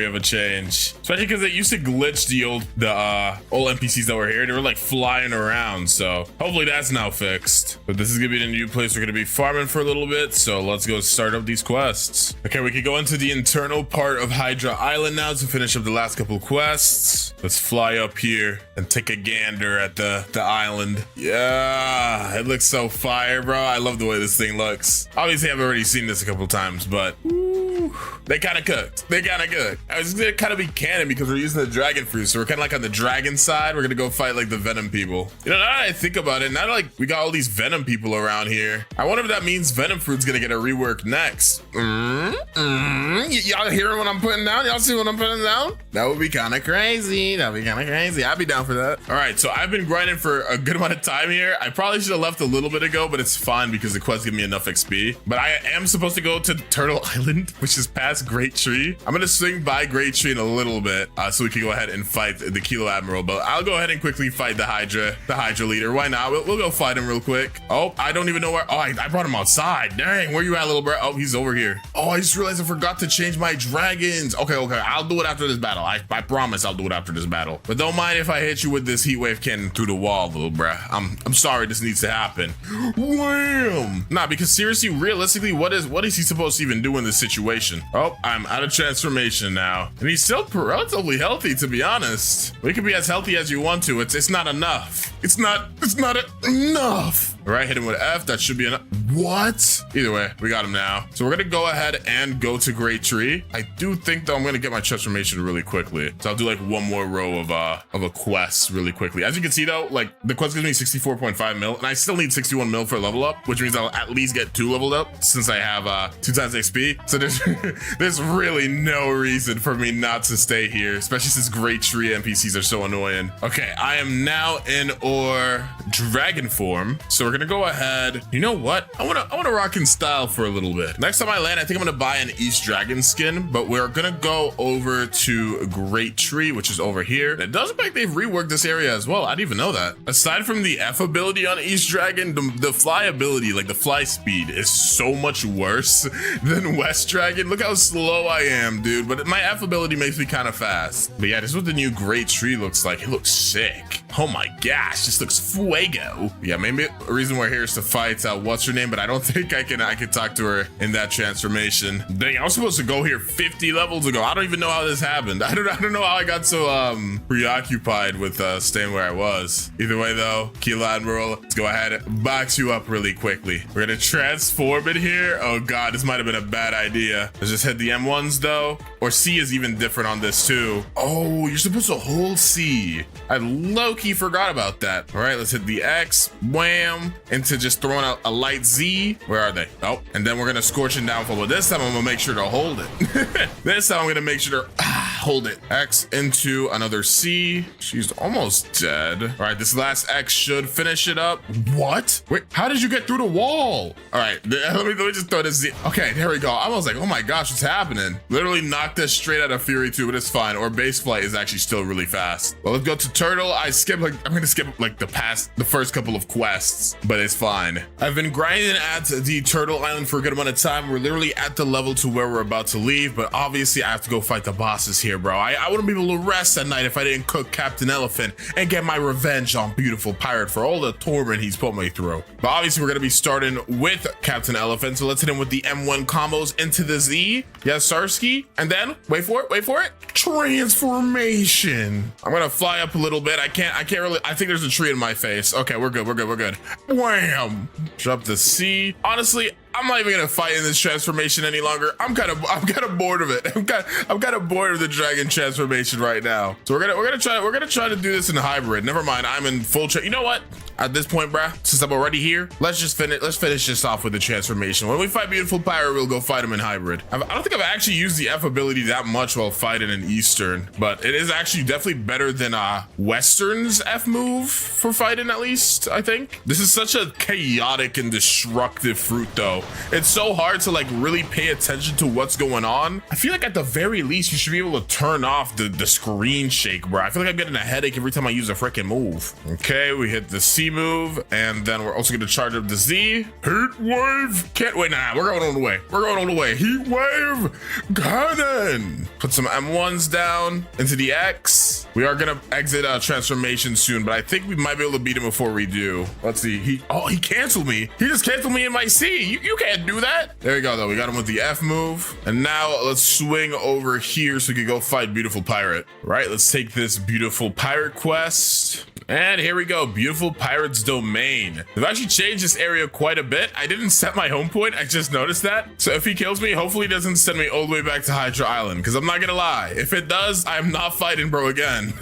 of a change. Especially because it used to glitch the old NPCs that were here. They were like flying around, so hopefully that's now fixed. But this is gonna be the new place we're gonna be farming for a little bit, so let's go start up these quests. Okay, we can go into the internal part of Hydra Island now to finish up the last couple quests. Let's fly up here and take a gander at the island. Yeah, it looks so fire, bro. I love the way this thing looks. Obviously, I've already seen this a couple times, but they kind of cooked. They kind of cooked. I was gonna kind of be canon because we're using the dragon fruit, so we're kind of like on the dragon side. We're gonna go fight like the venom people. You know, now that I think about it, now that, like we got all these venom people around here, I wonder if that means venom fruit's gonna get a rework next. Y'all hearing what I'm putting down? Y'all see what I'm putting down? That would be kind of crazy. That'd be kind of crazy. I'd be down for that. All right, so I've been grinding for a good amount of time here. I probably should have left a little bit ago, but it's fine because the quest give me enough XP. But I am supposed to go to Turtle Island, which is past Great Tree. I'm gonna swing by Great Tree in a little bit so we can go ahead and fight the Kilo Admiral. But I'll go ahead and quickly fight the Hydra leader. Why not? We'll go fight him real quick. Oh, I don't even know where. Oh, I brought him outside. Dang, where you at, little bro? Oh, he's over here. Oh, I just realized I forgot to change my dragons. Okay, I'll do it after this battle. I promise I'll do it after this battle. But don't mind if I hit you with this heat wave cannon through the wall, little bruh. I'm sorry this needs to happen. Wham! Nah, because seriously, realistically, what is he supposed to even do in this situation? Oh, I'm out of transformation now. And he's still relatively healthy, to be honest. But he can be as healthy as you want to. It's not enough. It's not enough. All right, hit him with F. That should be enough. What? Either way, we got him now. So we're gonna go ahead and go to Great Tree. I do think though I'm gonna get my transformation really quickly. So I'll do like one more row of a quest really quickly. As you can see though, like the quest gives me 64.5 mil, and I still need 61 mil for a level up, which means I'll at least get 2 leveled up since I have 2 times XP. So there's really no reason for me not to stay here, especially since Great Tree NPCs are so annoying. Okay, I am now in our dragon form, so we're gonna go ahead. You know what? I wanna rock in style for a little bit. Next time I land, I think I'm gonna buy an East Dragon skin, but we're gonna go over to Great Tree, which is over here. It does look like they've reworked this area as well. I didn't even know that. Aside from the F ability on East Dragon, the fly ability, like the fly speed, is so much worse than West Dragon. Look how slow I am, dude. But my F ability makes me kind of fast. But yeah, this is what the new Great Tree looks like. It looks sick. Oh my gosh, this looks fuego. Yeah, maybe a reason we're here is to fight what's her name, but I don't think I can talk to her in that transformation. Dang, I was supposed to go here 50 levels ago. I don't even know how this happened. I don't know how I got so preoccupied with staying where I was. Either way though, Kila Admiral, let's go ahead and box you up really quickly. We're gonna transform it here. Oh god, this might have been a bad idea. Let's just hit the M1s though. Or C is even different on this too. Oh, you're supposed to hold C. I low-key forgot about that. All right, let's hit the X, wham, into just throwing out a light Z. Where are they? Oh, and then we're gonna scorch and downfall. But this time I'm gonna make sure to hold it. This time I'm gonna make sure to hold it. X into another C. She's almost dead. All right, this last X should finish it up. What? Wait, how did you get through the wall? All right, let me just throw this Z. Okay, there we go. I was like, oh my gosh, what's happening? Literally knocked this straight out of Fury 2, but it's fine. Or base flight is actually still really fast. Well, let's go to Turtle. I'm gonna skip like the first couple of quests, but it's fine. I've been grinding at the Turtle Island for a good amount of time. We're literally at the level to where we're about to leave, but obviously I have to go fight the bosses here, bro. I wouldn't be able to rest at night if I didn't cook Captain Elephant and get my revenge on Beautiful Pirate for all the torment he's put me through. But obviously we're gonna be starting with Captain Elephant, so let's hit him with the M1 combos into the Z. Yes, Sarsky, and then wait for it. Transformation. I'm gonna fly up a little bit. I can't really. I think there's a tree in my face. Okay, we're good. Wham! Drop the C. Honestly, I'm not even gonna fight in this transformation any longer. I'm kind of bored of it. I'm kind of bored of the dragon transformation right now. So we're gonna try to do this in hybrid. Never mind. I'm in full. You know what? At this point, bruh, since I'm already here, let's finish this off with the transformation. When we fight Beautiful Pirate, we'll go fight him in hybrid. I don't think I've actually used the F ability that much while fighting an Eastern, but it is actually definitely better than Western's F move for fighting, at least, I think. This is such a chaotic and destructive fruit though. It's so hard to like really pay attention to what's going on. I feel like at the very least, you should be able to turn off the screen shake, bro. I feel like I'm getting a headache every time I use a freaking move. Okay, we hit the C move, and then we're also going to charge up the Z. Heat wave. Can't wait. Nah, we're going all the way. Heat wave. Cannon. Put some M1s down into the X. We are going to exit transformation soon, but I think we might be able to beat him before we do. Let's see. He canceled me. He just canceled me in my C. You can't do that. There we go, though. We got him with the F move. And now let's swing over here so we can go fight Beautiful Pirate. Right, let's take this Beautiful Pirate quest. And here we go, Beautiful Pirate's Domain. They've actually changed this area quite a bit. I didn't set my home point, I just noticed that. So if he kills me, hopefully he doesn't send me all the way back to Hydra Island, because I'm not gonna lie. If it does, I'm not fighting bro again.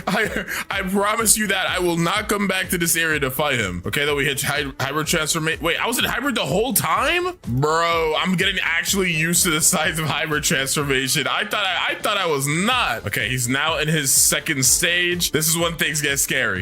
I promise you that. I will not come back to this area to fight him. Okay, though we hit hybrid transformation. Wait, I was in hybrid the whole time? Bro, I'm getting actually used to the size of hybrid transformation. I thought I was not. Okay, he's now in his second stage. This is when things get scary.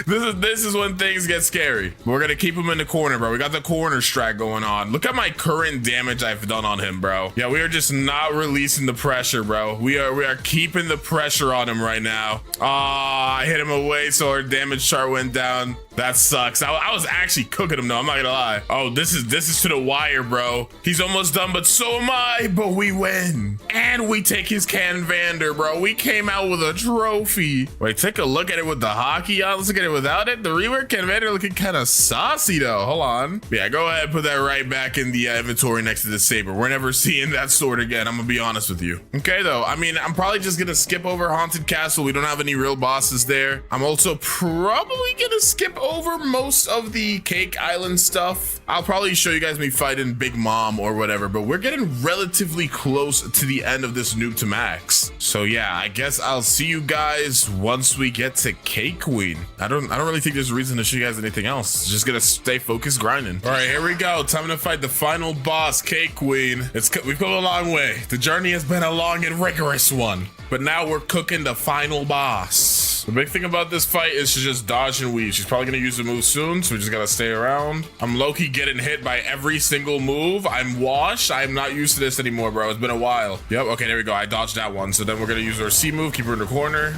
This is when things get scary. We're gonna keep him in the corner, bro. We got the corner strat going on. Look at my current damage I've done on him, bro. Yeah, we are just not releasing the pressure, bro. We are keeping the pressure on him right now. I hit him away, so our damage chart went down. That sucks. I was actually cooking him though, I'm not gonna lie. Oh, this is to the wire, bro. He's almost done, but so am I. But we win. And we take his Can Vander, bro. We came out with a trophy. Wait, take a look at it with the hockey on. Let's look at it without it. The rework Can Vander looking kind of saucy though. Hold on. Yeah, go ahead and put that right back in the inventory next to the saber. We're never seeing that sword again. I'm gonna be honest with you. Okay though, I mean, I'm probably just gonna skip over Haunted Castle. We don't have any real bosses there. I'm also probably gonna skip over most of the Cake Island stuff. I'll probably show you guys me fighting Big Mom or whatever, but we're getting relatively close to the end of this Noob to Max. So yeah, I guess I'll see you guys once we get to Cake Queen. I don't really think there's a reason to show you guys anything else. Just gonna stay focused grinding. All right, here we go. Time to fight the final boss, Cake Queen. We've come a long way. The journey has been a long and rigorous one, but now we're cooking the final boss. moves. The big thing about this fight is to just dodge and weave. She's probably gonna use the move soon, so we just gotta stay around. I'm low-key getting hit by every single move. I'm washed. I'm not used to this anymore, bro. It's been a while. Yep, okay, there we go. I dodged that one. So then we're gonna use our C move, keep her in the corner.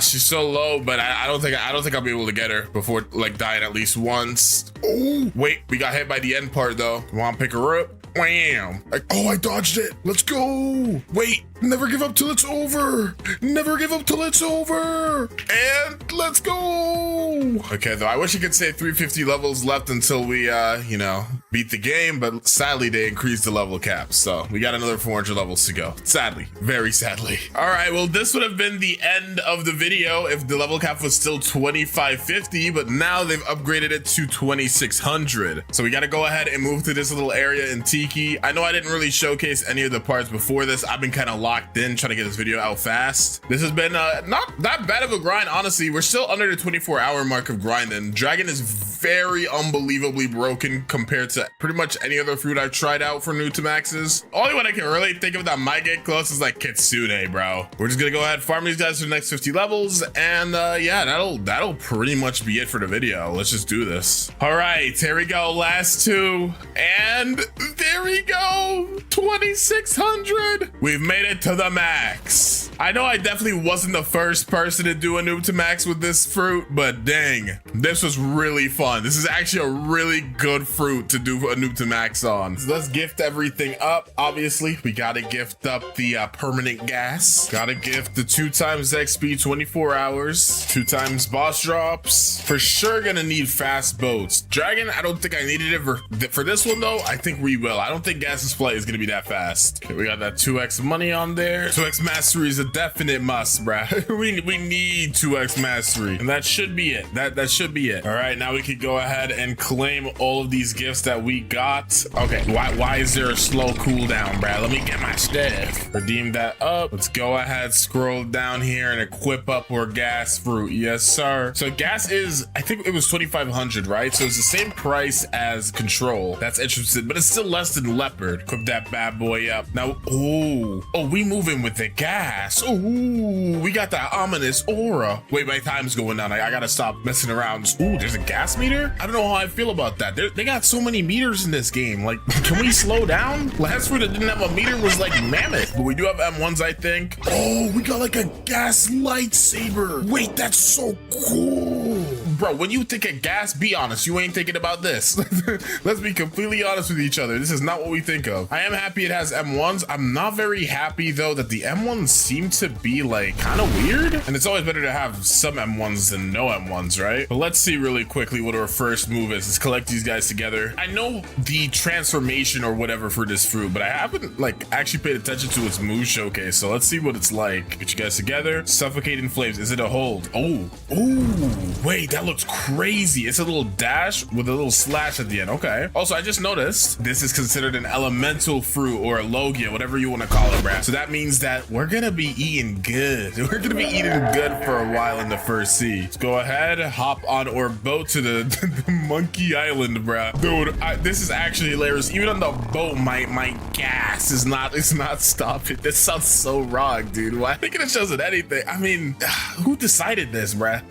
She's so low, but I don't think I'll be able to get her before like dying at least once. Oh, wait, we got hit by the end part though. Wanna pick her up? Wham! I dodged it. Let's go. Wait, never give up till it's over. Never give up till it's over. And let's go. Okay, though, I wish you could say 350 levels left until we, beat the game, but sadly they increased the level cap. So we got another 400 levels to go. Sadly, very sadly. All right, well, this would have been the end of the video if the level cap was still 2550, but now they've upgraded it to 2600. So we got to go ahead and move to this little area in Tiki. I know I didn't really showcase any of the parts before this. I've been kind of locked in trying to get this video out fast. This has been not that bad of a grind, honestly. We're still under the 24-hour mark of grinding. Dragon is very unbelievably broken compared to pretty much any other fruit I've tried out for new to maxes. Only one I can really think of that might get close is like Kitsune, bro. We're just gonna go ahead and farm these guys for the next 50 levels, and yeah, that'll pretty much be it for the video. Let's just do this. All right, here we go, last two, and there we go, 2600. We've made it to the max. I know I definitely wasn't the first person to do a noob to max with this fruit, but dang, this was really fun. This is actually a really good fruit to do a noob to max on. So let's gift everything up. Obviously, we gotta gift up the permanent gas. Gotta gift the 2 times XP 24 hours, 2 times boss drops. For sure gonna need fast boats. Dragon, I don't think I needed it for this one though. I think we will. I don't think Gas's flight is gonna be that fast. Okay, we got that 2x money on there. 2x mastery is a definite must, bruh. we need 2x mastery, and that should be it. That should be it. All right, now we can go ahead and claim all of these gifts that we got. Okay, why is there a slow cooldown, bruh? Let me get my stuff. Redeem that up. Let's go ahead, scroll down here and equip up our gas fruit. Yes, sir. So gas is, I think it was 2500, right? So it's the same price as control. That's interesting, but it's still less than leopard. Equip that bad boy up. Now, oh, we moving with the gas. Oh, we got that ominous aura. Wait, my time's going down. I gotta stop messing around. Ooh, there's a gas meter? I don't know how I feel about that. They got so many meters in this game. Like, can we slow down? Last fruit that didn't have a meter was like mammoth, but we do have M1s, I think. Oh, we got like a gas lightsaber. Wait, that's so cool. Bro, when you think of gas, be honest, you ain't thinking about this. Let's be completely honest with each other. This is not what we think of. I am happy it has M1s. I'm not very happy though that the M1s seem to be like kind of weird. And it's always better to have some M1s than no M1s, right? But let's see really quickly what our first move is. Let's collect these guys together. I know the transformation or whatever for this fruit, but I haven't like actually paid attention to its move showcase. So let's see what it's like. Get you guys together. Suffocating flames. Is it a hold? Oh, wait, that looks crazy. It's a little dash with a little slash at the end. Okay. Also, I just noticed this is considered an elemental fruit or a logia, whatever you want to call it, bruh. So that means that we're gonna be eating good. We're gonna be eating good for a while in the first sea. Let's go ahead, hop on our boat to the monkey island, bruh. Dude, this is actually hilarious. Even on the boat, my gas is not stopping. This sounds so wrong, dude. Why? I think it shows it anything. I mean, who decided this, bruh?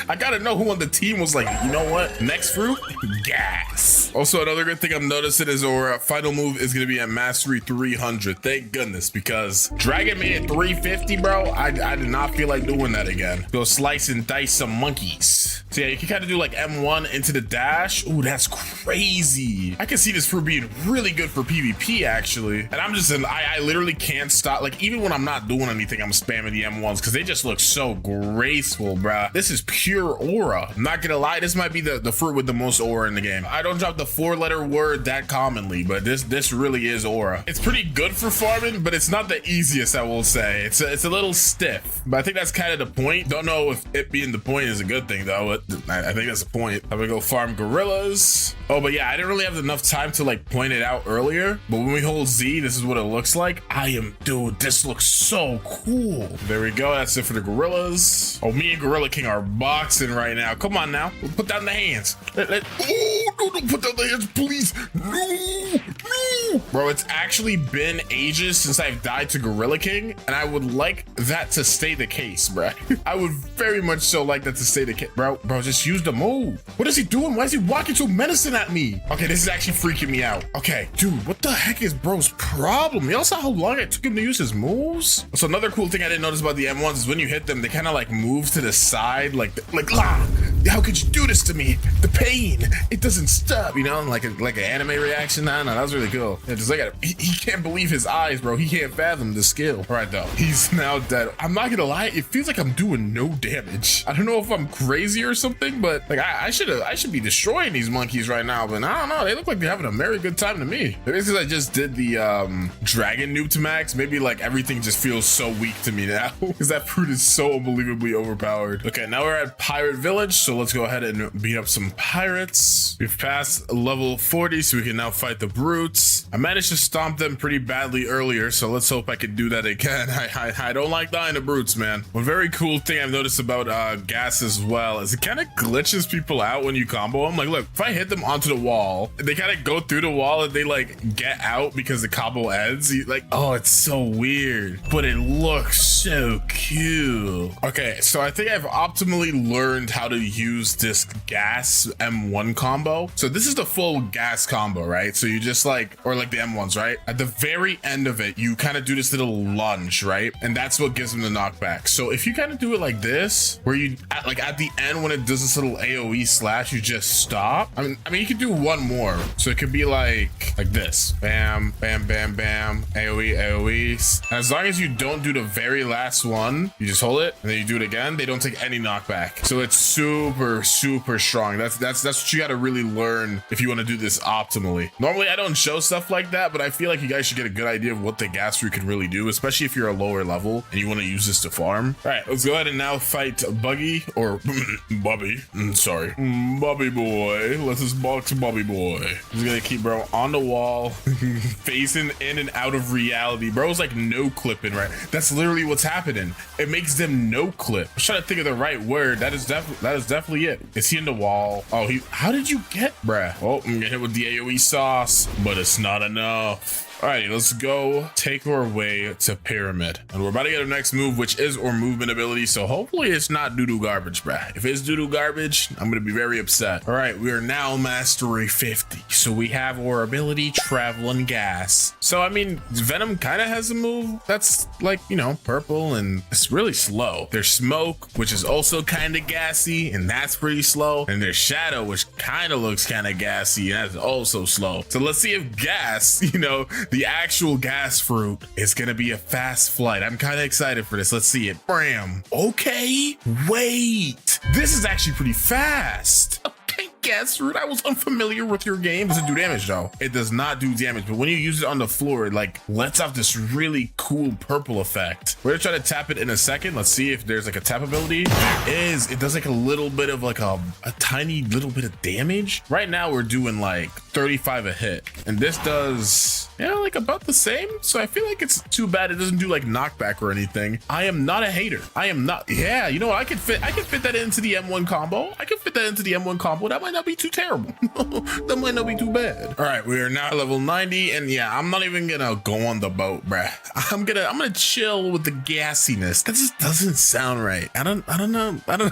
I gotta know who on the team was like, you know what? Next fruit, gas. Also, another good thing I'm noticing is our final move is gonna be at mastery 300. Thank goodness, because Dragon made it 350, bro. I did not feel like doing that again. Go slice and dice some monkeys. So yeah, you can kind of do like M1 into the dash. Ooh, that's crazy. I can see this fruit being really good for PvP actually. And I'm just I literally can't stop. Like even when I'm not doing anything, I'm spamming the M1s because they just look so graceful, bruh. This is pure aura. I'm not gonna lie, this might be the fruit with the most aura in the game. I don't drop the 4-letter word that commonly, but this really is aura. It's pretty good for farming, but it's not the easiest, I will say. It's a little stiff, but I think that's kind of the point. Don't know if it being the point is a good thing though, but I think that's the point. I'm gonna go farm gorillas. Oh, but yeah, I didn't really have enough time to like point it out earlier, but when we hold Z, this is what it looks like. Dude, this looks so cool. There we go, that's it for the gorillas. Oh, me and Gorilla King are boxing right now. Come on now, put down the hands. Oh, no, don't put down the hands, please. No. Ooh, bro, it's actually been ages since I've died to Gorilla King, and I would like that to stay the case, bro. I would very much so like that to stay the case. Bro, just use the move. What is he doing? Why is he walking so menacing at me? Okay, this is actually freaking me out. Okay, dude, what the heck is bro's problem? Y'all saw how long it took him to use his moves? So another cool thing I didn't notice about the M1s is when you hit them, they kind of like move to the side, like how could you do this to me? The pain, it doesn't stop, you know, like an anime reaction. No, that was really cool. Yeah, just look at it. He can't believe his eyes, bro. He can't fathom the skill. All right, though. He's now dead. I'm not gonna lie. It feels like I'm doing no damage. I don't know if I'm crazy or something, but like I should be destroying these monkeys right now, but I don't know. They look like they're having a very good time to me. Maybe it's because I just did the dragon noob to max. Maybe like everything just feels so weak to me now because that fruit is so unbelievably overpowered. Okay, now we're at Pirate Village, so let's go ahead and beat up some pirates. We've passed level 40, so we can now fight the brutes. I managed to stomp them pretty badly earlier, so let's hope I can do that again. I don't like dying to brutes, man. One very cool thing I've noticed about gas as well is it kind of glitches people out when you combo them. Like, look, if I hit them onto the wall, they kind of go through the wall and they like get out because the combo ends. Like, oh, it's so weird, but it looks so cool. Okay, so I think I've optimally learned how to use this gas M1 combo. So this is the full gas combo, right? So you just like, or like the M1s, right? At the very end of it, you kind of do this little lunge, right? And that's what gives them the knockback. So if you kind of do it like this, where you at the end when it does this little AoE slash, you just stop. I mean, you could do one more. So it could be like this. Bam, bam, bam, bam. AoE, AoE. And as long as you don't do the very last one, you just hold it and then you do it again. They don't take any knockback. So it's super, super strong. That's what you got to really learn if you want to do this optimally. Normally I don't show stuff like that, but I feel like you guys should get a good idea of what the gas fruit can really do, especially if you're a lower level and you want to use this to farm. All right, let's go ahead and now fight Buggy or Bubby. Sorry, Bubby boy. Let's just box Bubby boy. He's gonna keep bro on the wall, facing in and out of reality. Bro's like no clipping, right? That's literally what's happening. It makes them no clip. I'm trying to think of the right word. That is definitely it. Is he in the wall? Oh, how did you get, bruh? Oh, I'm gonna hit with the AoE sauce, but it's not enough. Alrighty, let's go take our way to Pyramid. And we're about to get our next move, which is our movement ability. So hopefully it's not doo-doo garbage, bruh. If it's doo-doo garbage, I'm gonna be very upset. All right, we are now mastery 50. So we have our ability, travel and gas. So I mean, Venom kind of has a move that's like, you know, purple and it's really slow. There's Smoke, which is also kind of gassy and that's pretty slow. And there's Shadow, which kind of looks kind of gassy and that's also slow. So let's see if gas, you know, the actual gas fruit is gonna be a fast flight. I'm kind of excited for this. Let's see it. Bam. Okay, wait. This is actually pretty fast. Gas fruit, I was unfamiliar with your game. Does it do damage though? It does not do damage, but when you use it on the floor, it like lets off this really cool purple effect. We're gonna try to tap it in a second. Let's see if there's like a tap ability. There is. It does like a little bit of like a tiny little bit of damage. Right now we're doing like 35 a hit, and this does, yeah, like about the same. So I feel like it's too bad it doesn't do like knockback or anything. I am not a hater. I am not. Yeah, you know what? I could fit that into the M1 combo. I could fit that into the M1 combo. That might not be too terrible. That might not be too bad. All right, we are now level 90, and yeah, I'm not even gonna go on the boat, bruh. I'm gonna chill with the gassiness. That just doesn't sound right. I don't know. I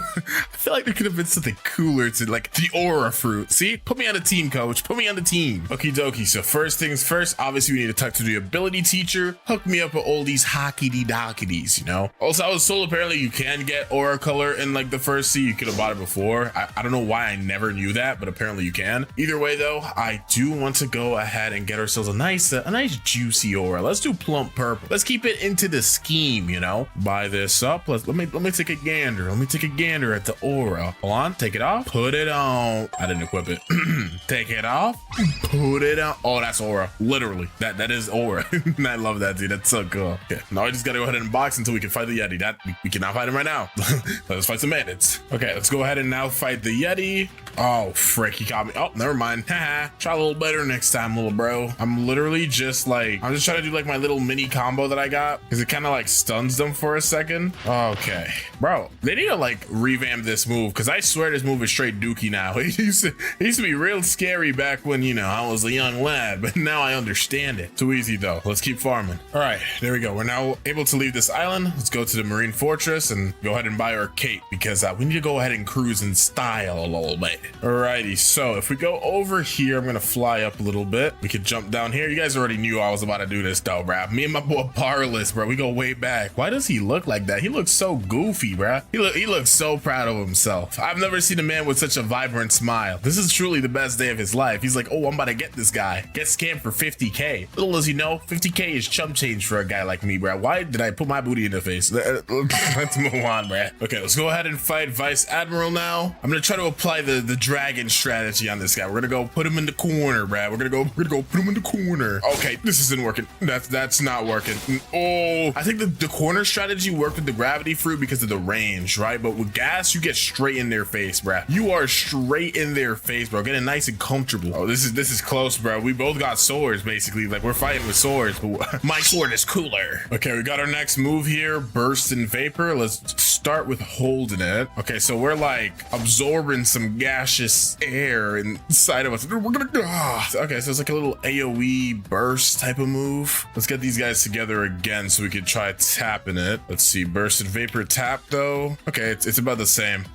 feel like there could have been something cooler to like the aura fruit. See, put me on the team, coach. Put me on the team. Okie dokie. So first things first, obviously we need to talk to the ability teacher. Hook me up with all these hockey dockities, you know. Also, I was told apparently you can get aura color in like the first sea. You could have bought it before. I don't know why I never knew that, but apparently you can. Either way though, I do want to go ahead and get ourselves a nice juicy aura. Let's do plump purple. Let's keep it into the scheme, you know. Buy this up. Let me take a gander. Let me take a gander at the aura. Hold on, take it off. Put it on. I didn't equip it. Take it off. Put it on. Oh, that's aura. Literally. That is aura. I love that, dude. That's so cool. Okay, now I just gotta go ahead and box until we can fight the Yeti. We cannot fight him right now. Let's fight some bandits. Okay, let's go ahead and now fight the Yeti. Oh, frick, he got me. Oh, never mind. Haha. Try a little better next time, little bro. I'm literally just like, I'm just trying to do like my little mini combo that I got because it kind of like stuns them for a second. Okay, bro, they need to like revamp this move because I swear this move is straight dookie now. It used to be real scary back when, you know, I was a young lad, but now I understand. stand it. Too easy though. Let's keep farming. All right, there we go. We're now able to leave this island. Let's go to the marine fortress and go ahead and buy our cape because we need to go ahead and cruise in style a little bit. Alrighty, so if we go over here, I'm gonna fly up a little bit. We could jump down here. You guys already knew I was about to do this though, bruh. Me and my boy Barless, bro, we go way back. Why does he look like that? He looks so goofy, bruh. He looks so proud of himself. I've never seen a man with such a vibrant smile. This is truly the best day of his life. He's like, oh, I'm about to get this guy. Get scammed for 50K. Little as you know, 50K is chump change for a guy like me, bruh. Why did I put my booty in the face? Let's move on, bruh. Okay, let's go ahead and fight Vice Admiral now. I'm gonna try to apply the dragon strategy on this guy. We're gonna go put him in the corner, bruh. We're gonna go put him in the corner. Okay, this isn't working. That's not working. Oh, I think the corner strategy worked with the gravity fruit because of the range, right? But with gas, you get straight in their face, bruh. You are straight in their face, bro. Getting nice and comfortable. Oh, this is close, bro. We both got swords, basically. Like, we're fighting with swords, but my sword is cooler. Okay, we got our next move here. Burst in vapor. Let's start with holding it. Okay, so we're like absorbing some gaseous air inside of us. We're gonna okay, so it's like a little AoE burst type of move. Let's get these guys together again so we can try tapping it. Let's see, burst and vapor tap though. Okay, it's about the same.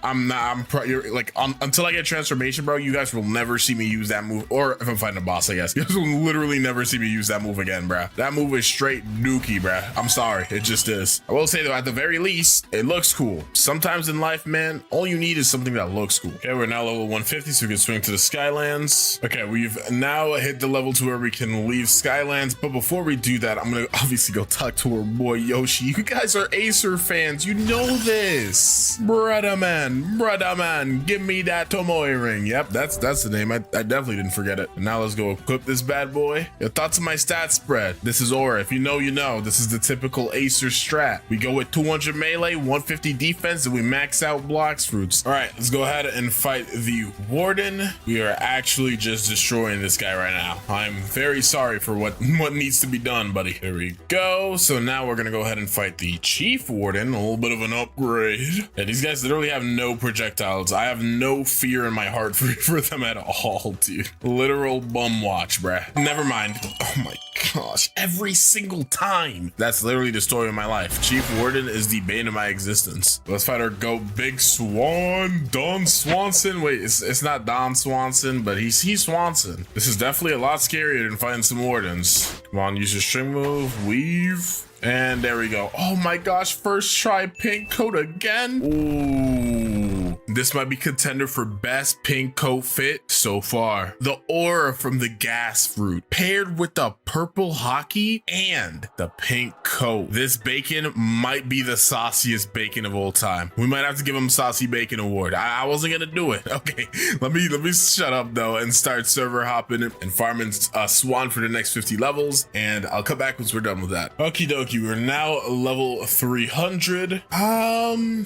You're like until I get transformation, bro, you guys will never see me use that move. Or if I'm fighting a boss, I guess you guys will literally never see me use that move again, bro. That move is straight dookie, bro. I'm sorry, it just is. I will say though, at the very least, it looks cool. Sometimes in life, man, all you need is something that looks cool. Okay, we're now level 150, so we can swing to the Skylands. Okay, we've now hit the level to where we can leave Skylands, but before we do that, I'm gonna obviously go talk to our boy Yoshi. You guys are Acer fans, you know this. Brother man, give me that Tomoe ring. Yep, that's the name. I definitely didn't forget it. And now let's go equip this bad boy. Your thoughts on my stat spread? This is Aura. If you know, you know. This is the typical Acer strat. We go with 200 melee, 150 defense, and we max out Blox fruits. All right, let's go ahead and fight the Warden. We are actually just destroying this guy right now. I'm very sorry for what needs to be done, buddy. There we go. So now we're gonna go ahead and fight the Chief Warden. A little bit of an upgrade. Yeah, these guys literally have no projectiles. I have no fear in my heart for them at all, dude. Literal bum watch, bruh. Never mind. Oh my gosh, every single time. That's literally the story of my life. Chief Warden is the bane of my existence. Let's fight our goat, Big Swan, Don Swanson. Wait, it's not Don Swanson, but he's Swanson. This is definitely a lot scarier than fighting some wardens. Come on, use your string move, weave. And there we go. Oh my gosh, first try pink coat again. Ooh, this might be contender for best pink coat fit so far. The aura from the gas fruit paired with the purple hockey and the pink coat. This bacon might be the sauciest bacon of all time. We might have to give him Saucy Bacon Award. I wasn't gonna do it. Okay, let me shut up though and start server hopping and farming Swan for the next 50 levels. And I'll come back once we're done with that. Okie dokie. We're now level 300.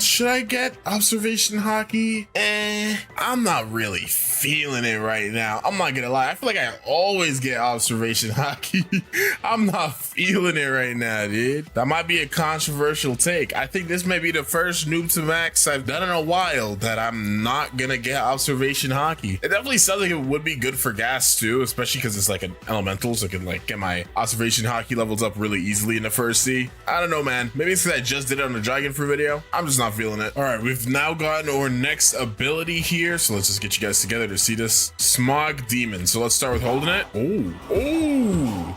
Should I get observation hockey? I'm not really feeling it right now. I'm not gonna lie. I feel like I always get observation hockey. I'm not feeling it right now, dude. That might be a controversial take. I think this may be the first noob to max I've done in a while that I'm not gonna get observation hockey. It definitely sounds like it would be good for gas too, especially because it's like an elemental, so I can like get my observation hockey levels up really easily in the first sea. I don't know, man. Maybe it's because I just did it on the dragon fruit video. I'm just not feeling it. All right, we've now gotten our next ability here, so let's just get you guys together to see this. Smog Demon. So let's start with holding it. Oh.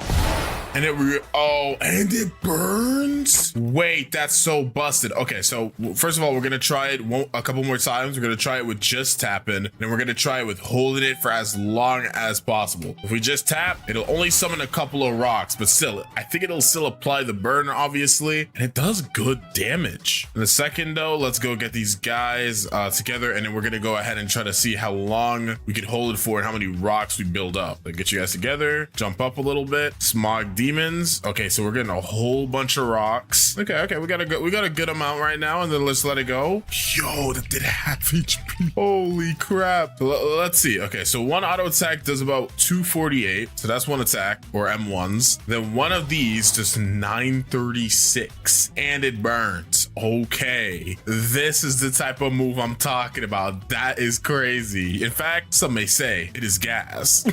And and it burns? Wait, that's so busted. Okay, so first of all, we're gonna try it a couple more times. We're gonna try it with just tapping, then we're gonna try it with holding it for as long as possible. If we just tap, it'll only summon a couple of rocks, but still, I think it'll still apply the burn, obviously, and it does good damage. In a second though, let's go get these guys together, and then we're gonna go ahead and try to see how long we can hold it for and how many rocks we build up. Like, get you guys together, jump up a little bit, Smog demons. Okay, so we're getting a whole bunch of rocks. Okay, we got a good amount right now, and then let's let it go. Yo, that did half HP. Holy crap. Let's see. Okay, so one auto attack does about 248. So that's one attack, or M1s. Then one of these just 936, and it burns. Okay, this is the type of move I'm talking about. That is crazy. In fact, some may say it is gas.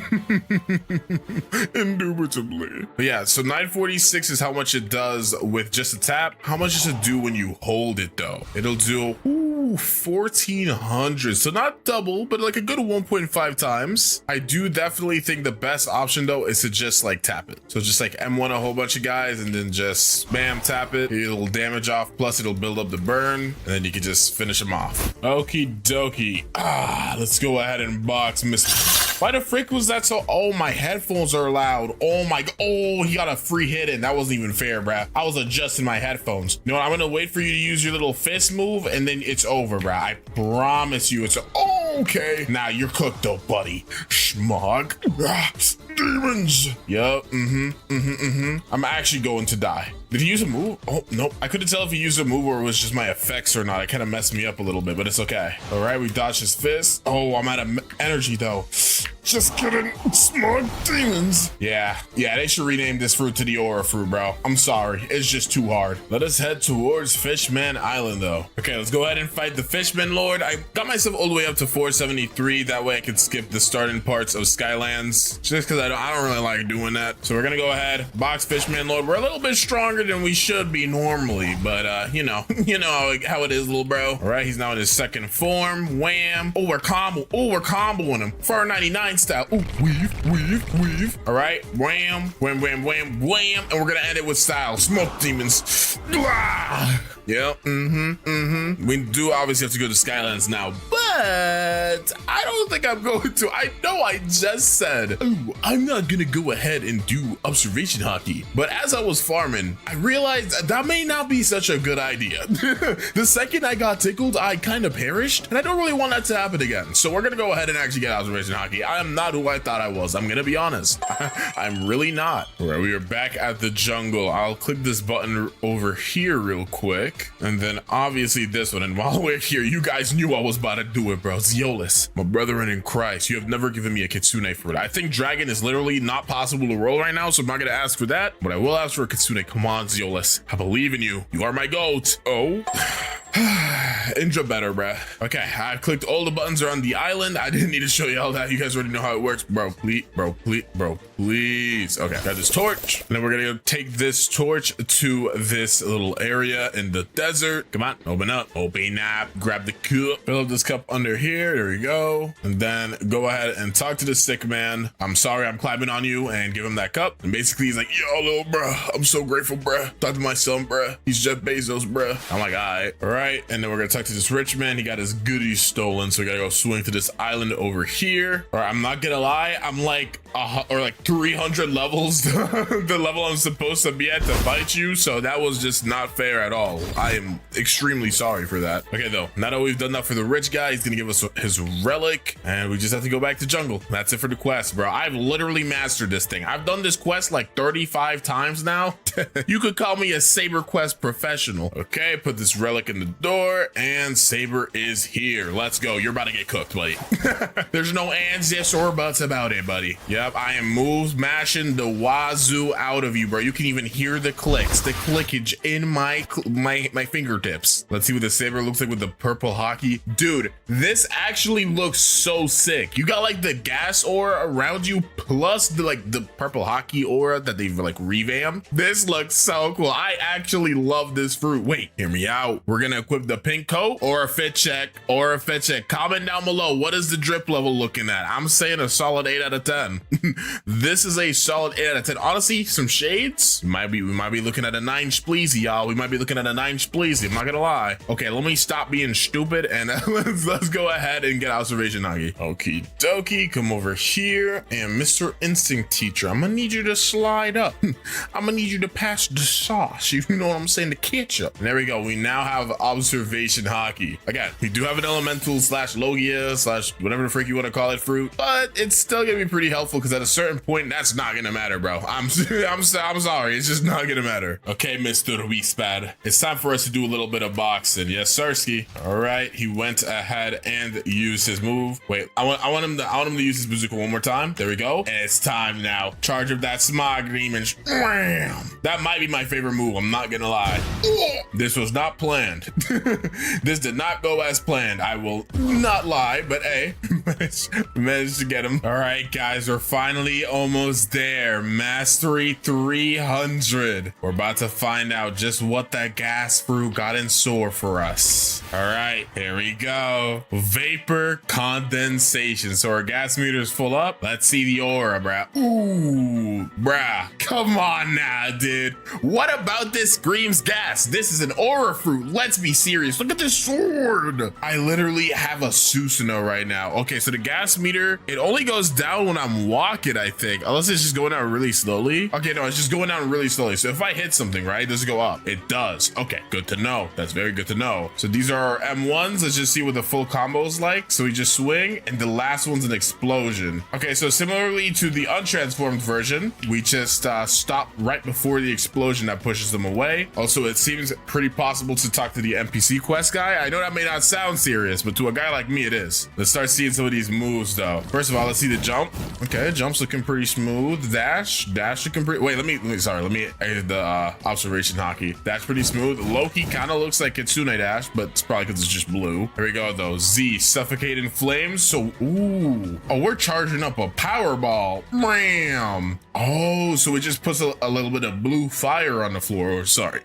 Indubitably. But yeah, so 946 is how much it does with just a tap. How much does it do when you hold it though? It'll do 1400. So not double, but like a good 1.5 times. I do definitely think the best option though is to just like tap it. So just like M1 a whole bunch of guys and then just spam tap it. It'll damage off, plus it'll build up the burn, and then you can just finish them off. Okie dokie. Let's go ahead and box Mr. Why the frick was that so? Oh, my headphones are loud. Oh my, oh, he got a free hit in. That wasn't even fair, bruh. I was adjusting my headphones. You know what? I'm gonna wait for you to use your little fist move, and then it's over, bruh. I promise you it's okay. Now you're cooked though, buddy. Schmog. Demons. Yup. I'm actually going to die. Did he use a move? Oh, nope. I couldn't tell if he used a move or it was just my effects or not. It kind of messed me up a little bit, but it's okay. All right, we dodged his fist. Oh, I'm out of energy though. Just kidding. Smug demons. Yeah, they should rename this fruit to the aura fruit, bro. I'm sorry. It's just too hard. Let us head towards Fishman Island though. Okay, let's go ahead and fight the Fishman Lord. I got myself all the way up to 473. That way I could skip the starting parts of Skylands just because I don't really like doing that. So we're going to go ahead, box Fishman Lord. We're a little bit stronger than we should be normally, but you know how it is, little bro. All right, he's now in his second form. Wham. Oh, we're comboing him. 499 style. Ooh, weave. All right, wham, wham, wham, wham, wham, and we're gonna end it with style. Smoke demons. Blah. Yep. We do obviously have to go to Skylands now, but I don't think I'm going to. I know I just said, oh, I'm not gonna go ahead and do observation hockey. But as I was farming, I realized that may not be such a good idea. The second I got tickled, I kind of perished, and I don't really want that to happen again. So we're gonna go ahead and actually get observation hockey. I am not who I thought I was. I'm gonna be honest. I'm really not. All right, we are back at the jungle. I'll click this button over here real quick. And then obviously this one. And while we're here, you guys knew I was about to do it, bro. Zeolus, my brethren in Christ, you have never given me a kitsune fruit. I think dragon is literally not possible to roll right now, so I'm not gonna ask for that, but I will ask for a kitsune. Come on, Zeolus. I believe in you. You are my goat. Oh. Indra better, bruh. Okay, I've clicked all the buttons around the island. I didn't need to show you all that. You guys already know how it works. Bro, please. Okay, got this torch. And then we're gonna take this torch to this little area in the desert. Come on, open up. Grab the cup. Fill up this cup under here. There we go. And then go ahead and talk to the sick man. I'm sorry I'm climbing on you, and give him that cup. And basically he's like, yo, little bruh, I'm so grateful, bruh. Talk to my son, bruh. He's Jeff Bezos, bruh. I'm like, all right. And then we're gonna talk to this rich man. He got his goodies stolen, so we gotta go swing to this island over here. All right, I'm not gonna lie, I'm like 300 levels the level I'm supposed to be at to fight you, so that was just not fair at all. I am extremely sorry for that. Okay though, now that we've done that for the rich guy, he's gonna give us his relic, and we just have to go back to jungle. That's it for the quest, bro. I've literally mastered this thing. I've done this quest like 35 times now. You could call me a Saber quest professional. Okay, put this relic in the door, and Saber is here. Let's go. You're about to get cooked, buddy. There's no ands, yes, or buts about it, buddy. Yep, I am mashing the wazoo out of you, bro. You can even hear the clicks, the clickage in my fingertips. Let's see what the Saber looks like with the purple hockey. Dude, this actually looks so sick. You got like the gas aura around you, plus the purple hockey aura that they've like revamped. This looks so cool. I actually love this fruit. Wait, hear me out. We're gonna equip the pink coat or a fit check. Comment down below, what is the drip level looking at? I'm saying a solid 8 out of 10. This is a solid 8 out of 10. Honestly, some shades. We might be looking at a 9 spleezy, y'all. We might be looking at a 9 spleezy. I'm not gonna lie. Okay, let me stop being stupid and let's go ahead and get observation Nagi. Okie dokie, come over here. And Mr. Instinct Teacher, I'm gonna need you to slide up. I'm gonna need you to past the sauce. You know what I'm saying? The ketchup. And there we go. We now have observation hockey. Again, we do have an elemental slash logia slash whatever the frick you want to call it fruit, but it's still gonna be pretty helpful because at a certain point, that's not gonna matter, bro. I'm sorry. It's just not gonna matter. Okay, Mr. Wiespad. It's time for us to do a little bit of boxing. Yes, Sirski. All right. He went ahead and used his move. Wait, I want him to use his bazooka one more time. There we go. And it's time now. Charge of that smog demon. That might be my favorite move. I'm not gonna lie. This was not planned. This did not go as planned. I will not lie, but hey, managed to get him. All right, guys, we're finally almost there. Mastery 300. We're about to find out just what that gas fruit got in store for us. All right, here we go. Vapor condensation. So our gas meter is full up. Let's see the aura, bruh. Ooh, bruh. Come on now, dude. What about this screams gas? This is an aura fruit. Let's be serious. Look at this sword. I literally have a Susanoo right now. Okay, so the gas meter, it only goes down when I'm walking, I think. Unless it's just going down really slowly. Okay, no, it's just going down really slowly. So if I hit something, right, does it go up? It does. Okay, good to know. That's very good to know. So these are our M1s. Let's just see what the full combo is like. So we just swing, and the last one's an explosion. Okay, so similarly to the untransformed version, we just stop right before the explosion that pushes them away. Also, it seems pretty possible to talk to the NPC quest guy. I know that may not sound serious, but to a guy like me, it is. Let's start seeing some of these moves, though. First of all, let's see the jump. Okay, jump's looking pretty smooth. Dash looking pretty. Wait, let me the observation hockey. Dash pretty smooth. Loki kind of looks like Kitsune Dash, but it's probably because it's just blue. Here we go, though. Z, suffocating flames. So, ooh. Oh, we're charging up a power ball. Bam. Oh, so it just puts a little bit of blue fire on the floor. Or sorry,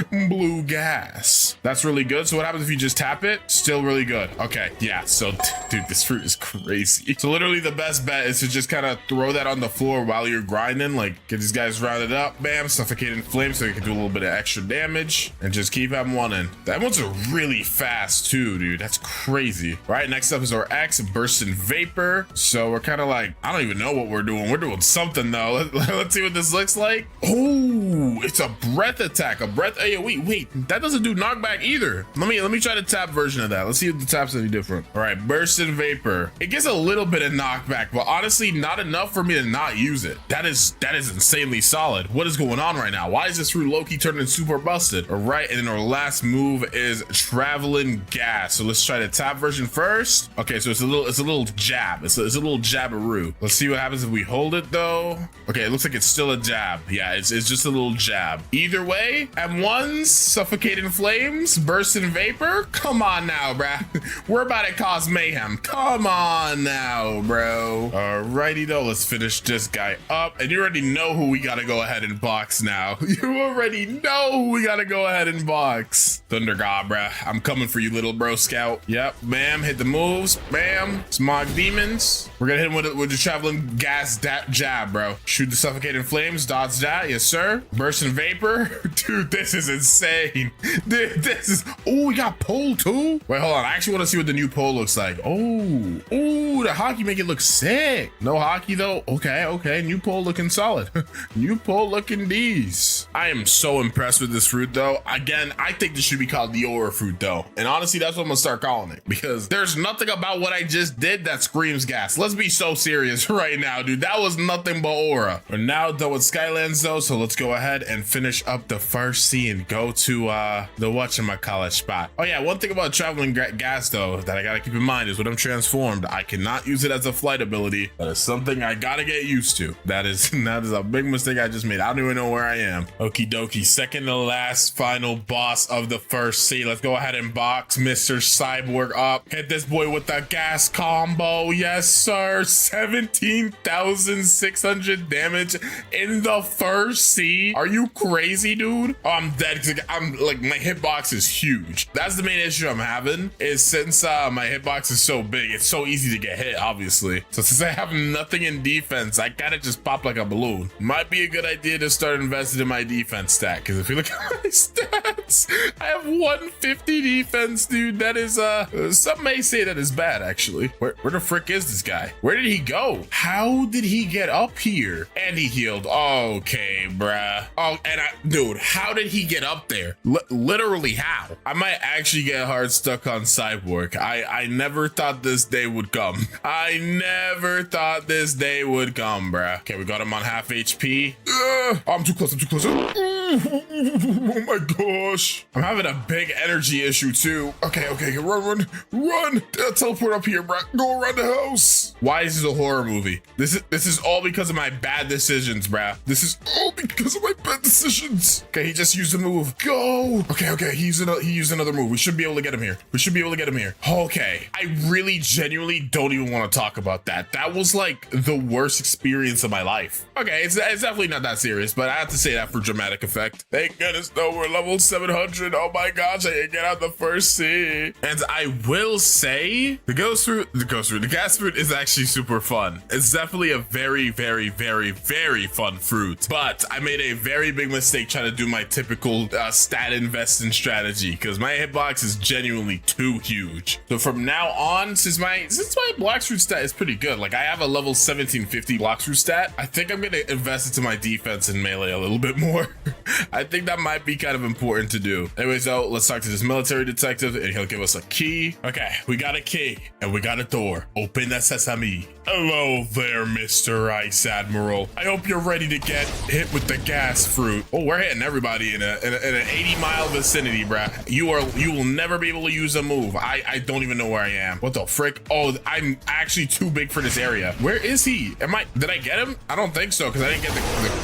blue gas. That's really good. So what happens if you just tap it? Still really good. Okay, yeah. So, dude, this fruit is crazy. So literally the best bet is to just kind of throw that on the floor while you're grinding. Like, get these guys rounded up. Bam, suffocating flames so you can do a little bit of extra damage and just keep M1ing. That one's really fast too, dude. That's crazy. All right, next up is our X, bursting vapor. So we're kind of like, I don't even know what we're doing. We're doing something though. Let's see what this looks like. Oh, it's a breath attack. A breath AoE. Wait, that doesn't do knockback either. Let me try the tap version of that. Let's see if the tap's any different. All right, bursting vapor. It gets a little bit of knockback, but honestly, not enough for me to not use it. That is insanely solid. What is going on right now? Why is this fruit Loki turning super busted? All right, and then our last move is traveling gas. So let's try the tap version first. Okay, so it's a little jab. It's a little jabberoo. Let's see what happens if we hold it though. Okay, it looks like it's still a jab. Yeah, it's just a little jab. Either way, M1s, suffocating flames, bursting vapor. Come on now, bruh. We're about to cause mayhem. Come on now, bro. Alrighty though, let's finish this guy up. And you already know who we gotta go ahead and box now. You already know who we gotta go ahead and box. Thunder God, bruh. I'm coming for you, little bro scout. Yep, bam, hit the moves. Bam, smog demons. We're gonna hit him with the traveling gas jab, bro. Shoot the suffocating flames, dodge that, yes sir. Bursting vapor. Dude, this is insane. Dude, this is, oh, we got pole too? Wait, hold on, I actually want to see what the new pole looks like. Oh, the hockey make it look sick. No hockey though. Okay, new pole looking solid. New pole looking D's. I am so impressed with this fruit though. Again, I think this should be called the aura fruit though. And honestly, that's what I'm gonna start calling it, because there's nothing about what I just did that screams gas. Let's be so serious right now, dude. That was nothing but aura. We're now done with Skylands though, so let's go ahead and finish up the first sea and go to the whatchamacallit spot. Oh yeah, one thing about traveling gas though that I gotta keep in mind is when I'm transformed, I cannot use it as a flight ability. That is something I gotta get used to. That is a big mistake I just made. I don't even know where I am. Okie dokie, second to last final boss of the first sea. Let's go ahead and box Mr. Cyborg up. Hit this boy with the gas combo. Yes sir, 17,600 damage in the first sea. Are you crazy, dude? Oh, I'm dead because I'm like, my hitbox is huge. That's the main issue I'm having, is since my hitbox is so big, it's so easy to get hit, obviously. So since I have nothing in defense, I gotta just pop like a balloon. Might be a good idea to start investing in my defense stack, because if you look at my stats, defense. I have 150 defense, dude. That is, some may say that is bad, actually. Where the frick is this guy? Where did he go? How did he get up here? And he healed. Okay, bruh. Oh, and dude, how did he get up there? Literally how? I might actually get hard stuck on Cyborg. I never thought this day would come. I never thought this day would come, bruh. Okay, we got him on half HP. I'm too close. I'm too close. Oh my gosh. I'm having a big energy issue too. Okay. Run. Teleport up here, bruh. Go around the house. Why is this a horror movie? This is all because of my bad decisions, bruh. This is all because of my bad decisions. Okay, he just used a move. Go. Okay. He used another move. We should be able to get him here. Okay. I really genuinely don't even want to talk about that. That was like the worst experience of my life. Okay, it's definitely not that serious, but I have to say that for dramatic effect. Thank goodness, no, we're level 700. Oh my gosh, I can get out the first sea. And I will say, the gas fruit is actually super fun. It's definitely a very, very, very, very fun fruit. But I made a very big mistake trying to do my typical stat investing strategy because my hitbox is genuinely too huge. So from now on, since my Blox fruit stat is pretty good, like I have a level 1750 Blox fruit stat, I think I'm gonna invest into my defense and melee a little bit more. I think that might be kind of important to do. Anyways, though, let's talk to this military detective and he'll give us a key. Okay, we got a key and we got a door. Open the sesame. Hello there, Mr. Ice Admiral. I hope you're ready to get hit with the gas fruit. Oh, we're hitting everybody in an 80-mile vicinity, bruh. You will never be able to use a move. I don't even know where I am. What the frick? Oh, I'm actually too big for this area. Where is he? Did I get him? I don't think so, because I didn't get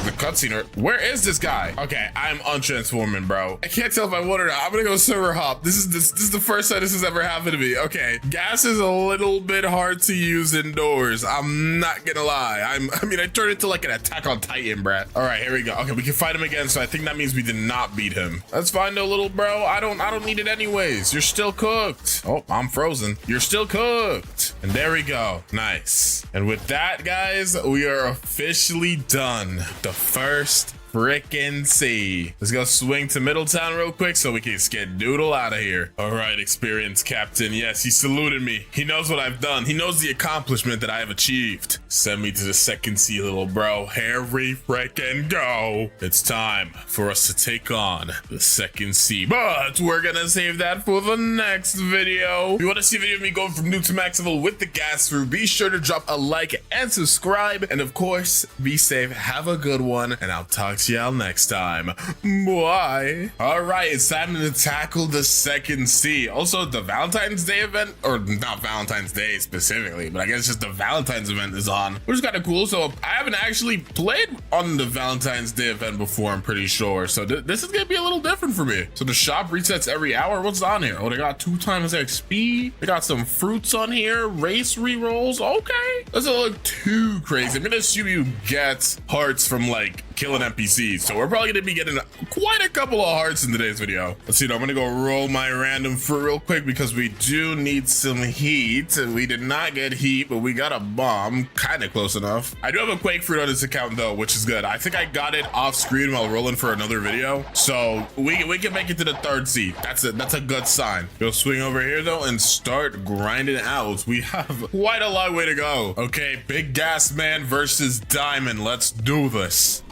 the cutscene. Where is this guy? Okay, I'm untransforming, bro. I can't tell if I want or not. I'm gonna go server hop. This is the first time this has ever happened to me. Okay, gas is a little bit hard to use indoors. I'm not gonna lie. I turned into like an Attack on Titan, brat. All right, here we go. Okay, we can fight him again, so I think that means we did not beat him. That's fine though, little bro. I don't need it anyways. You're still cooked. Oh, I'm frozen. You're still cooked. And there we go. Nice. And with that, guys, we are officially done. The first frickin' sea. Let's go swing to Middletown real quick so we can get doodle out of here. All right, experienced captain. Yes, he saluted me. He knows what I've done. He knows the accomplishment that I have achieved. Send me to the second sea, little bro. Here we frickin' go. It's time for us to take on the second sea, but we're gonna save that for the next video. If you want to see a video of me going from noob to max level with the gas fruit, be sure to drop a like and subscribe. And of course, be safe. Have a good one, and I'll talk to y'all next time. Bye. All right, it's time to tackle the second sea. Also, the Valentine's Day event, or not Valentine's Day specifically, but I guess just the Valentine's event is on, which is kind of cool. So I haven't actually played on the Valentine's Day event before, I'm pretty sure. So this is gonna be a little different for me. So the shop resets every hour. What's on here? Oh, they got 2 times XP. They got some fruits on here. Race rerolls. Okay, doesn't look too crazy. I'm gonna assume you get hearts from like killing NPCs. So we're probably gonna be getting quite a couple of hearts in today's video. Let's see, I'm gonna go roll my random fruit real quick because we do need some heat. We did not get heat, but we got a bomb, kind of close enough. I do have a quake fruit on this account though, which is good. I think I got it off screen while rolling for another video. So we can make it to the third seed. That's a good sign. Go swing over here though and start grinding out. We have quite a long way to go. Okay, big gas man versus diamond. Let's do this.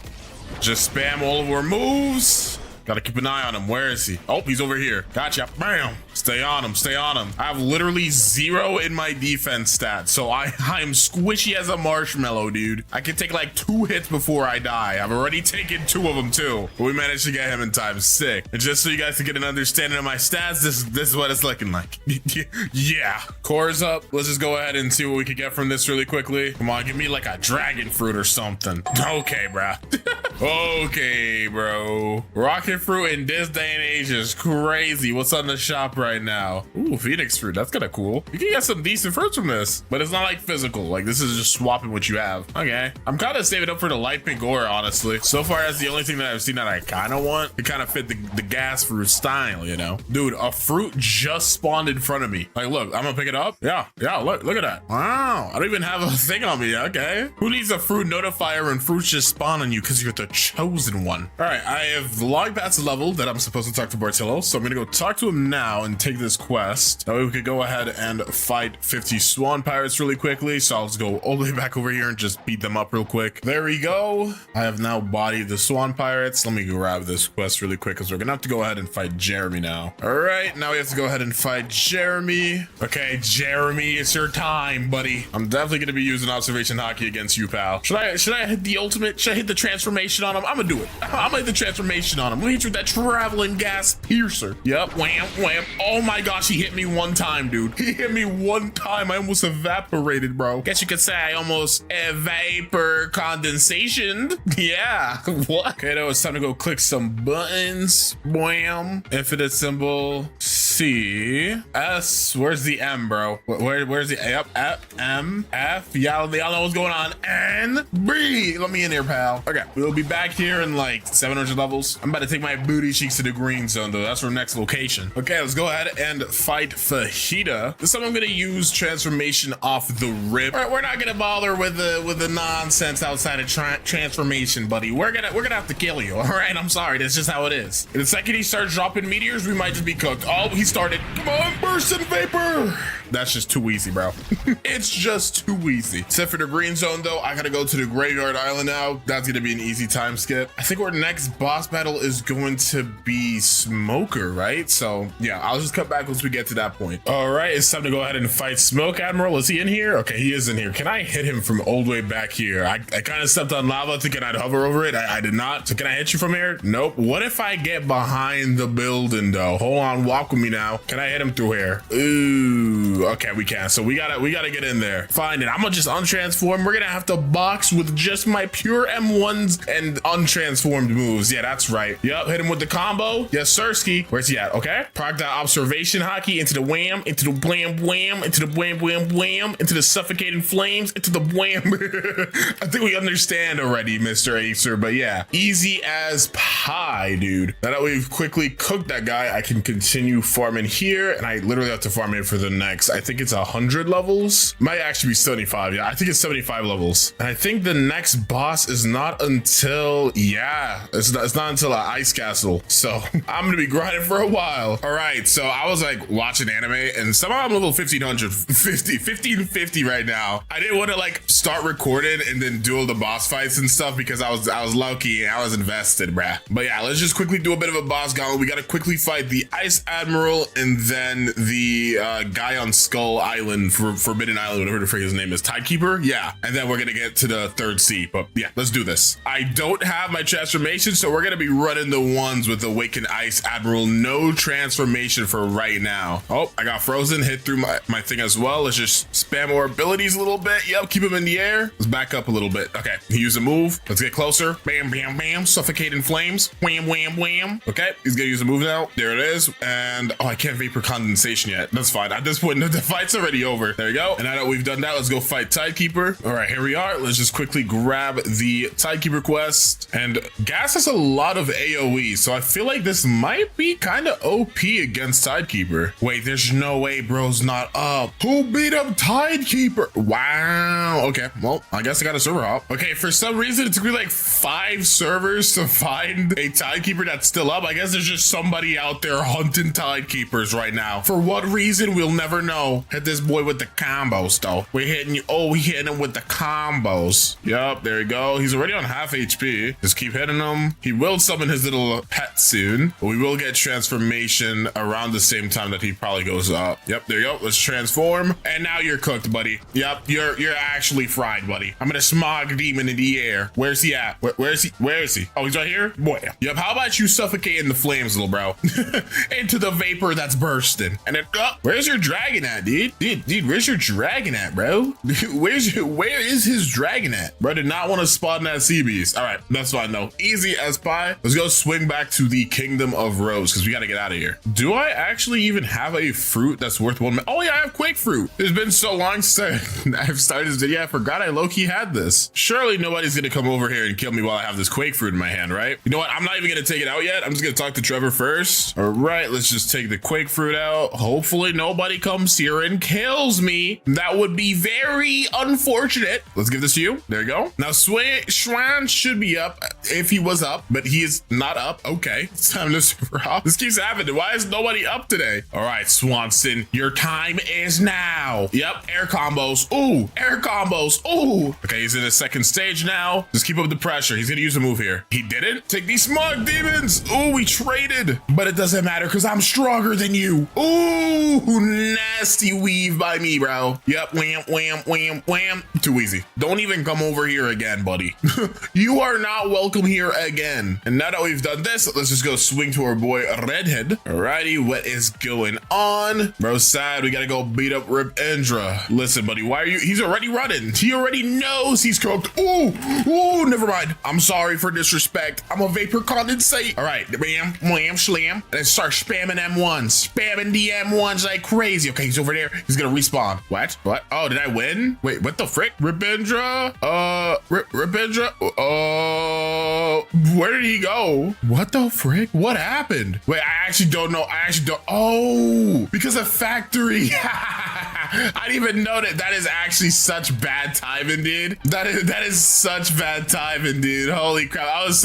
Just spam all of our moves. Gotta keep an eye on him. Where is he? Oh, he's over here. Gotcha. Bam. Stay on him. Stay on him. I have literally 0 in my defense stats, so I'm squishy as a marshmallow, dude. I can take like 2 hits before I die. I've already taken 2 of them too, but we managed to get him in time. Sick. And just so you guys can get an understanding of my stats, this is what it's looking like. Yeah. Core's up. Let's just go ahead and see what we can get from this really quickly. Come on, give me like a dragon fruit or something. Okay, bro. Okay, bro. Rocket fruit in this day and age is crazy. What's on the shop right right now. Ooh, Phoenix fruit. That's kind of cool. You can get some decent fruits from this, but it's not like physical. Like this is just swapping what you have. Okay. I'm kind of saving up for the light pink ore, honestly. So far, that's the only thing that I've seen that I kind of want. It kind of fit the gas fruit style, you know? Dude, a fruit just spawned in front of me. Like, look, I'm gonna pick it up. Yeah, look at that. Wow, I don't even have a thing on me. Okay. Who needs a fruit notifier when fruits just spawn on you because you're the chosen one? All right, I have long past the level that I'm supposed to talk to Bartillo, so I'm gonna go talk to him now and take this quest. That way we could go ahead and fight 50 swan pirates really quickly. So I'll just go all the way back over here and just beat them up real quick. There we go. I have now bodied the swan pirates. Let me grab this quest really quick because we're gonna have to go ahead and fight Jeremy now. All right, now we have to go ahead and fight Jeremy. Okay, Jeremy, it's your time, buddy. I'm definitely gonna be using observation hockey against you, pal. Should I hit the ultimate? Should I hit the transformation on him? I'm gonna do it. I'm gonna hit the transformation on him. Let me hit you with that traveling gas piercer. Yep, wham, wham. Oh my gosh, he hit me one time, dude. He hit me one time. I almost evaporated, bro. Guess you could say I almost vapor condensation. Yeah. What? Okay, now it's time to go click some buttons. Wham. Infinite symbol. C. S. Where's the M, bro? Where's the A? F, M, F. Y'all know what's going on. N. B. Let me in here, pal. Okay, we'll be back here in like 700 levels. I'm about to take my booty cheeks to the green zone, though. That's our next location. Okay, let's go ahead and fight Fajita. This time I'm gonna use transformation off the rip. All right, we're not gonna bother with the nonsense outside of transformation, buddy. We're gonna have to kill you. All right, I'm sorry. That's just how it is. And the second he starts dropping meteors, we might just be cooked. Oh, he started. Come on, burst in vapor. That's just too easy, bro. It's just too easy. Except for the green zone, though, I gotta go to the graveyard island now. That's gonna be an easy time skip. I think our next boss battle is going to be Smoker, right? So yeah, I'll just come back once we get to that point. All right, it's time to go ahead and fight Smoke Admiral. Is he in here? Okay, he is in here. Can I hit him from all the way back here? I kind of stepped on lava thinking I'd hover over it. I did not. So can I hit you from here? Nope. What if I get behind the building, though? Hold on, walk with me now. Can I hit him through here? Ooh, okay, we can. So we gotta get in there. Find it. I'm gonna just untransform. We're gonna have to box with just my pure M1s and untransformed moves. Yeah, that's right. Yep, hit him with the combo. Yes, sirski. Where's he at? Okay. Proc that observation hockey into the wham, into the blam wham, into the blam wham wham, into the suffocating flames, into the wham. I think we understand already, Mr. Acer, but yeah, easy as pie, dude. Now that we've quickly cooked that guy, I can continue farming here, and I literally have to farm it for the next, I think it's 100 levels. Might actually be 75. Yeah, I think it's 75 levels. And I think the next boss is not until, yeah, it's not until an ice castle. So I'm gonna be grinding for a while. All right, so I was like watching anime, and somehow I'm level 1550 right now. I didn't want to like start recording and then do all the boss fights and stuff because I was low-key and I was invested, bruh. But yeah, let's just quickly do a bit of a boss gauntlet. We gotta quickly fight the Ice Admiral and then the guy on Skull Island, Forbidden Island, whatever the frick his name is, Tidekeeper. Yeah, and then we're gonna get to the third sea. But yeah, let's do this. I don't have my transformation, so we're gonna be running the ones with Awakened Ice Admiral. No transformation for right now. Oh, I got frozen, hit through my thing as well. Let's just spam our abilities a little bit. Yep, keep him in the air. Let's back up a little bit. Okay, he used a move. Let's get closer. Bam, bam, bam. Suffocating flames. Wham, wham, wham. Okay, he's gonna use a move now. There it is. And oh, I can't vapor condensation yet. That's fine. At this point, the fight's already over. There we go. And now that we've done that, let's go fight Tidekeeper. All right, here we are. Let's just quickly grab the Tidekeeper quest. And Gas has a lot of AoE, so I feel like this might be kind of OP against Tidekeeper. Wait, there's no way bro's not up. Who beat up Tidekeeper? Wow. Okay, well, I guess I got a server hop. Okay, for some reason, it took me like 5 servers to find a Tidekeeper that's still up. I guess there's just somebody out there hunting Tidekeepers right now. For what reason, we'll never know. Hit this boy with the combos, though. We're hitting you. Oh, we hitting him with the combos. Yep, there you go. He's already on half HP. Just keep hitting him. He will summon his little pet soon, but we will get transformation around the same time that he probably goes up. Yep, there you go. Let's transform. And now you're cooked, buddy. Yep, you're actually fried, buddy. I'm gonna smog demon in the air. Where's he at? Where is he? Where is he? Oh, he's right here? Boy. Yep, how about you suffocate in the flames, little bro? Into the vapor that's bursting. And then, where's your dragon at, dude? Dude, where's your dragon at, bro? Where is his dragon at? Bro did not want to spawn that sea beast. All right, that's fine though. Easy as pie. Let's go swing back to the kingdom of Rose because we got to get out of here. Do I actually even have a fruit that's worth one? Oh yeah, I have quake fruit. It's been so long since I've started this video. I forgot I low-key had this. Surely nobody's gonna come over here and kill me while I have this quake fruit in my hand, right? You know what? I'm not even gonna take it out yet. I'm just gonna talk to Trevor first. All right, let's just take the quake fruit out. Hopefully nobody comes here and kills me. That would be very unfortunate. Let's give this to you. There you go. Now Swan should be up if he was up, but he is not up. Okay, it's time to super off. This keeps happening. Why is nobody up today? All right, Swanson, your time is now. Yep, air combos. Ooh, air combos. Ooh. Okay, he's in the second stage now. Just keep up the pressure. He's gonna use a move here. He didn't. Take these smug demons. Ooh, we traded, but it doesn't matter because I'm stronger than you. Ooh, nasty weave by me, bro. Yep, wham, wham, wham, wham. Too easy. Don't even come over here again, buddy. You are not welcome here again. And now that we've done this, let's just go swing to our boy Redhead. Alrighty, what is going on? Bro, sad. We gotta go beat up Rip Indra. Listen, buddy, why are you? He's already running. He already knows he's cooked. Ooh, ooh, never mind. I'm sorry for disrespect. I'm a vapor condensate. All right, bam, wham, slam. And start spamming M1s. Spamming the M1s like crazy. Okay, he's over there. He's gonna respawn. What? What? Oh, did I win? Wait, what the frick? Rip Indra? Rip Indra? Where did he go? What the frick? What happened? Wait, I actually don't know. I actually don't. Oh, because of factory. I didn't even know that. That is actually such bad timing, dude. That is such bad timing, dude. Holy crap. I was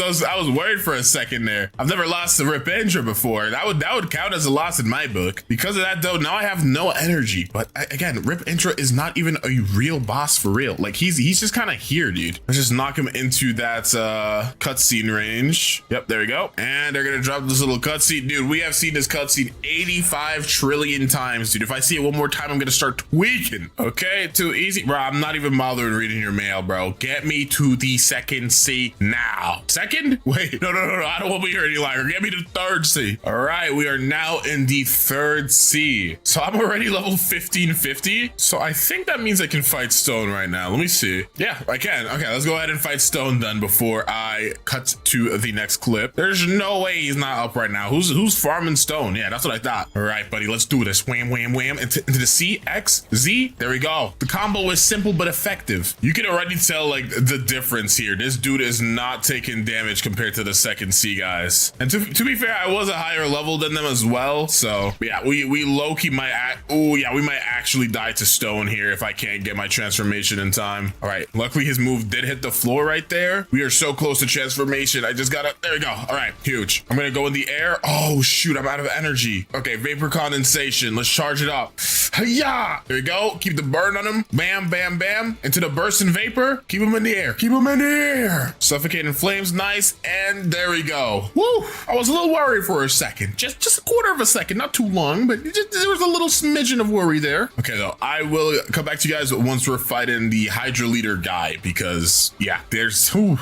worried for a second there. I've never lost to Rip Indra before. That would count as a loss in my book. Because of that though, now I have no energy. But again, Rip Indra is not even a real boss for real. Like he's just kind of here, dude. Let's just knock him into that cutscene range. Yep, there we go. And they're gonna drop this little cutscene. Dude, we have seen this cutscene 85 trillion times, dude. If I see it one more time, I'm gonna start tweaking. Okay, too easy. Bro, I'm not even bothering reading your mail, bro. Get me to the second C now. Second? Wait, no. I don't want to be here any longer. Get me to third C. All right, we are now in the third C. So I'm already level 1550. So I think that means I can fight Stone right now. Let me see. Yeah, I can. Okay, let's go ahead and fight Stone then before I cut to the next clip. There's no way he's not up right now. Who's farming Stone? Yeah, that's what I thought. All right, buddy, let's do this. Wham, wham, wham. Into the C, X, Z. There we go. The combo is simple but effective. You can already tell like the difference here. This dude is not taking damage compared to the second C guys. And to be fair, I was a higher level than them as well. So yeah, we low-key might we might actually die to Stone here if I can't get my transformation in time. All right, luckily his move did hit the floor right there. We are so close to transformation. I just gotta, there we go. All right, huge. I'm gonna go in the air. Oh shoot, I'm out of energy. Okay, vapor condensation. Let's charge it up. Hiya! There we go. Keep the burn on him. Bam, bam, bam. Into the bursting vapor. Keep him in the air. Keep him in the air. Suffocating flames, nice. And there we go. Woo! I was a little worried for a second. Just a quarter of a second, not too long, but there was a little smidgen of worry there. Okay, though, I will come back to you guys once we're fighting the Hydra leader guy because, yeah, there's a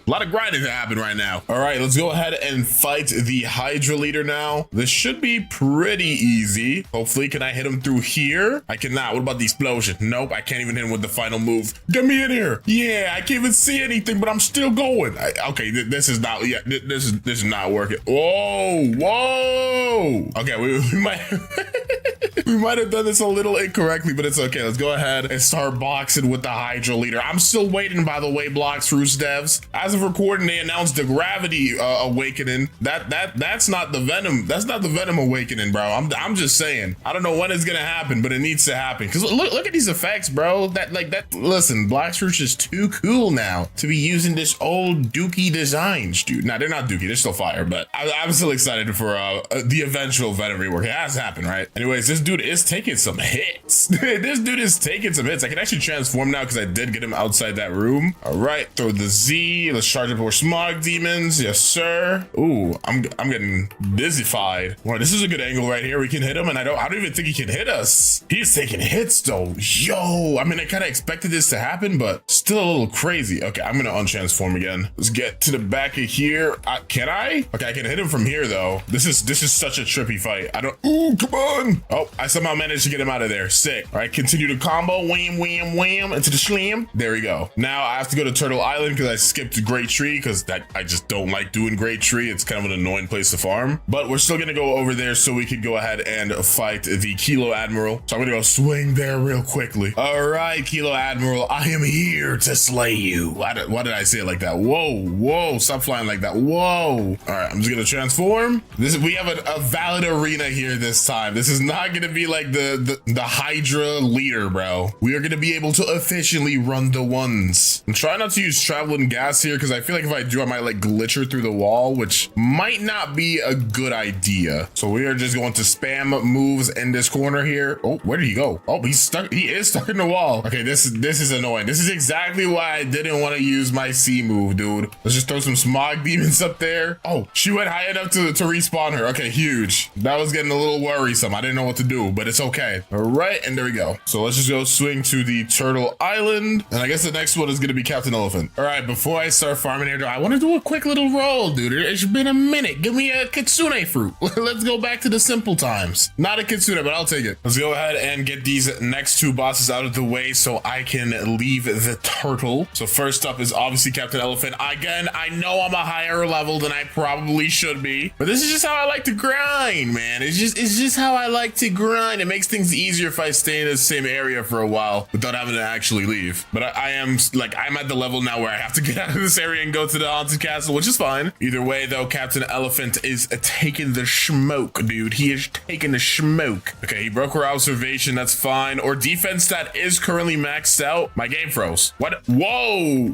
lot of grinding to happen right now. All right, let's go ahead and fight the Hydra leader now. This should be pretty easy. Hopefully, can I hit him through here? I cannot. What about the explosion? Nope, I can't even hit him with the final move. Get me in here. Yeah, I can't even see anything, but I'm still going. Okay, this is not, yeah, this is not working. Whoa. Okay, we might we might have done this a little incorrectly, but it's okay. Let's go ahead and start boxing with the Hydra leader. I'm still waiting, by the way, Blox Roost devs. As of recording, they announced the gravity awakening. That's not the venom. That's not the venom awakening, bro. I'm just saying. I don't know when it's gonna happen, but it needs to happen. Cause look at these effects, bro. Listen, Blox Roost is too cool now to be using this old dookie designs, dude. Nah, they're not dookie. They're still fire, but I'm still excited for the eventual venom rework. It has to happen, right? Anyways, this dude is taking some hits. This dude is taking some hits. I can actually transform now because I did get him outside that room. All right, throw the Z. Let's charge up more smog demons. Yes, sir. Ooh, I'm getting busyfied. Well, this is a good angle right here. We can hit him, and I don't even think he can hit us. He's He's taking hits though. Yo, I mean, I kind of expected this to happen, but still a little crazy. Okay, I'm gonna untransform again. Let's get to the back of here. Can I? Okay, I can hit him from here though. This is such a trippy fight. I don't. Ooh, come on. Oh, I somehow managed to get him out of there. Sick. All right, continue to combo. Wham, wham, wham into the slam. There we go. Now I have to go to Turtle Island because I skipped Great Tree because I just don't like doing Great Tree. It's kind of an annoying place to farm, but we're still gonna go over there so we can go ahead and fight the Kilo Admiral. So I'm gonna go swing there real quickly. All right, Kilo Admiral, I am here to slay you. Why did I say it like that? Whoa, stop flying like that. Whoa. All right, I'm just gonna transform. We have a valid arena here this time. This is not gonna be like the Hydra leader, bro. We are gonna be able to efficiently run the ones. I'm trying not to use traveling gas here because I feel like if I do, I might like glitch her through the wall, which might not be a good idea. So we are just going to spam moves in this corner here. Oh, where did he go? Oh, he's stuck. He is stuck in the wall. Okay, this is annoying. This is exactly why I didn't want to use my C move, dude. Let's just throw some smog demons up there. Oh, she went high enough to respawn her. Okay, huge. That was getting a little worrisome. I didn't know what to do, but it's okay. All right, and there we go. So let's just go swing to the Turtle Island. And I guess the next one is going to be Captain Elephant. All right, before I start farming here, I want to do a quick little roll, dude. It's been a minute. Give me a kitsune fruit. Let's go back to the simple times. Not a kitsune, but I'll take it. Let's go ahead and get these next two bosses out of the way so I can leave the turtle. So first up is obviously Captain Elephant. Again, I know I'm a higher level than I probably should be, but this is just how I like to grind, man. It's just how I like to grind. It makes things easier if I stay in the same area for a while without having to actually leave. But I'm at the level now where I have to get out of this area and go to the haunted castle, which is fine. Either way though, Captain Elephant is taking the smoke, dude. He is taking the smoke. Okay, he broke her observation. That's fine. Or defense stat is currently maxed out. My game froze. What? Whoa,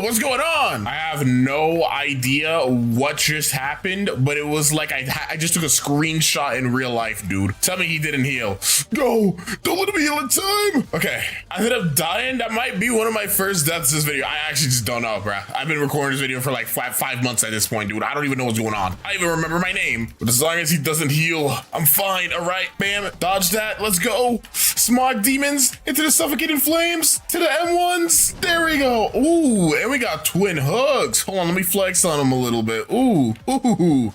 what's going on? I have no idea what just happened, but it was like I just took a screenshot in real life, dude. Tell me he didn't heal. No, don't let him heal in time. Okay, I ended up dying. That might be one of my first deaths this video. I actually just don't know, bruh. I've been recording this video for like five months at this point, dude. I don't even know what's going on. I don't even remember my name. But as long as he doesn't heal, I'm fine. All right, bam, dodge that. Let's go. Smog demons into the suffocating flames, to the M1s. There we go. Ooh, and we got twin hooks. Hold on, let me flex on him a little bit. Ooh.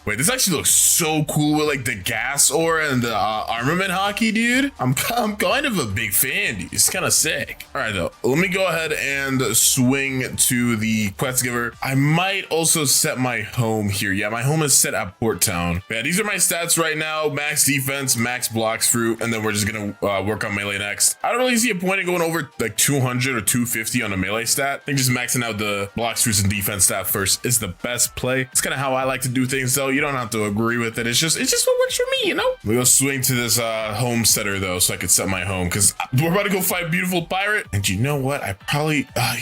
Wait, this actually looks so cool with like the gas aura and the armament hockey, dude. I'm kind of a big fan, dude. It's kind of sick. All right, though, let me go ahead and swing to the quest giver. I might also set my home here. Yeah, my home is set at Port Town. Yeah, these are my stats right now. Max defense, max blocks fruit, and then we're just gonna work on melee next. I don't really see a point in going over like 200 or 250 on a melee stat. I think just maxing out the blocks, fruits, and defense stat first is the best play. It's kind of how I like to do things, though. You don't have to agree with it. It's just what works for me, you know? We go swing to this homesteader though, so I could set my home because we're about to go fight Beautiful Pirate. And you know what? I probably I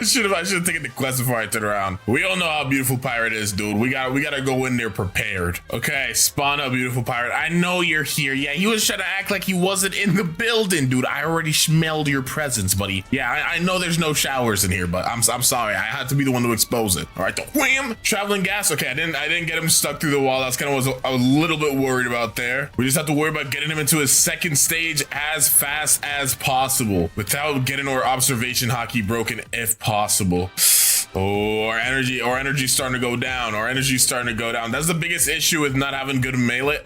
should have taken the quest before I turn around. We all know how Beautiful Pirate is, dude. We gotta go in there prepared. Okay, spawn up, Beautiful Pirate. I know you're here. Yeah, he was trying to act like he wasn't in the building, dude. I already smelled your presence, buddy. Yeah, I know there's no showers in here, but I'm sorry. I had to be the one to expose it. All right, the wham, traveling gas. Okay, I didn't get him stuck through the wall. That's kind of what I was a little bit worried about there. We just have to worry about getting him into his second stage as fast as possible without getting our observation hockey broken if possible. Oh, our energy's starting to go down. That's the biggest issue with not having good melee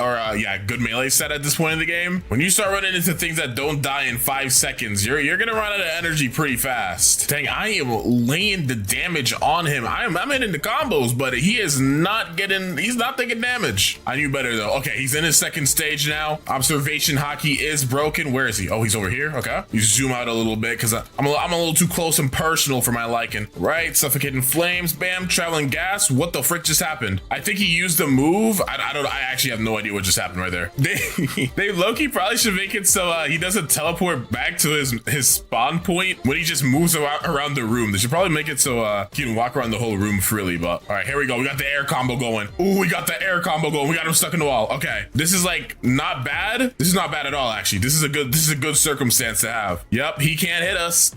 good melee set at this point in the game. When you start running into things that don't die in 5 seconds, you're gonna run out of energy pretty fast. Dang, I am laying the damage on him. I'm hitting the combos, but he's not taking damage. I knew better though. Okay, he's in his second stage now. Observation hockey is broken. Where is he? Oh, he's over here. Okay. You zoom out a little bit because I'm a little too close and personal for my liking. Right, suffocating flames, bam, traveling gas. What the frick just happened? I think he used a move. I actually have no idea what just happened right there. They low-key probably should make it so he doesn't teleport back to his spawn point when he just moves around the room. They should probably make it so he can walk around the whole room freely. But all right, here we go. We got the air combo going. Ooh, we got the air combo going. We got him stuck in the wall. Okay, this is like not bad. This is not bad at all, actually. This is a good circumstance to have. Yep, he can't hit us.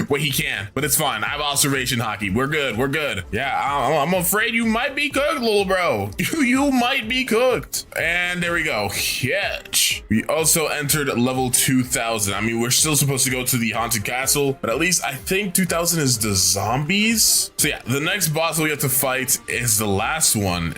Wait, he can, but it's fine. I have observation hockey. sweet. We're good. We're good. Yeah, I'm afraid you might be cooked, little bro. You might be cooked. And there we go. Hitch. We also entered level 2000. I mean, we're still supposed to go to the haunted castle, but at least I think 2000 is the zombies. So yeah, the next boss we have to fight is the last one,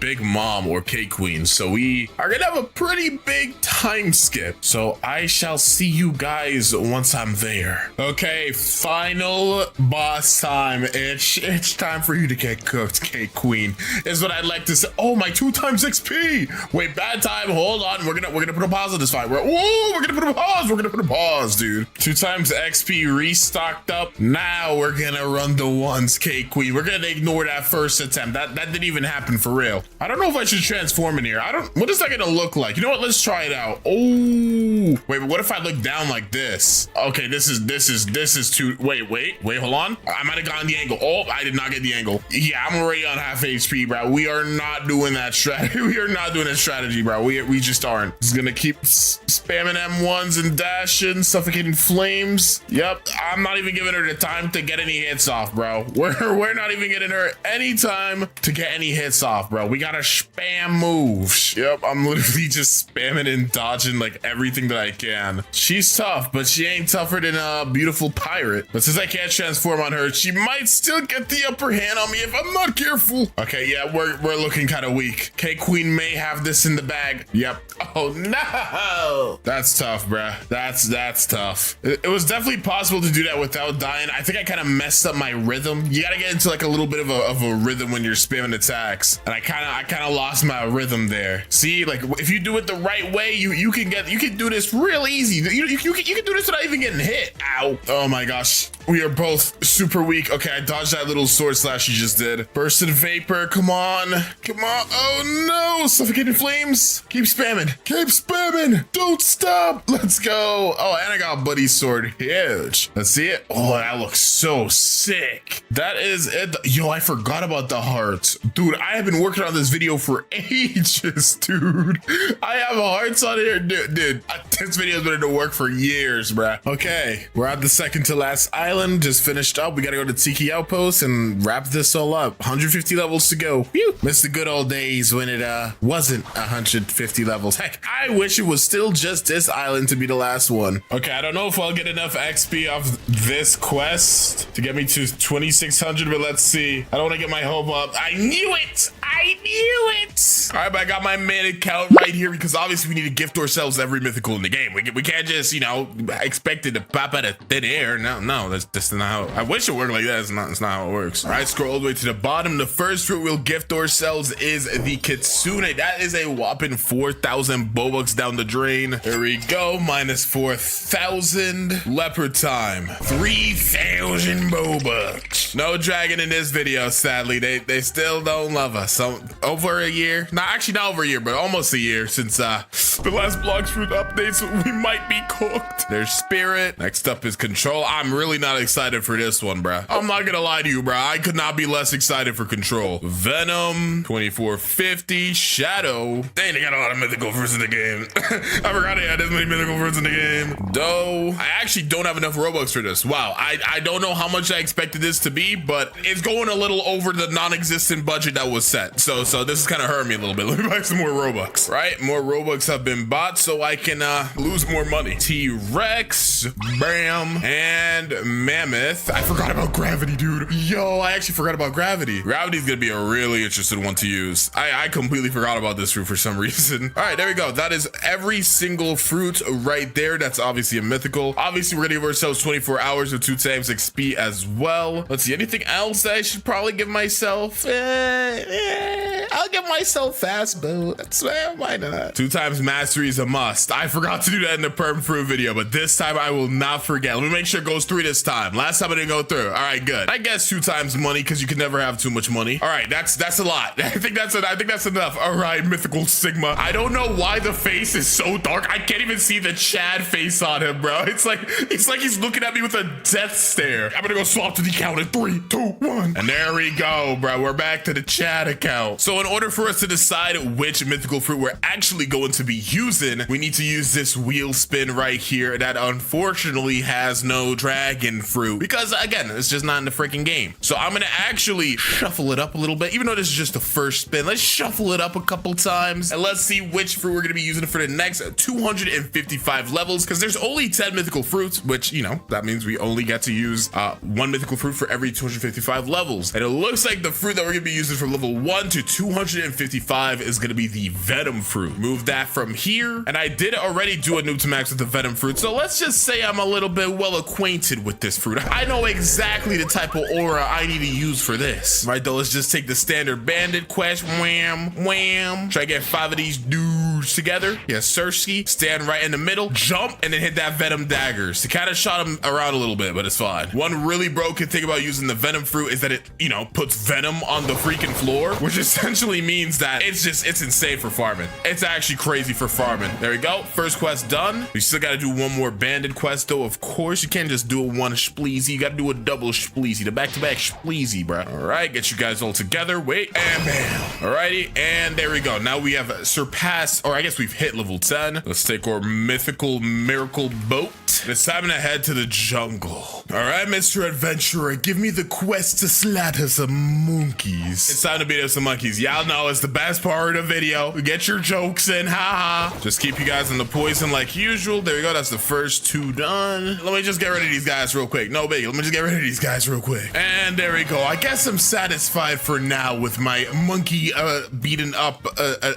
Big Mom or K-Queen. So we are gonna have a pretty big time skip. So I shall see you guys once I'm there. Okay, final boss time. It's time for you to get cooked, K-Queen, is what I'd like to say. Oh, my 2 times XP. Wait, bad time. Hold on. We're gonna put a pause on this fight. We're gonna put a pause. We're gonna put a pause, dude. 2 times XP restocked up. Now we're gonna run the ones, K-Queen. We're gonna ignore that first attempt. That didn't even happen for real. I don't know if I should transform in here. What is that gonna look like? You know what? Let's try it out. Oh, wait, but what if I look down like this? Okay, this is too, wait, hold on. I might have gotten the angle. Oh, I did not get the angle. Yeah, I'm already on half HP, bro. We are not doing that strategy. We are not doing that strategy, bro. We just aren't. Just gonna keep spamming M1s and dashing, suffocating flames. Yep, I'm not even giving her the time to get any hits off, bro. We're not even getting her any time to get any hits off, bro. We gotta spam moves. Yep, I'm literally just spamming and dodging like everything that I can. She's tough, but she ain't tougher than a beautiful pirate. But since I can't transform on her, she might still get the upper hand on me if I'm not careful. Okay, yeah, we're looking kind of weak. K-Queen may have this in the bag. Yep. Oh no, that's tough, bruh. That's tough. It was definitely possible to do that without dying. I think I kind of messed up my rhythm. You gotta get into like a little bit of a rhythm when you're spamming attacks, and I kind of lost my rhythm there. See, like if you do it the right way, you can do this real easy. You can do this without even getting hit. Ow. Oh my gosh. We are both super weak. Okay, I dodged that little sword slash you just did. Bursted vapor. Come on. Come on. Oh no. Suffocating flames. Keep spamming. Keep spamming. Don't stop. Let's go. Oh, and I got Buddy's sword. Huge. Let's see it. Oh, that looks so sick. That is it. Yo, I forgot about the hearts. Dude, I have been working on this video for ages, dude. I have hearts on here. Dude, this video has been to work for years, bruh. Okay, we're at the second to last island. Just finished up. We gotta go to Tiki Outpost and wrap this all up. 150 levels to go. Whew. Miss the good old days when it wasn't 150 levels. Heck, I wish it was still just this island to be the last one. Okay, I don't know if I'll get enough XP off this quest to get me to 2600, but let's see. I don't want to get my hope up. I knew it. I knew it. All right, but I got my main account right here because obviously we need to gift ourselves every mythical in the game. We can't just, you know, expect it to pop out of thin air. No, that's not how. I wish it worked like that. It's not how it works. All right, scroll all the way to the bottom. The first fruit we'll gift ourselves is the Kitsune. That is a whopping 4,000 Bobucks down the drain. There we go. Minus 4,000. Leopard time. 3,000 Bobucks. No dragon in this video, sadly. They still don't love us. So over a year. Actually not over a year, but almost a year since the last Blox fruit updates. We might be cooked. There's Spirit. Next up is Control. I'm really not excited for this one, bruh. I'm not gonna lie to you, bruh. I could not be less excited for Control. Venom, 2450, Shadow. Dang, they got a lot of mythical fruits in the game. I forgot they had this many mythical fruits in the game. Though, I actually don't have enough Robux for this. Wow, I don't know how much I expected this to be, but it's going a little over the non-existent budget that was set. So this is kind of hurting me a little bit. Let me buy some more Robux, right? More Robux have been bought so I can lose more money. T-Rex, Bam, and Mammoth. I forgot about Gravity, dude. Yo, I actually forgot about Gravity. Gravity's gonna be a really interesting one to use. I completely forgot about this fruit for some reason. All right, there we go. That is every single fruit right there. That's obviously a mythical. Obviously, we're gonna give ourselves 24 hours with 2 times XP as well. Let's see, anything else that I should probably give myself? I'll give myself fast boot. That's why not? 2 times mastery is a must. I forgot to do that in the perm fruit video, but this time I will not forget. Let me make sure it goes 3 this time. Last time I didn't go through. All right, good. I guess 2 times money because you can never have too much money. All right, that's a lot. I think that's enough. All right, mythical Sigma. I don't know why the face is so dark. I can't even see the Chad face on him, bro. It's like he's looking at me with a death stare. I'm gonna go swap to the count in 3, 2, 1. And there we go, bro. We're back to the Chad account. So in order for us to decide which mythical fruit we're actually going to be using, we need to use this wheel spin right here that unfortunately has no dragon fruit because again, it's just not in the freaking game. So I'm gonna actually shuffle it up a little bit, even though this is just the first spin. Let's shuffle it up a couple times and let's see which fruit we're gonna be using for the next 255 levels, because there's only 10 mythical fruits, which, you know, that means we only get to use one mythical fruit for every 255 levels. And it looks like the fruit that we're gonna be using from level 1 to 255 is gonna be the venom fruit. Move that from here. And I did already do a noob to max with the venom fruit, so let's just say I'm a little bit well acquainted with this fruit. I know exactly the type of aura I need to use for this. Right though, let's just take the standard bandit quest. Wham, wham. Try to get 5 of these dudes together. Yeah, Sirski, stand right in the middle, jump, and then hit that venom daggers to kind of shot him around a little bit, but it's fine. One really broken thing about using the venom fruit is that it, you know, puts venom on the freaking floor, which essentially means that it's insane for farming. It's actually crazy for farming. There we go. First quest done. We still got to do one more bandit quest though. Of course, you can't just do a one spleezy. You got to do a double spleezy, the back-to-back spleezy, bro. All right, get you guys all together. Wait, and bam. Alrighty, and there we go. Now we have surpassed, or I guess we've hit level 10. Let's take our mythical miracle boat. It's time to head to the jungle. All right, Mr. Adventurer, give me the quest to slaughter some monkeys. It's time to beat up some monkeys. Y'all know it's the best part of the video. Get your jokes in, haha. Just keep you guys in the poison like usual. There we go, that's the first 2 done. Let me just get rid of these guys real quick. No biggie, let me just get rid of these guys real quick. And there we go. I guess I'm satisfied for now with my monkey beaten up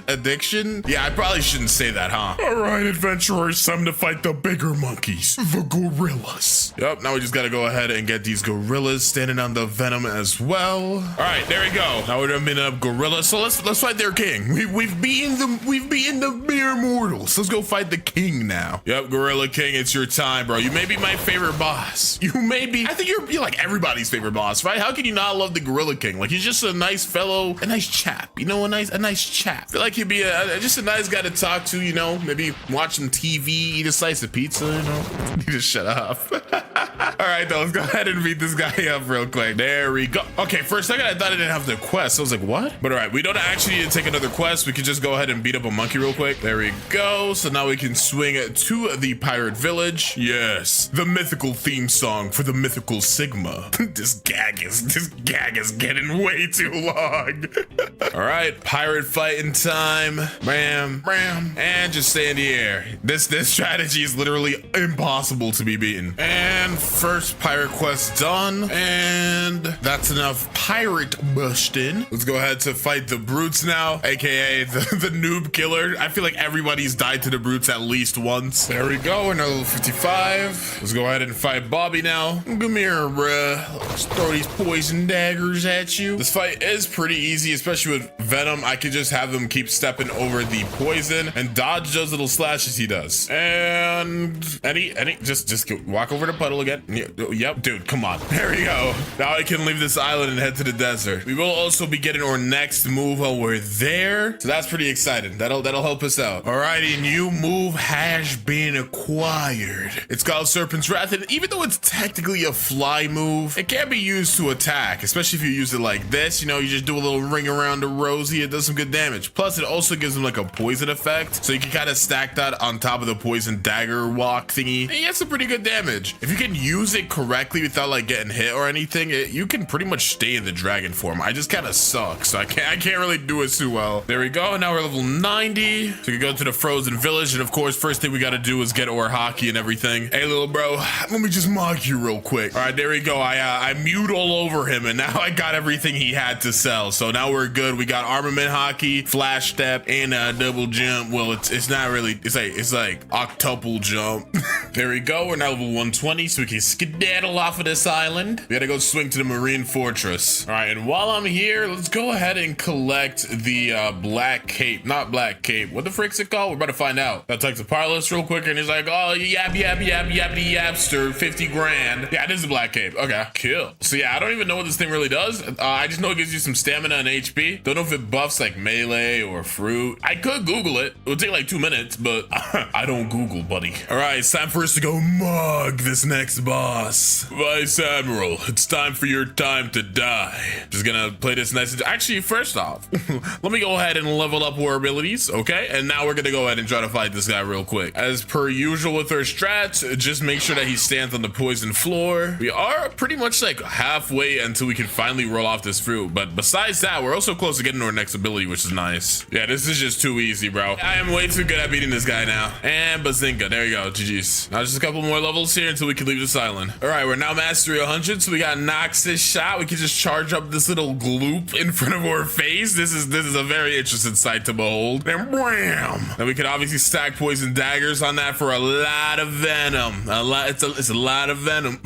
addiction. Yeah, I probably shouldn't say that, huh? All right, adventurers, time to fight the bigger monkeys, the gorillas. Yep, now we just gotta go ahead and get these gorillas standing on the venom as well. All right, there we go. Now we're done beating up gorillas, so let's fight their king. We've beaten the mere mortals. Let's go fight the king now. Yep, Gorilla King, it's your time, bro. You may be my favorite boss. You may be. I think you're like everybody's favorite boss, right? How can you not love the Gorilla King? Like, he's just a nice fellow, a nice chap. You know, a nice chap. I feel like he'd be just a nice guy to talk to. You know, maybe watch some TV, eat a slice of pizza. You know, you just shut up. All right, though, let's go ahead and beat this guy up real quick. There we go. Okay, for a second, I thought I didn't have the quest. I was like, what? But all right, we don't actually need to take another quest. We could just go ahead and beat up a monkey real quick. There we go. So now we can swing to the pirate village. Yes, the mythical theme song for the mythical Sigma. This gag is getting way too long. All right, pirate fighting time. Bam, bam, and just stay in the air. This strategy is literally impossible to be beaten. And first pirate quest done, and that's enough pirate busting. Let's go ahead to fight the brutes now, aka the noob killer. I feel like everybody's died to the brutes at least once. There we go, we're now level 55. Let's go ahead and fight Bobby now. Come here, bruh. Let's throw these poison daggers at you. This fight is pretty easy, especially with Venom. I could just have him keep stepping over the poison and dodge those little slashes he does. And just walk over the puddle again. Yep, dude, come on. There we go. Now I can leave this island and head to the desert. We will also be getting our next move while we're there, so that's pretty exciting. That'll help us out. Alrighty, new move has been acquired. It's called Serpent's Wrath, and even though it's technically a fly move, it can be used to attack, especially if you use it like this. You know, you just do a little ring around the rosy, it does some good damage. Plus, it also gives them like a poison effect, so you can kind of stack that on top of the poison dagger walk thingy, and you get some pretty good damage. If you can use it correctly without like getting hit or anything, you can pretty much stay in the dragon form. I just kind of suck, so I can't really do it too well. There we go. Now we're level 90, so we can go to the frozen village, and of course, first thing we got to do is get our hockey and everything. Hey, little bro, let me just mock you real quick. All right, there we go. I mewed all over him, and now I got everything he had to sell. So now we're good. We got armament hockey, flash step, and double jump. Well, it's not really. It's like octuple jump. There we go. We're now level 120, so we can skedaddle off of this island. We gotta go swing to the marine fortress. All right, and while I'm here, let's go ahead and collect the black cape. Not black cape. What the frick's it called? We're about to find out. I talked to Parlus real quick, and he's like, oh, yapster, 50 grand. Yeah, this is a black cape. Okay, kill. So yeah, I don't even know what this thing really does. I just know it gives you some stamina and HP. Don't know if it buffs like melee or fruit. I could Google it. It would take like 2 minutes, but I don't Google, buddy. All right, it's time for us to go mug this next boss. Vice Admiral, it's time for your time to die. right, just gonna play this nice. Actually, first off, let me go ahead and level up our abilities, okay? And now we're gonna go ahead and try to fight this guy real quick. As per usual with our strats, just make sure that he stands on the poison floor. We are pretty much like halfway until we can finally roll off this fruit. But besides that, we're also close to getting to our next ability, which is nice. Yeah, this is just too easy, bro. I am way too good at beating this guy now. And bazinga, there you go, GG's. Now just a couple more levels here until we can leave this island. All right, we're now mastery 100, so we got Nox's shot. We can just charge up this little gloop in front of our face. This is a very interesting sight to behold. And bam! Then we can obviously stack poison daggers on that for a lot of venom. It's a lot of venom.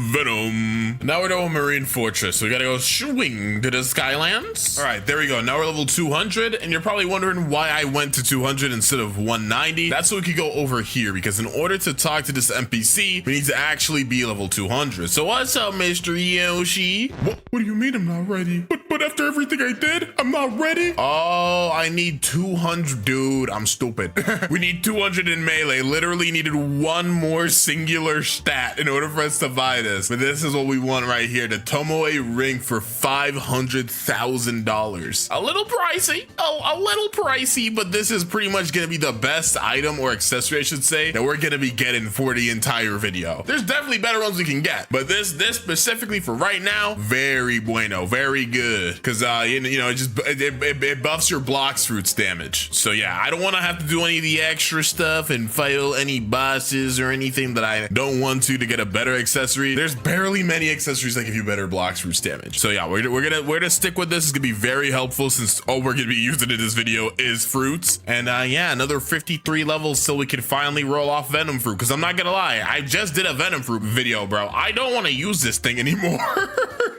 Now we're to a marine fortress, so we gotta go swing to the Skylands. All right, there we go. Now we're level 200, and you're probably wondering why I went to 200 instead of 190. That's so we could go over here, because in order to talk to this NPC, we need to actually be level 200. So what's up, Mr. Yoshi? What do you mean I'm not ready? But after everything I did, I'm not ready? Oh, I need 200. Dude, I'm stupid. We need 200 in melee. Literally needed one more singular stat in order for us to buy this. But this is what we want right here. The Tomoe ring for $500,000. A little pricey. Oh, a little pricey, but this is pretty much going to be the best item or accessory, I should say, that we're going to be getting for the entire video. There's definitely better ones we can get, but this specifically for right now, very bueno, very good. Because, it buffs your Blox fruits damage. So yeah, I don't want to have to do any of the extra stuff and fight any bosses or anything that I don't want to get a better accessory. There's barely many accessories that give you better Blox fruits damage. So yeah, we're gonna stick with this. It's gonna be very helpful since all we're gonna be using in this video is fruits. And yeah, another 53 levels till we can finally roll off venom fruit. Because I'm not gonna lie, I just did a venom fruit video, bro. I don't want to use this thing anymore.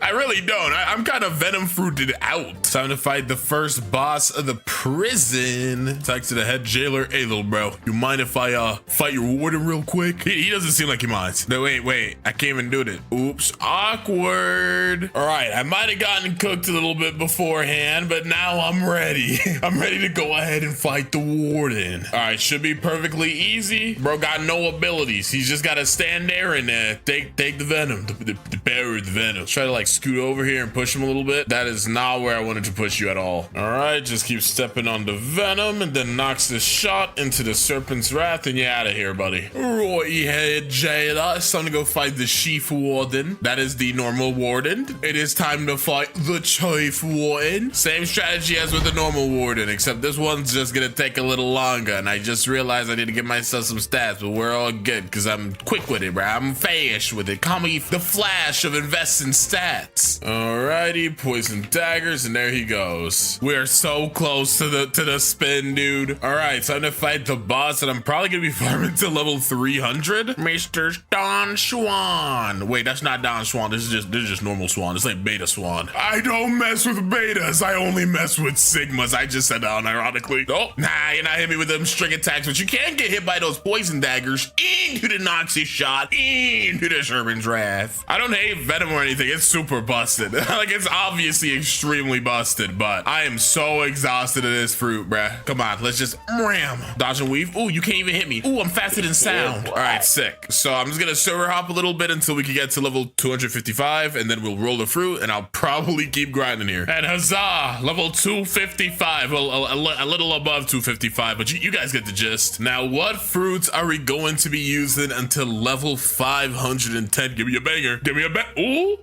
I really don't. I'm kind of venom fruited out. Time to fight the first boss of the prison. Talk to the head jailer. Hey, little bro, you mind if I fight your warden real quick? He doesn't seem like he minds. No, wait, I can't even do it. Oops, awkward. All right, I might have gotten cooked a little bit beforehand, but now I'm ready. I'm ready to go ahead and fight the warden. All right, should be perfectly easy. Bro got no abilities. He's just got to stand there and take the venom, the bearer of the venom. Try to like scoot over here and push him a little bit. That is not where I wanted to push you at all. All right, just keep stepping on the venom and then knocks this shot into the serpent's wrath and you're out of here, buddy. Roy head jailer, it's time to go fight the chief warden. That is the normal warden. It is time to fight the chief warden. Same strategy as with the normal warden, except this one's just gonna take a little longer. And I just realized I need to give myself some stats, but we're all good because I'm quick with it, bro. I'm fast with it. Call me the Flash of investing stats. Alrighty, poison daggers, and there he goes. We're so close to the spin, dude. All right, time to fight the boss, and I'm probably gonna be farming to level 300. Mr. Don Swan. Wait, that's not Don Swan. This is just normal Swan. It's like Beta Swan. I don't mess with betas. I only mess with sigmas. I just said that unironically. Oh, nah, you're not hitting me with them string attacks, but you can get hit by those poison daggers into the Nazi shot, into the serpent's wrath. I don't hate venom or anything. It's super busted. Like, it's obviously extremely busted, but I am so exhausted of this fruit, bruh. Come on, let's just ram. Dodge and weave. Ooh, you can't even hit me. Ooh, I'm faster than sound. All right, sick. So I'm just gonna server hop a little bit until we can get to level 255, and then we'll roll the fruit, and I'll probably keep grinding here. And huzzah, level 255. Well, a little above 255, but you guys get the gist. Now, what fruits are we going to be using until level 510? Give me a banger. Give me a ooh.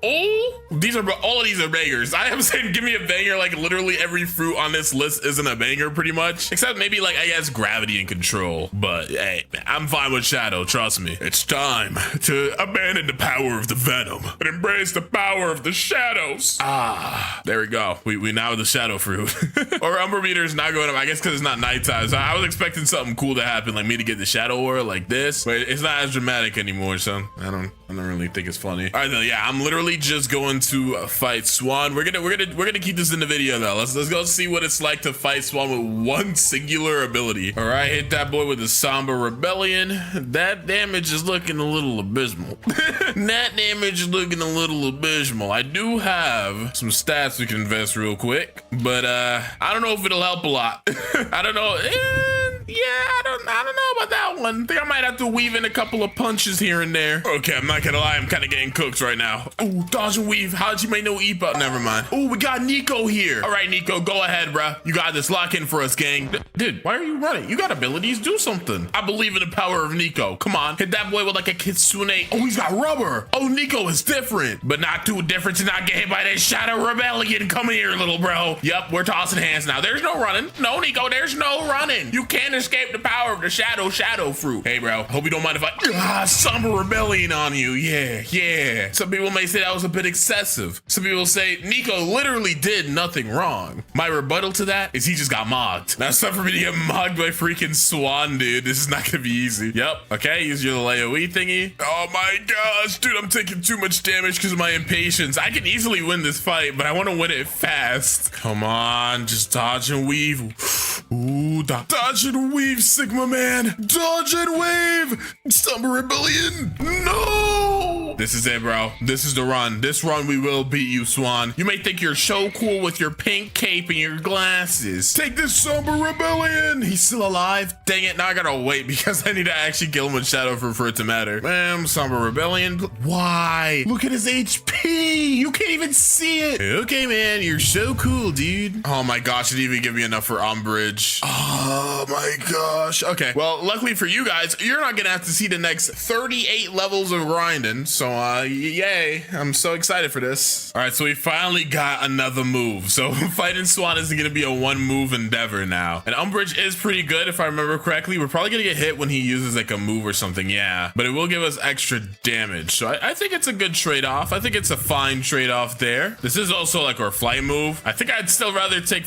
These are all of these are bangers. I am saying give me a banger. Like literally every fruit on this list isn't a banger pretty much, except maybe like I guess gravity and control. But hey, I'm fine with shadow. Trust me. It's time to abandon the power of the venom and embrace the power of the shadows. Ah, there we go. We now have the shadow fruit. Or umber meter is not going up. I guess because it's not nighttime. So I was expecting something cool to happen, like me to get the shadow aura like this, but it's not as dramatic anymore. So I don't really think it's funny. All right, then, yeah, I'm literally just going to fight Swan. We're gonna keep this in the video though. Let's go see what it's like to fight Swan with one singular ability. All right, hit that boy with the Somber Rebellion. That damage is looking a little abysmal. That damage is looking a little abysmal. I do have some stats we can invest real quick, but I don't know if it'll help a lot. I don't know. Yeah, I don't know about that one. I think I might have to weave in a couple of punches here and there. Okay, I'm not gonna lie, I'm kind of getting cooked right now. Ooh, dodge and weave. How'd you make no eat up? Never mind. Ooh, we got Nico here. All right, Nico, go ahead, bruh. You got this. Lock in for us, gang. Dude, why are you running? You got abilities. Do something. I believe in the power of Nico. Come on, hit that boy with like a kitsune. Oh, he's got rubber. Oh, Nico is different, but not too different to not get hit by that Shadow Rebellion. Come here, little bro. Yep, we're tossing hands now. There's no running. No, Nico, there's no running. You can't escape the power of the shadow fruit. Hey, bro, hope you don't mind if I summer rebellion on you. Yeah. Some people may say that was a bit excessive. Some people say Nico literally did nothing wrong. My rebuttal to that is he just got mogged. Now it's time for me to get mogged by freaking Swan, dude. This is not gonna be easy. Yep. Okay, use your AoE thingy. Oh my gosh, dude, I'm taking too much damage because of my impatience. I can easily win this fight, but I want to win it fast. Come on, just dodge and weave. Ooh, dodge and weave, Sigma man. Dodge and wave. Summer Rebellion. No. This is it, bro. This is the run. This run, we will beat you, Swan. You may think you're so cool with your pink cape and your glasses. Take this, Summer Rebellion. He's still alive. Dang it. Now I gotta wait because I need to actually kill him with Shadow for it to matter. Bam, Summer Rebellion. Why? Look at his HP. You can't even see it. Okay, man. You're so cool, dude. Oh my gosh. It didn't even give me enough for Umbrage. Oh my gosh. Okay. Well, luckily for you guys, you're not gonna have to see the next 38 levels of grinding. So, yay. I'm so excited for this. All right. So we finally got another move. So fighting Swan isn't gonna be a one move endeavor now. And Umbrage is pretty good if I remember correctly. We're probably gonna get hit when he uses like a move or something. Yeah. But it will give us extra damage. So I think it's a good trade-off. I think it's a fine trade-off there. This is also like our flight move. I think I'd still rather take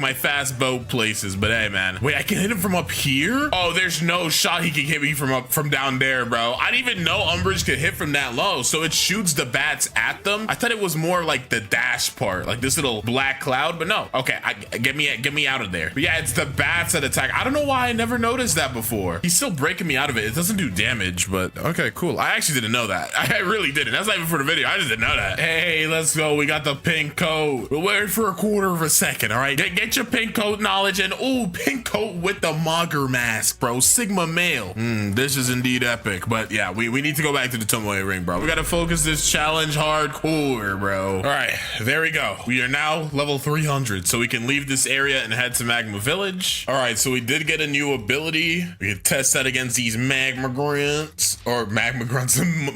my fast boat places, but hey, man. Wait, I can hit him from up here? Oh, there's no shot he can hit me from down there, bro. I didn't even know Umbrage could hit from that low. So it shoots the bats at them. I thought it was more like the dash part, like this little black cloud, but no. Okay, get me out of there. But yeah, it's the bats that attack. I don't know why I never noticed that before. He's still breaking me out of it. It doesn't do damage, but okay, cool. I actually didn't know that. I really didn't. That's not even for the video. I just didn't know that. Hey, let's go. We got the pink coat. We'll wear it for a quarter of a second, all right? Get your pink coat knowledge and ooh, pink coat with the Mogger mask, bro. Sigma male. This is indeed epic, but yeah, we need to go back to the Tomoe ring, bro. We gotta focus this challenge hardcore, bro. All right, there we go. We are now level 300, so we can leave this area and head to Magma Village. All right, so we did get a new ability. We can test that against these magma grunts,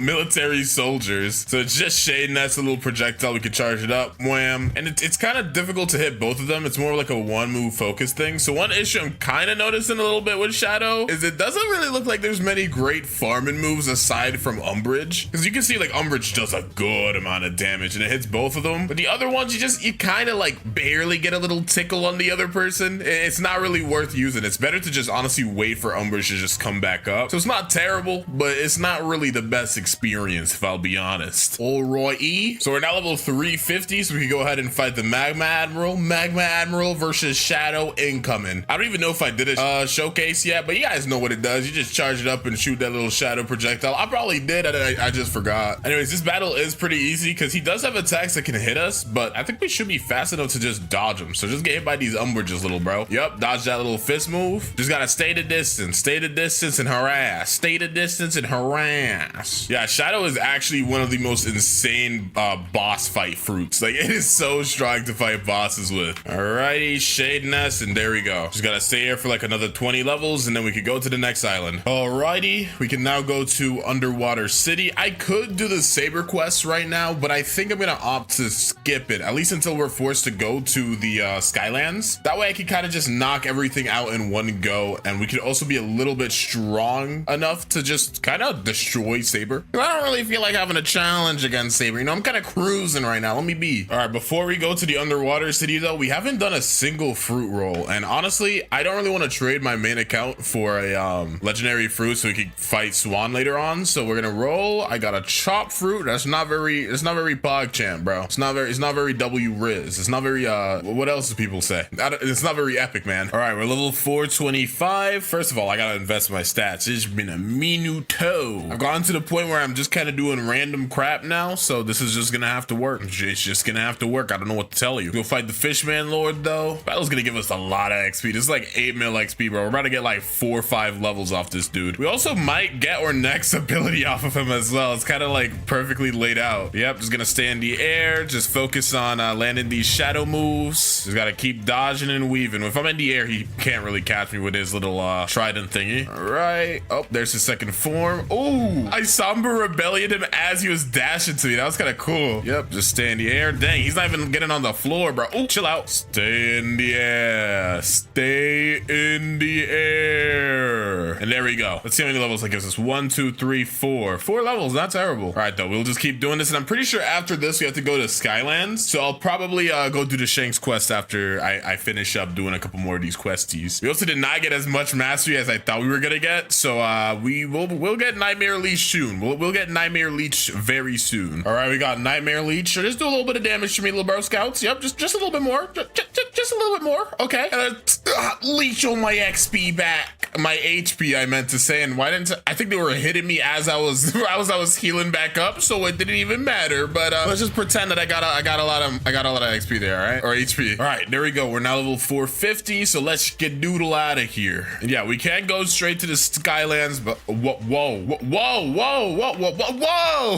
military soldiers. So it's just shading. That's a little projectile. We can charge it up. Wham. And it's kind of difficult to hit both of them. It's more like a one move focus thing. So one issue I'm kind of noticing a little bit with Shadow is it doesn't really look like there's many great farming moves aside from Umbrage. Because you can see like Umbrage does a good amount of damage and it hits both of them. But the other ones, you kind of like barely get a little tickle on the other person. It's not really worth using. It's better to just honestly wait for Umbrage to just come back up. So it's not terrible, but it's not really the best experience if I'll be honest. Alrighty. So we're now level 350, so we can go ahead and fight the Magma Admiral. Magma Admiral versus Shadow incoming. I don't even know if I did a showcase yet, but you guys know what it does. You just charge it up and shoot that little shadow projectile. I probably did, I just forgot. Anyways, this battle is pretty easy because he does have attacks that can hit us, but I think we should be fast enough to just dodge them. So just get hit by these Umbrages, little bro. Yep, dodge that little fist move. Just gotta stay the distance and harass. Stay the distance and harass. Yeah, Shadow is actually one of the most insane boss fight fruits. Like, it is so strong to fight bosses with. Alrighty, shading us, and there we go. Just gotta stay here for like another 20 levels, and then we could go to the next island. Alrighty, we can now go to Underwater City. I could do the Saber quest right now, but I think I'm gonna opt to skip it, at least until we're forced to go to the Skylands. That way I can kind of just knock everything out in one go, and we could also be a little bit strong enough to just kind of destroy Saber. I don't really feel like having a challenge against Saber. You know, I'm kind of cruising right now. Let me be. All right, before we go to the Underwater City though, we haven't done a single fruit roll, and honestly, I don't really want to trade my main account for a legendary fruit so we can fight Swan later on. So we're gonna roll. I got a chop fruit. That's not very PogChamp, bro. It's not very W Riz. It's not very, what else do people say? It's not very epic, man. All right, we're level 425. First of all, I gotta invest in my stats. It's been a minuto. I've gotten to the point where I'm just kind of doing random crap now, so this is just gonna have to work. It's just gonna have to work. I don't know what to tell you. Go fight the Fishman Lord, though. Battle's gonna give us a lot of XP. This is like 8 mil XP, bro. We're about to get like 4 or 5 levels off this dude. We also might get our next ability off of him as well. It's kind of like perfectly laid out. Yep, just gonna stay in the air. Just focus on landing these shadow moves. Just gotta keep dodging and weaving. If I'm in the air, he can't really catch me with his little trident thingy. All right. Oh, there's his second form. Oh, I Somber Rebellion him as he was dashing to me. That was kind of cool. Yep, just stay in the air. Dang, he's not even getting on the floor, bro. Oh, chill out. Stay in the air. Stay in the air. And there we go. Let's see how many levels that gives us. 1, 2, 3, 4. 4 levels. Not terrible. All right, though. We'll just keep doing this. And I'm pretty sure after this, we have to go to Skylands. So I'll probably go do the Shanks quest after I finish up doing a couple more of these questies. We also did not get as much mastery as I thought we were going to get. So we'll get Nightmare Leech soon. We'll get Nightmare Leech very soon. All right, we got Nightmare Leech. Sure, just do a little bit of damage to me, little bro scouts. Yep, just a little bit more. Just a little bit more. Okay. Leech all my XP back. My HP, I meant to say. And why didn't I think they were hitting me as I was healing back up, so it didn't even matter. But let's just pretend that I got a lot of XP there, all right? Or HP. All right, there we go. We're now level 450, so let's get doodle out of here. And yeah, we can't go straight to the Skylands, but whoa.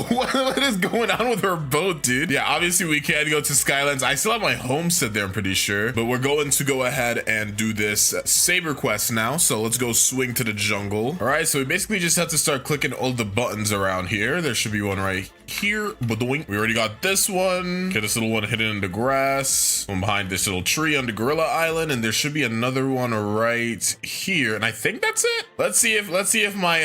What is going on with our boat, dude? Yeah, obviously we can't go to Skylands. I still have my homestead there, I'm pretty sure. But we're going to go ahead and do this Saber quest now. So let's go swing to the jungle. All right, so we basically just have to start clicking all the buttons around here. There should be one right here. We already got this one. Okay, this little one hidden in the grass. One behind this little tree on the Gorilla Island, and there should be another one right here. And I think that's it. Let's see if my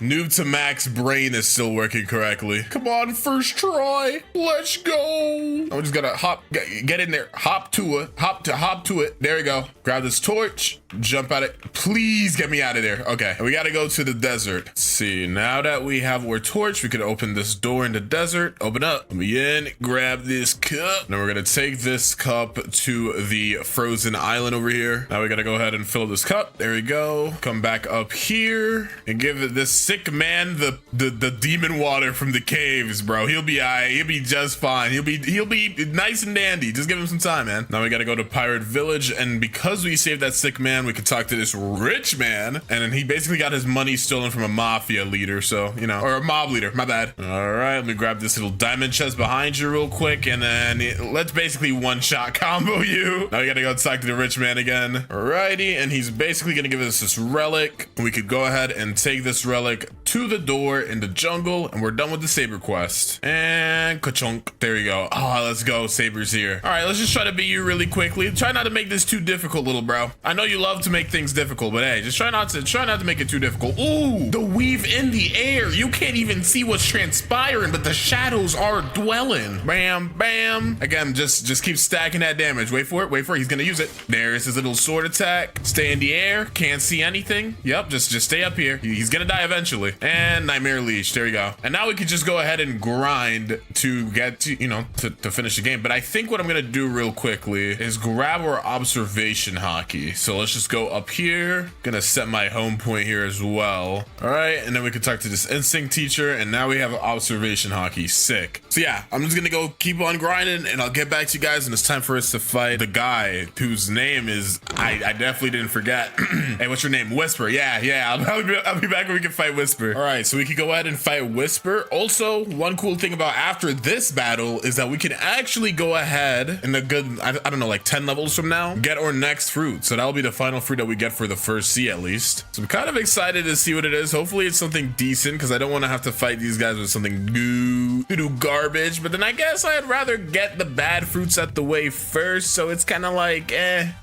noob to max brain is still working correctly. Come on, first try. Let's go. I just gotta get in there, hop to it. There we go. Grab this torch, jump at it. Please get me out of there. Okay, and we gotta go to the desert. Let's see, now that we have our torch, we can open this door in the desert. Open up, let me in, grab this cup. Now we're gonna take this cup to the frozen island over here. Now we gotta go ahead and fill this cup. There we go. Come back up here and give this sick man the demon water from the caves, bro. He'll be alright. He'll be just fine. He'll be nice and dandy. Just give him some time, man. Now we gotta go to Pirate Village, and because we saved that sick man, we can talk to this rich man, and then he basically got his money stolen from a mafia leader, so you know, or a mob leader, my bad. All right, let me grab this little diamond chest behind you real quick, and then let's basically one-shot combo you. Now we gotta go talk to the rich man again. Alrighty, and he's basically gonna give us this relic. We could go ahead and take this relic to the door in the jungle, and we're done with the Saber quest. And ka-chunk. There we go. Oh, let's go. Saber's here. All right, let's just try to beat you really quickly. Try not to make this too difficult, little bro. I know you love to make things difficult, but hey, just try not to make it too difficult. Ooh, the weave in the air. You can't even see what's transpiring, but the shadows are dwelling. Bam, bam. Again, just keep stacking that damage. Wait for it. He's gonna use it. There's his little sword attack. Stay in the air. Can't see anything. Yep, just stay up here. He's gonna die eventually. And Nightmare Leech. There we go. And now we can just go ahead and grind to get to, you know, to finish the game. But I think what I'm gonna do real quickly is grab our observation hockey. So let's just go up here. Gonna set my home point here as well. All right, and then we can talk to this instinct teacher, and now we have observation hockey. Sick. So yeah, I'm just gonna go keep on grinding, and I'll get back to you guys when it's time for us to fight the guy whose name is I definitely didn't forget. Hey, what's your name? Whisper. Yeah. I'll be back when we can fight Whisper. All right, so we can go ahead and fight Whisper. Also, one cool thing about after this battle is that we can actually go ahead in a good, I don't know, like 10 levels from now, get our next fruit. So that'll be the final fruit that we get for the first sea at least. So I'm kind of excited to see what it is. Hopefully it's something decent, because I don't want to have to fight these guys with something garbage. But then I guess I'd rather get the bad fruits out the way first. So it's kind of like,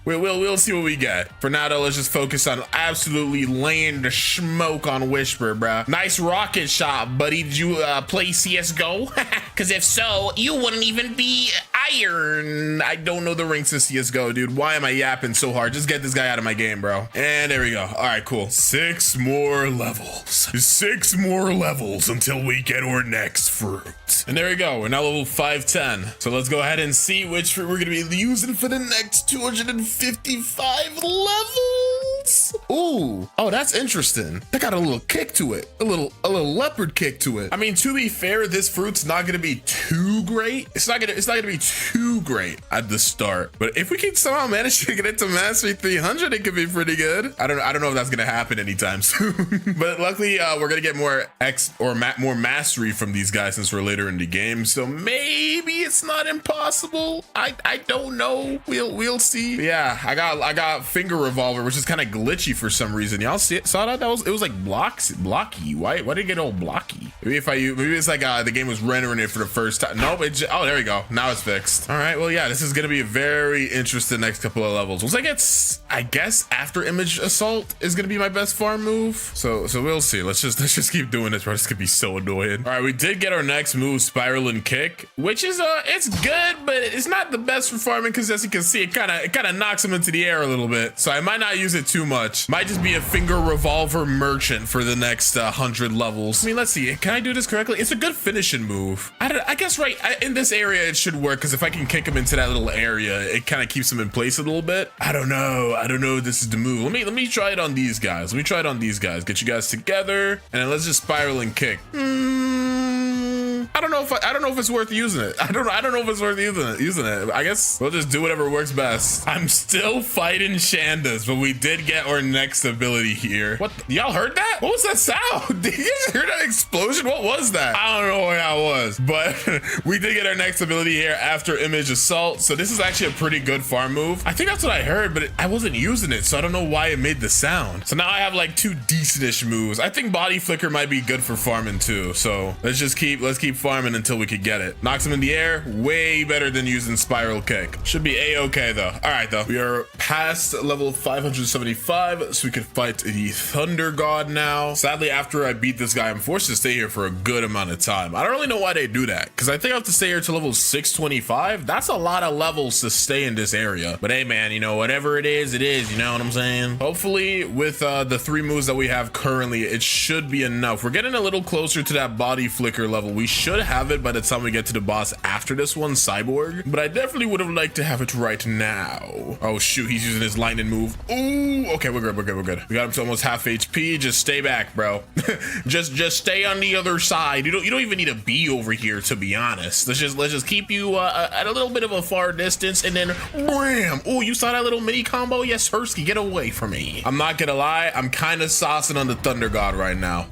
we'll see what we get. For now though, let's just focus on absolutely laying the smoke on Whisper, bruh. Nice rocket shot, buddy. Did you play CSGO? Because if so, you wouldn't even be iron. I don't know the ranks of CSGO, dude. Why am I yapping so hard? Just get this guy out of my game, bro. And there we go. All right, cool. 6 more levels. 6 more levels until we get our next fruit. And there we go. We're now level 510. So let's go ahead and see which fruit we're going to be using for the next 255 levels. Ooh. Oh, that's interesting. That got a little kick to it. A little leopard kick to it. I mean, to be fair, this fruit's not going to be too great. It's not gonna be too great at the start. But if we can somehow manage to get it to mastery 300, it could be pretty good. I don't know if that's going to happen anytime soon. But luckily, we're going to get more more mastery from these guys since we're later in the game. So maybe it's not impossible. I don't know. We'll see. But yeah, I got finger revolver, which is kind of glitchy for some reason. Y'all saw that? It was like blocky. Why did it get all blocky? Maybe it's like the game was rendering it for the first time. No, oh, there we go. Now it's fixed. All right. Well, yeah, this is gonna be a very interesting next couple of levels. Once I guess after image assault is gonna be my best farm move. So we'll see. Let's just keep doing this, bro. This could be so annoying. All right, we did get our next move, spiral and kick, which is it's good, but it's not the best for farming because as you can see, it kind of knocks him into the air a little bit. So I might not use it too much. Might just be a finger revolver merchant for the next 100 levels. I mean, let's see. Can I do this correctly? It's a good finishing move. I guess in this area it should work because if I can kick him into that little area, it kind of keeps him in place a little bit. I don't know if this is the move. Let me try it on these guys. Get you guys together, and then let's just spiral and kick. I don't know if it's worth using it. I don't know if it's worth using it. I guess we'll just do whatever works best. I'm still fighting Shandas, but we did get our next ability here. What? Y'all heard that? What was that sound? Did you guys hear that explosion? What was that? I don't know what that was, but we did get our next ability here after image assault. So this is actually a pretty good farm move. I think that's what I heard, but I wasn't using it, so I don't know why it made the sound. So now I have like 2 decentish moves. I think body flicker might be good for farming too. So let's keep farming until we could get it. Knocks him in the air, way better than using spiral kick. Should be a-okay though. All right though, we are past level 575, so we can fight the Thunder God now. Sadly, after I beat this guy, I'm forced to stay here for a good amount of time. I don't really know why they do that, because I think I have to stay here to level 625. That's a lot of levels to stay in this area. But hey man, you know, whatever it is, you know what I'm saying? Hopefully with the 3 moves that we have currently, it should be enough. We're getting a little closer to that body flicker level. We should have it by the time we get to the boss after this one, Cyborg, but I definitely would have liked to have it right now. Oh shoot, he's using his lightning move. Ooh, okay, we're good. We got him to almost half HP. Just stay back, bro. just stay on the other side. You don't even need to be over here, to be honest. Let's just keep you at a little bit of a far distance, and then bam. Oh, you saw that little mini combo? Yes, Hersky, get away from me. I'm not gonna lie, I'm kind of saucing on the Thunder God right now.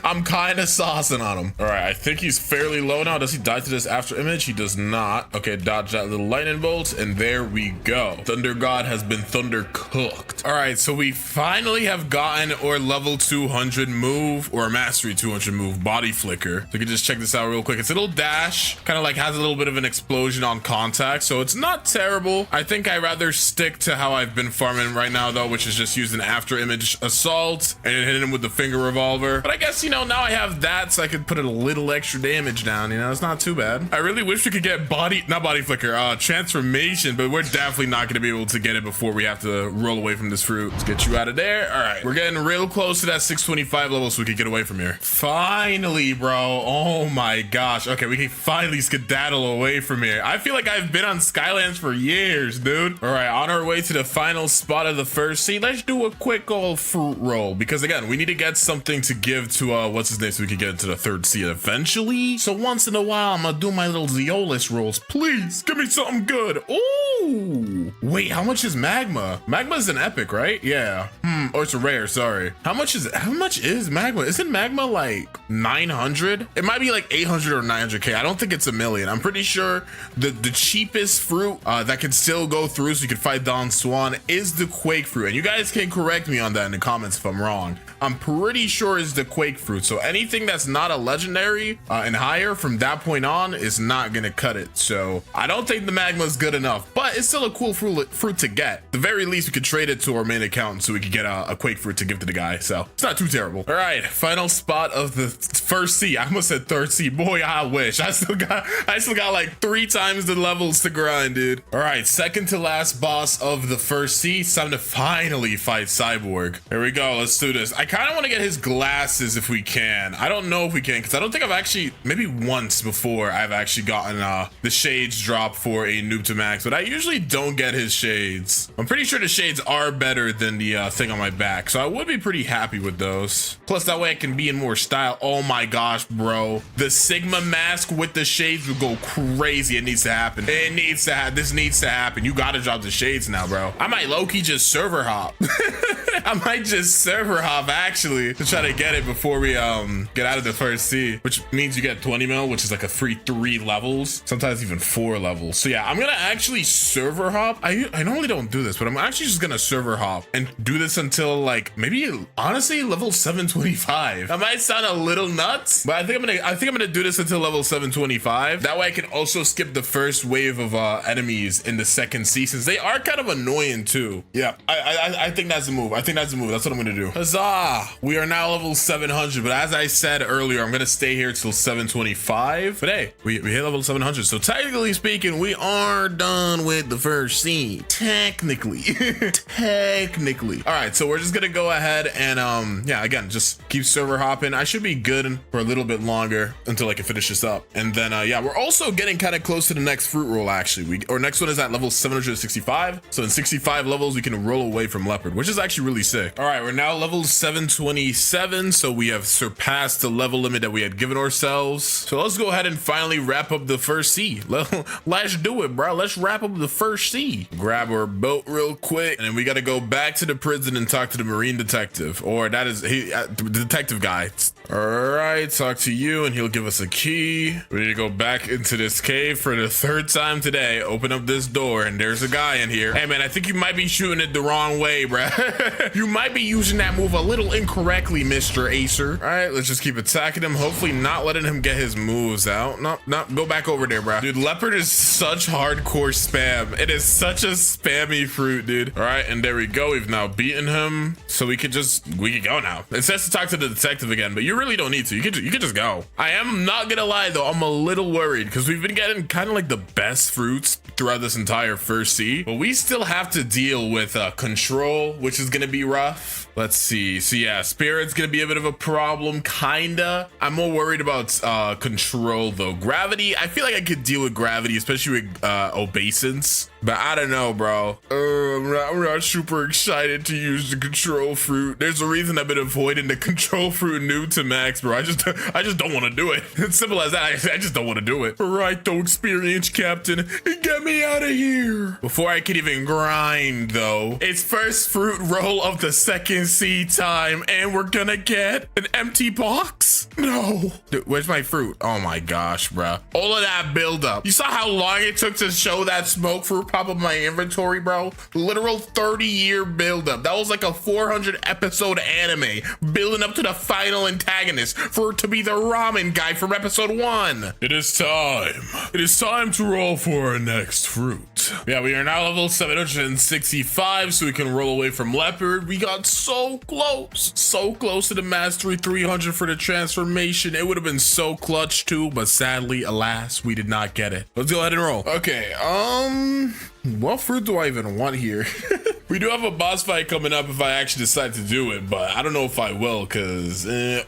I'm kind of saucing on him. All right, I think he's fairly low now. Does he die to this after image? He does not. Okay, dodge that little lightning bolt, and there we go. Thunder God has been thunder cooked. All right, so we finally have gotten our level 200 move, or mastery 200 move, body flicker. So we can just check this out real quick. It's a little dash, kind of like has a little bit of an explosion on contact, so it's not terrible. I think I'd rather stick to how I've been farming right now though, which is just using after image assault and hitting him with the finger revolver. But I guess, you know, now I have that, so I could put a little extra damage down, you know, it's not too bad. I really wish we could get not body flicker, transformation, but we're definitely not going to be able to get it before we have to roll away from this fruit. Let's get you out of there. All right, we're getting real close to that 625 level, so we can get away from here. Finally, bro. Oh my gosh. Okay, we can finally skedaddle away from here. I feel like I've been on Skylands for years, dude. All right, on our way to the final spot of the first sea. Let's do a quick old fruit roll, because again, we need to get something to give to what's his name, so we can get into the third sea eventually. So once in a while, I'm gonna do my little Zeolus rolls. Please give me something good. Ooh, wait, how much is magma? Magma is an epic, right? Yeah. Or it's a rare, sorry. How much is magma? Isn't magma like 900? It might be like 800 or 900k. I don't think it's a million. I'm pretty sure the cheapest fruit that can still go through so you can fight Don Swan is the Quake fruit. And you guys can correct me on that in the comments if I'm wrong. I'm pretty sure it's the Quake fruit. So anything that's not a legendary and higher from that point on is not gonna cut it. So I don't think the magma is good enough, but it's still a cool fruit to get. At the very least, we could trade it to our main account so we could get a quake fruit to give to the guy, so it's not too terrible. All right, final spot of the first sea. I almost said third sea. Boy, I wish. I still got like 3 times the levels to grind, dude. All right, second to last boss of the first sea. It's time to finally fight Cyborg. Here we go. Let's do this. I kind of want to get his glasses if we can. I don't know if we can, because I don't think I've actually, maybe once before I've actually gotten the shades drop for a noob to max, but I usually don't get his shades. I'm pretty sure the shades are better than the thing on my back, so I would be pretty happy with those. Plus that way I can be in more style. Oh my gosh, bro, the Sigma mask with the shades would go crazy. It needs to happen. It needs to happen. This needs to happen. You gotta drop the shades now, bro. I might low-key just server hop. I might just server hop actually to try to get it before we get out of the first sea, which means you get 20 mil, which is like a free 3 levels, sometimes even 4 levels. So yeah, I'm gonna actually server hop. I normally don't do this, but I'm actually just gonna server hop and do this until like maybe honestly level 725. That might sound a little nuts, but I think I'm gonna do this until level 725. That way I can also skip the first wave of enemies in the second sea, since they are kind of annoying too. Yeah, I think that's the move. I think that's the move. That's what I'm gonna do. Huzzah! We are now level 700, but as I said earlier, I'm gonna stay here till 725. But hey, we hit level 700, so technically speaking, we are done with the first scene. Technically. Technically. All right, so we're just gonna go ahead and yeah, again, just keep server hopping. I should be good for a little bit longer until I can finish this up. And then yeah, we're also getting kind of close to the next fruit roll actually. Our next one is at level 765. So in 65 levels, we can roll away from leopard, which is actually really sick. All right, we're now level 727, so we have surpassed the level limit that we had given ourselves. So let's go ahead and finally wrap up the first sea. Let's do it, bro. Let's wrap up the first sea. Grab our boat real quick, and then we got to go back to the prison and talk to the marine detective, or that is the detective guy. All right, talk to you and he'll give us a key. We need to go back into this cave for the 3rd time today. Open up this door and there's a guy in here. Hey man, I think you might be shooting it the wrong way, bruh. You might be using that move a little incorrectly, Mr. Acer. All right, let's just keep attacking him. Hopefully not letting him get his moves out. No, go back over there, bruh. Dude, leopard is such hardcore spam. It is such a spammy fruit, dude. All right, and there we go. We've now beaten him. So we can go now. It says to talk to the detective again, but you really don't need to. You can just go. I am not gonna lie though, I'm a little worried because we've been getting kind of like the best fruits throughout this entire first sea, but we still have to deal with control, which is gonna be rough. Let's see. So yeah, spirit's gonna be a bit of a problem, kinda. I'm more worried about control though. Gravity, I feel like I could deal with gravity, especially with obeisance. But I don't know, bro. I'm not super excited to use the control fruit. There's a reason I've been avoiding the control fruit noob to max, bro. I just don't want to do it. It's simple as that. I just don't want to do it. Right though, experienced captain, get me out of here. Before I can even grind though, it's first fruit roll of the second sea time, and we're gonna get an empty box. No. Dude, where's my fruit? Oh my gosh, bro. All of that buildup. You saw how long it took to show that smoke fruit pop up my inventory, bro? Literal 30-year buildup. That was like a 400 episode anime building up to the final antagonist for it to be the ramen guy from episode 1. It is time. It is time to roll for our next fruit. Yeah, we are now level 765, so we can roll away from leopard. We got so close to the mastery 300 for the transformation. It would have been so clutch too, but sadly, alas, we did not get it. Let's go ahead and roll. Okay, what fruit do I even want here? We do have a boss fight coming up if I actually decide to do it, but I don't know if I will because, oh,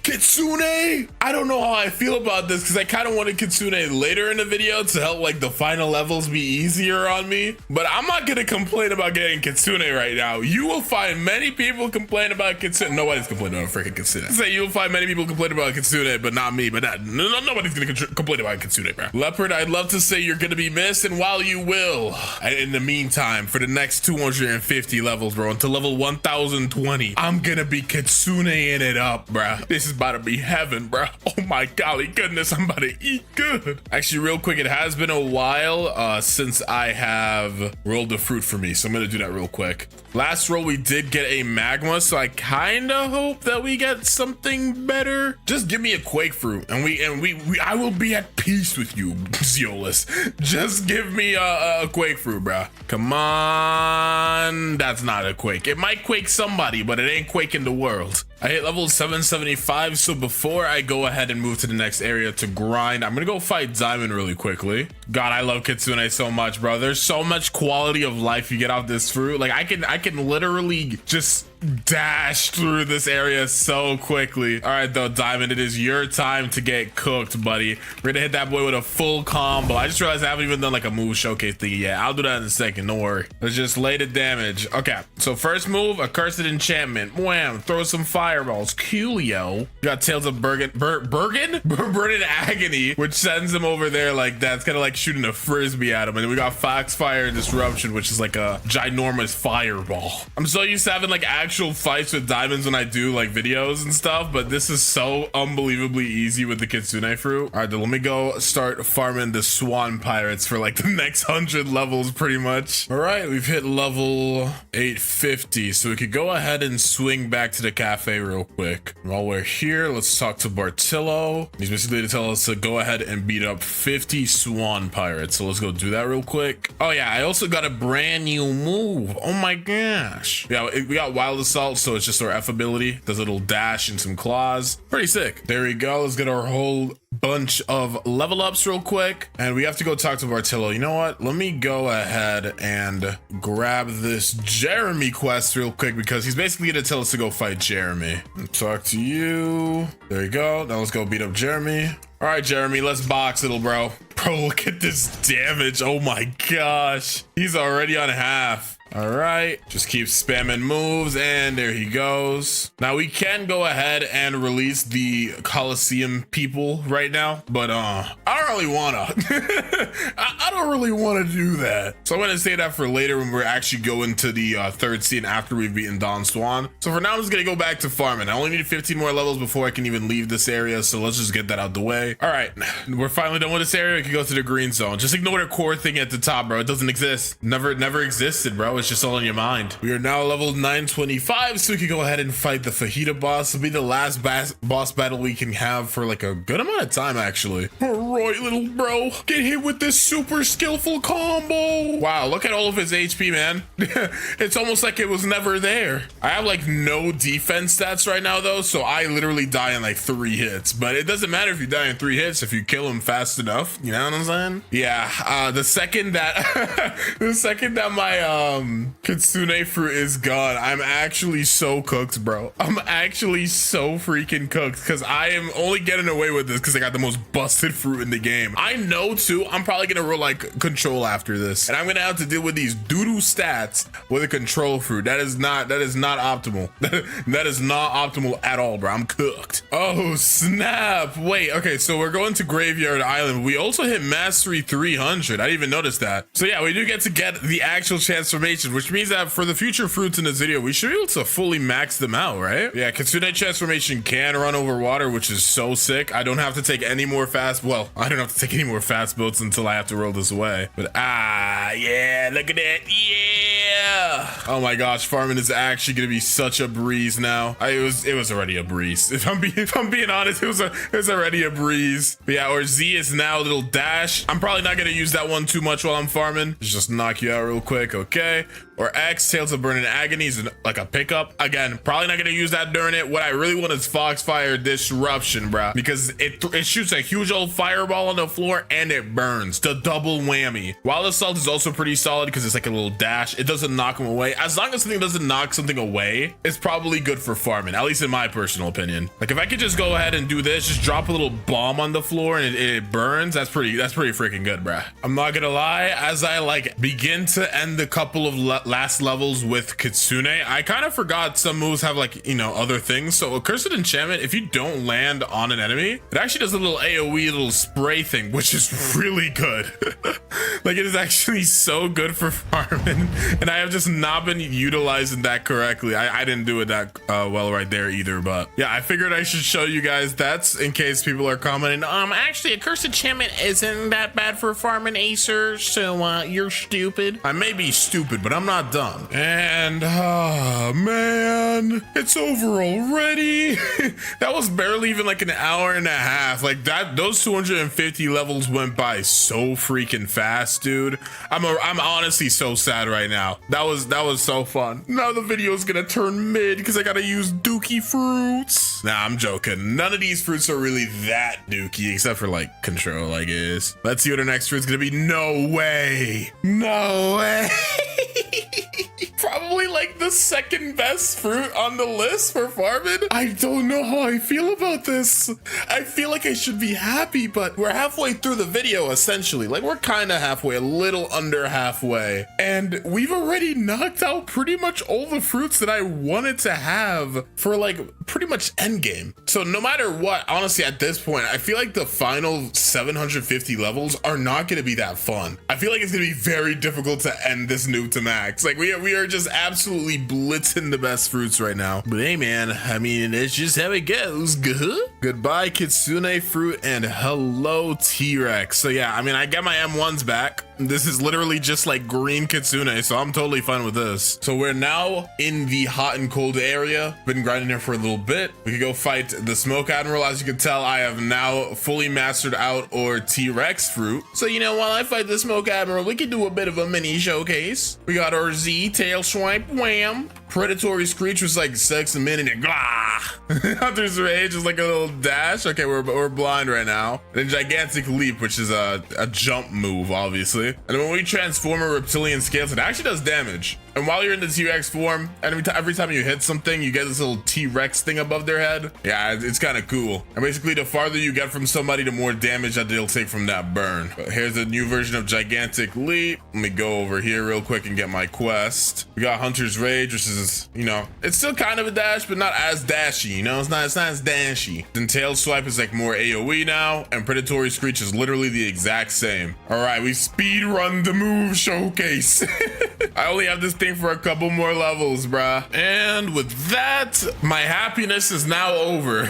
Kitsune! I don't know how I feel about this because I kind of wanted Kitsune later in the video to help like the final levels be easier on me, but I'm not gonna complain about getting Kitsune right now. You will find many people complain about Kitsune. Nobody's complaining about freaking Kitsune. Say you'll find many people complain about Kitsune, but not me, but nobody's gonna complain about Kitsune, bro. Leopard, I'd love to say you're gonna be missed, and while you will, in the meantime, for the next 250 levels, bro, until level 1020, I'm gonna be Kitsune-ing it up, bro. This is about to be heaven, bro. Oh my golly goodness, I'm about to eat good. Actually, real quick, it has been a while since I have rolled the fruit for me, so I'm gonna do that real quick. Last roll, we did get a magma, so I kind of hope that we get something better. Just give me a quake fruit, and I will be at peace with you, Zeolus. Just give me a quake fruit, bro. Come on. on. That's not a quake. It might quake somebody, but it ain't quaking the world. I hit level 775, so before I go ahead and move to the next area to grind, I'm gonna go fight Diamond really quickly. God, I love Kitsune so much, bro. There's so much quality of life you get off this fruit. Like I can literally just dash through this area so quickly. All right, though, Diamond, it is your time to get cooked, buddy. We're gonna hit that boy with a full combo. I just realized I haven't even done like a move showcase thing yet. I'll do that in a second, don't worry. Let's just lay the damage. Okay, so first move, Accursed Enchantment. Wham, throw some fireballs. Coolio. You got Tails of Burden Agony, which sends him over there like that. It's kind of like shooting a frisbee at him. And then we got Foxfire Disruption, which is like a ginormous fireball. I'm so used to having like actual fights with diamonds when I do like videos and stuff, but this is so unbelievably easy with the Kitsune fruit. All right, then let me go start farming the swan pirates for like the next 100 levels pretty much. All right, we've hit level 850, so we could go ahead and swing back to the cafe real quick. While we're here, let's talk to Bartillo. He's basically to tell us to go ahead and beat up 50 swan pirates, so let's go do that real quick. Oh yeah, I also got a brand new move. Oh my gosh. Yeah, we got Wild Assault, so it's just our F ability. Does a little dash and some claws. Pretty sick. There we go. Let's get our whole bunch of level ups real quick, and we have to go talk to Bartillo. You know what? Let me go ahead and grab this Jeremy quest real quick, because he's basically gonna tell us to go fight Jeremy. Talk to you. There you go. Now let's go beat up Jeremy. All right, Jeremy, let's box, little bro. Bro, look at this damage. Oh my gosh. He's already on half. All right, just keep spamming moves, and there he goes. Now we can go ahead and release the Coliseum people right now, but I don't really wanna. I don't really want to do that. So I'm gonna say that for later when we're actually going to the third scene after we've beaten Don Swan. So for now, I'm just gonna go back to farming. I only need 15 more levels before I can even leave this area, so let's just get that out the way. All right, we're finally done with this area. We can go to the green zone. Just ignore the core thing at the top, bro. It doesn't exist. Never existed, bro. It's just all in your mind. We are now level 925, so we can go ahead and fight the fajita boss. It'll be the last boss battle we can have for like a good amount of time, actually. All right, little bro, get hit with this super skillful combo. Wow, look at all of his HP, man. It's almost like it was never there. I have like no defense stats right now though, so I literally die in like 3 hits, but it doesn't matter if you die in 3 hits if you kill him fast enough. You know what I'm saying? Yeah, the second that my Kitsune fruit is gone, I'm actually so cooked, bro. I'm actually so freaking cooked, because I am only getting away with this because I got the most busted fruit in the game. I know too, I'm probably gonna roll like control after this, and I'm gonna have to deal with these doo-doo stats with a control fruit. That is not optimal. That is not optimal at all, bro. I'm cooked. Oh snap. Wait, okay, so we're going to Graveyard Island. We also hit Mastery 300. I didn't even notice that. So yeah, we do get to get the actual transformation, which means that for the future fruits in this video, we should be able to fully max them out, right? Yeah, Kitsune transformation can run over water, which is so sick. I don't have to take any more fast, well, I don't have to take any more fast boats until I have to roll this away. But yeah, look at that. Yeah. Oh my gosh, farming is actually gonna be such a breeze now. It was already a breeze. If I'm being honest, it was already a breeze. But yeah, our Z is now a little dash. I'm probably not gonna use that one too much while I'm farming. Just knock you out real quick, okay? Or X, Tails of Burning Agony is like a pickup. Again, probably not gonna use that during it. What I really want is Foxfire Disruption, bro, because it shoots a huge old fireball on the floor and it burns. The double whammy. Wild Assault is also pretty solid because it's like a little dash. It doesn't knock them away. As long as something doesn't knock something away, it's probably good for farming, at least in my personal opinion. Like if I could just go ahead and do this, just drop a little bomb on the floor and it burns, that's pretty freaking good, bro. I'm not gonna lie, as I like begin to end a couple of last levels with Kitsune, I kind of forgot some moves have like, you know, other things. So Accursed Enchantment, if you don't land on an enemy, it actually does a little AoE little spray thing, which is really good. Like it is actually so good for farming, and I have just not been utilizing that correctly. I didn't do it that well right there either, but yeah, I figured I should show you guys that's in case people are commenting, actually Accursed Enchantment is isn't that bad for farming, Acer. So you're stupid. I may be stupid, but I'm not dumb. And man, it's over already. That was barely even like an hour and a half. Like that, those 250 levels went by so freaking fast, dude. I'm honestly so sad right now. That was so fun. Now the video is gonna turn mid because I gotta use dookie fruits. Nah, I'm joking. None of these fruits are really that dookie, except for like control, I guess. Let's see what our next fruit's gonna be. No way. No way. Probably like the second best fruit on the list for farming. I don't know how I feel about this. I feel like I should be happy, but we're halfway through the video essentially. Like we're kind of halfway, a little under halfway. And we've already knocked out pretty much all the fruits that I wanted to have for like pretty much end game. So no matter what, honestly, at this point, I feel like the final 750 levels are not going to be that fun. I feel like it's going to be very difficult to end this noob to max. Like we are just absolutely blitzing the best fruits right now. But hey man, I mean, it's just how it goes. Goodbye Kitsune fruit and hello T-Rex. So yeah, I mean, I get my M1s back. This is literally just like green Kitsune, so I'm totally fine with this. So we're now in the hot and cold area. Been grinding here for a little bit. We could go fight the Smoke Admiral. As you can tell, I have now fully mastered out or T-Rex fruit. So you know, while I fight the Smoke Admiral, we could do a bit of a mini showcase. We got our Z, tail swipe, wham. Predatory Screech was like 6 a minute and blah. Hunter's Rage is like a little dash. Okay, we're blind right now. And then Gigantic Leap, which is a jump move, obviously. And then when we transform a reptilian scales, it actually does damage. And while you're in the T-Rex form, and every time you hit something, you get this little T-Rex thing above their head. Yeah, it's kind of cool. And basically, the farther you get from somebody, the more damage that they'll take from that burn. But here's a new version of Gigantic Leap. Let me go over here real quick and get my quest. We got Hunter's Rage, which is, you know, it's still kind of a dash, but not as dashy, you know? It's not as dashy. Then Tail Swipe is like more AoE now, and Predatory Screech is literally the exact same. All right, we speed run the move showcase. I only have this thing for a couple more levels, bruh. And with that, my happiness is now over.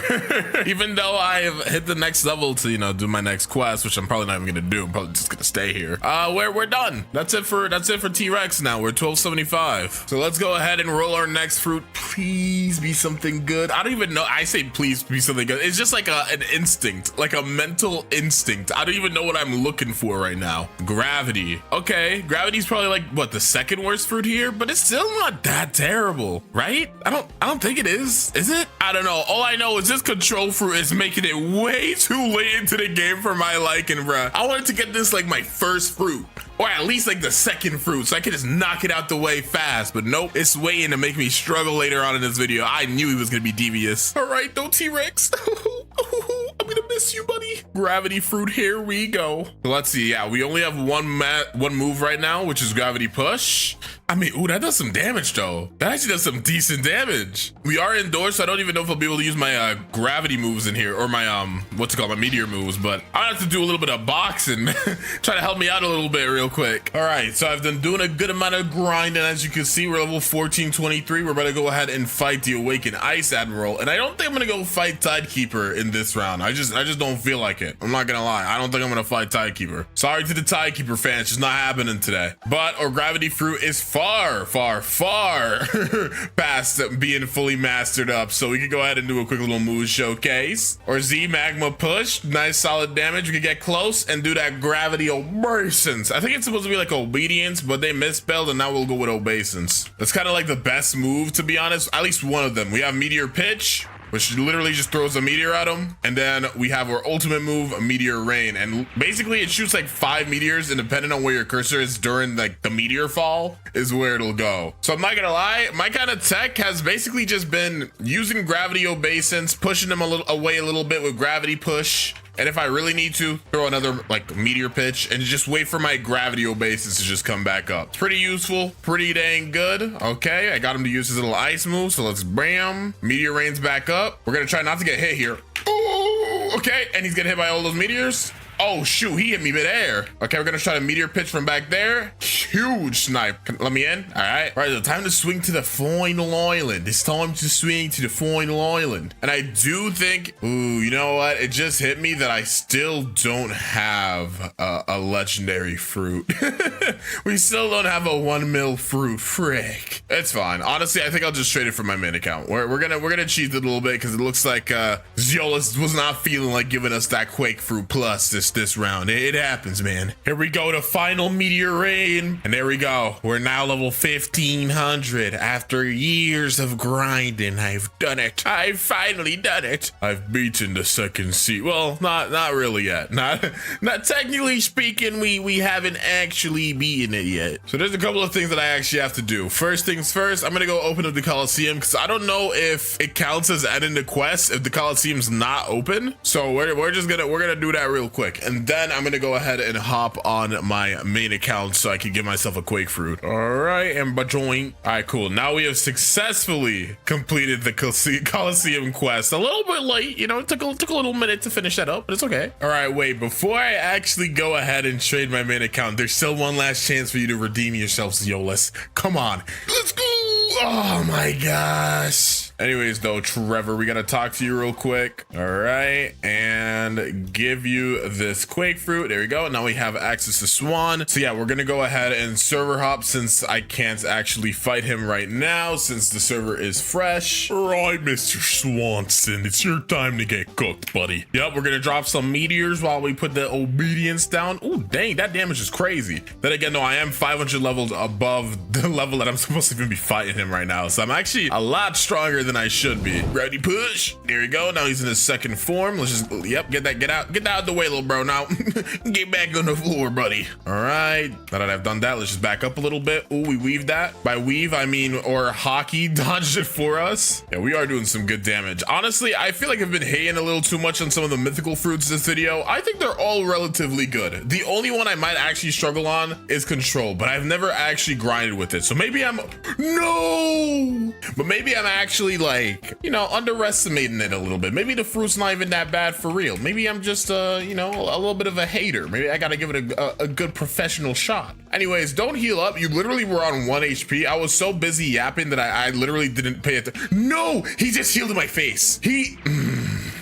Even though I have hit the next level to, you know, do my next quest, which I'm probably not even gonna do. I'm probably just gonna stay here. We're done. That's it for T-Rex now. We're 1275. So let's go ahead and roll our next fruit. Please be something good. I don't even know. I say please be something good. It's just like an instinct, like a mental instinct. I don't even know what I'm looking for right now. Gravity. Okay, gravity's probably like what, the second worst fruit here, but it's still not that terrible, right? I don't think it is it? I don't know. All I know is this control fruit is making it way too late into the game for my liking, bruh. I wanted to get this like my first fruit, or at least like the second fruit, so I could just knock it out the way fast. But nope, it's waiting to make me struggle later on in this video. I knew he was gonna be devious. All right, don't T-Rex. I'm gonna miss you, buddy. Gravity fruit, here we go. So let's see. Yeah, we only have one move right now, which is gravity push. I mean, ooh, that does some damage though. That actually does some decent damage. We are indoors, so I don't even know if I'll be able to use my gravity moves in here, or my what's it called, my meteor moves. But I have to do a little bit of boxing. Try to help me out a little bit real quick. All right, so I've been doing a good amount of grinding. As you can see, we're level 1423. We're about to go ahead and fight the Awakened Ice Admiral, and I don't think I'm gonna go fight Tidekeeper in this round. I just don't feel like it. I'm not gonna lie. I don't think I'm gonna fight Tidekeeper. Sorry to the Tidekeeper fans, it's just not happening today. But our gravity fruit is far past being fully mastered up, so we could go ahead and do a quick little move showcase. Or Z Magma Push, nice solid damage. We could get close and do that gravity obeisance. I think it's supposed to be like obedience, but they misspelled, and now we'll go with obeisance. That's kind of like the best move, to be honest. At least one of them. We have Meteor Pitch, which literally just throws a meteor at him. And then we have our ultimate move, Meteor Rain. And basically it shoots like 5 meteors, and depending on where your cursor is during like the meteor fall is where it'll go. So I'm not gonna lie, my kind of tech has basically just been using gravity obeisance, pushing them away a little bit with gravity push. And if I really need to, throw another like meteor pitch and just wait for my gravity obeisance to just come back up. It's pretty useful, pretty dang good. Okay, I got him to use his little ice move, so let's bam. Meteor Rain's back up. We're gonna try not to get hit here. Ooh, okay, and he's getting hit by all those meteors. Oh shoot, he hit me midair. Okay, we're gonna try to meteor pitch from back there. Huge snipe. Let me in. All right. All right, it's time to swing to the final island. It's time to swing to the final island. And I do think, ooh, you know what? It just hit me that I still don't have a legendary fruit. We still don't have a 1 mil fruit. Frick. It's fine. Honestly, I think I'll just trade it for my main account. We're gonna cheat it a little bit because it looks like Ziolus was not feeling like giving us that Quake Fruit Plus this round. It happens, man. Here we go to final meteor rain. And there we go. We're now level 1500. After years of grinding, I've done it. I've finally done it. I've beaten the second seed. Well, not really yet. Not technically speaking, we haven't actually beaten it yet. So there's a couple of things that I actually have to do. First things first, I'm gonna go open up the Coliseum because I don't know if it counts as ending the quest if the Coliseum's not open. So we're gonna do that real quick, and then I'm gonna go ahead and hop on my main account so I can give myself a Quake Fruit. All right, and join. All right, cool. Now we have successfully completed the Coliseum quest. A little bit late, you know. It took a little minute to finish that up, but it's okay. All right, wait. Before I actually go ahead and trade my main account, there's still one last chance for you to redeem yourself, Ziolus. Come on, let's go. Oh my gosh. Anyways, though, Trevor, we gotta talk to you real quick. All right, and give you this Quake Fruit. There we go. Now we have access to Swan. So yeah, we're gonna go ahead and server hop since I can't actually fight him right now since the server is fresh. All right, Mr. Swanson, it's your time to get cooked, buddy. Yep, we're gonna drop some meteors while we put the obedience down. Oh, dang, that damage is crazy. Then again, though, I am 500 levels above the level that I'm supposed to even be fighting him right now. So I'm actually a lot stronger than I should be. Ready, push. There we go. Now he's in his second form. Let's just, yep, get out of the way, little bro. Now get back on the floor, buddy. All right, now that I've done that, let's just back up a little bit. Oh, we weaved that. By weave, I mean, or hockey dodged it for us. Yeah, we are doing some good damage. Honestly, I feel like I've been hating a little too much on some of the mythical fruits this video. I think they're all relatively good. The only one I might actually struggle on is control, but I've never actually grinded with it. So maybe but maybe I'm actually like, you know, underestimating it a little bit. Maybe the fruit's not even that bad for real. Maybe I'm just, you know, a little bit of a hater. Maybe I gotta give it a good professional shot. Anyways, don't heal up. You literally were on 1 HP. I was so busy yapping that I literally didn't pay attention. No, he just healed in my face.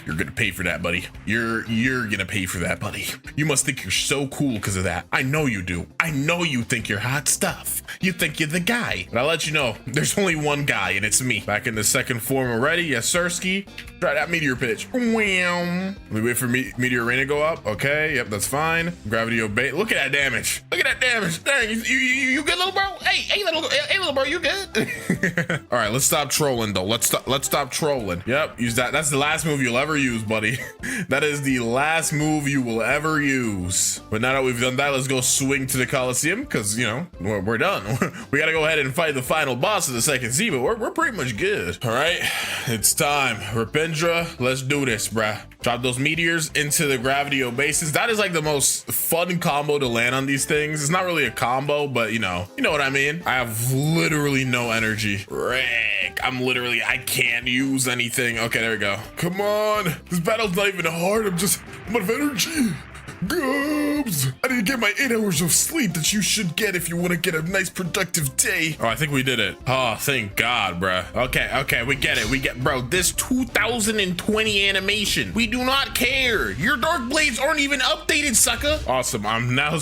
You're gonna pay for that, buddy. You're gonna pay for that, buddy. You must think you're so cool because of that. I know you do. I know you think you're hot stuff. You think you're the guy. But I'll let you know, there's only one guy, and it's me. Back in the second form already. Yes, Sirski. Try that meteor pitch. Wham. We wait for meteor rain to go up. Okay, yep, that's fine. Gravity obey. Look at that damage. Look at that damage. Dang, you good, little bro? Hey, little bro, you good? All right, let's stop trolling though. Let's stop trolling. Yep, use that. That's the last move you'll ever use, buddy. That is the last move you will ever use. But now that we've done that, let's go swing to the Coliseum because, you know, we're done. We gotta go ahead and fight the final boss of the second sea, but we're pretty much good. All right, it's time. Rapindra, let's do this, bruh. Drop those meteors into the gravity obeisance. That is like the most fun combo to land on these things. It's not really a combo, but you know what I mean. I have literally no energy. Rick, I can't use anything. Okay, there we go. Come on, this battle's not even hard. I'm out of energy. Gubs! I didn't get my 8 hours of sleep that you should get if you want to get a nice productive day. Oh, I think we did it. Oh, thank God, bruh. Okay, we get it. Bro, this 2020 animation. We do not care. Your dark blades aren't even updated, sucker. Awesome. I'm now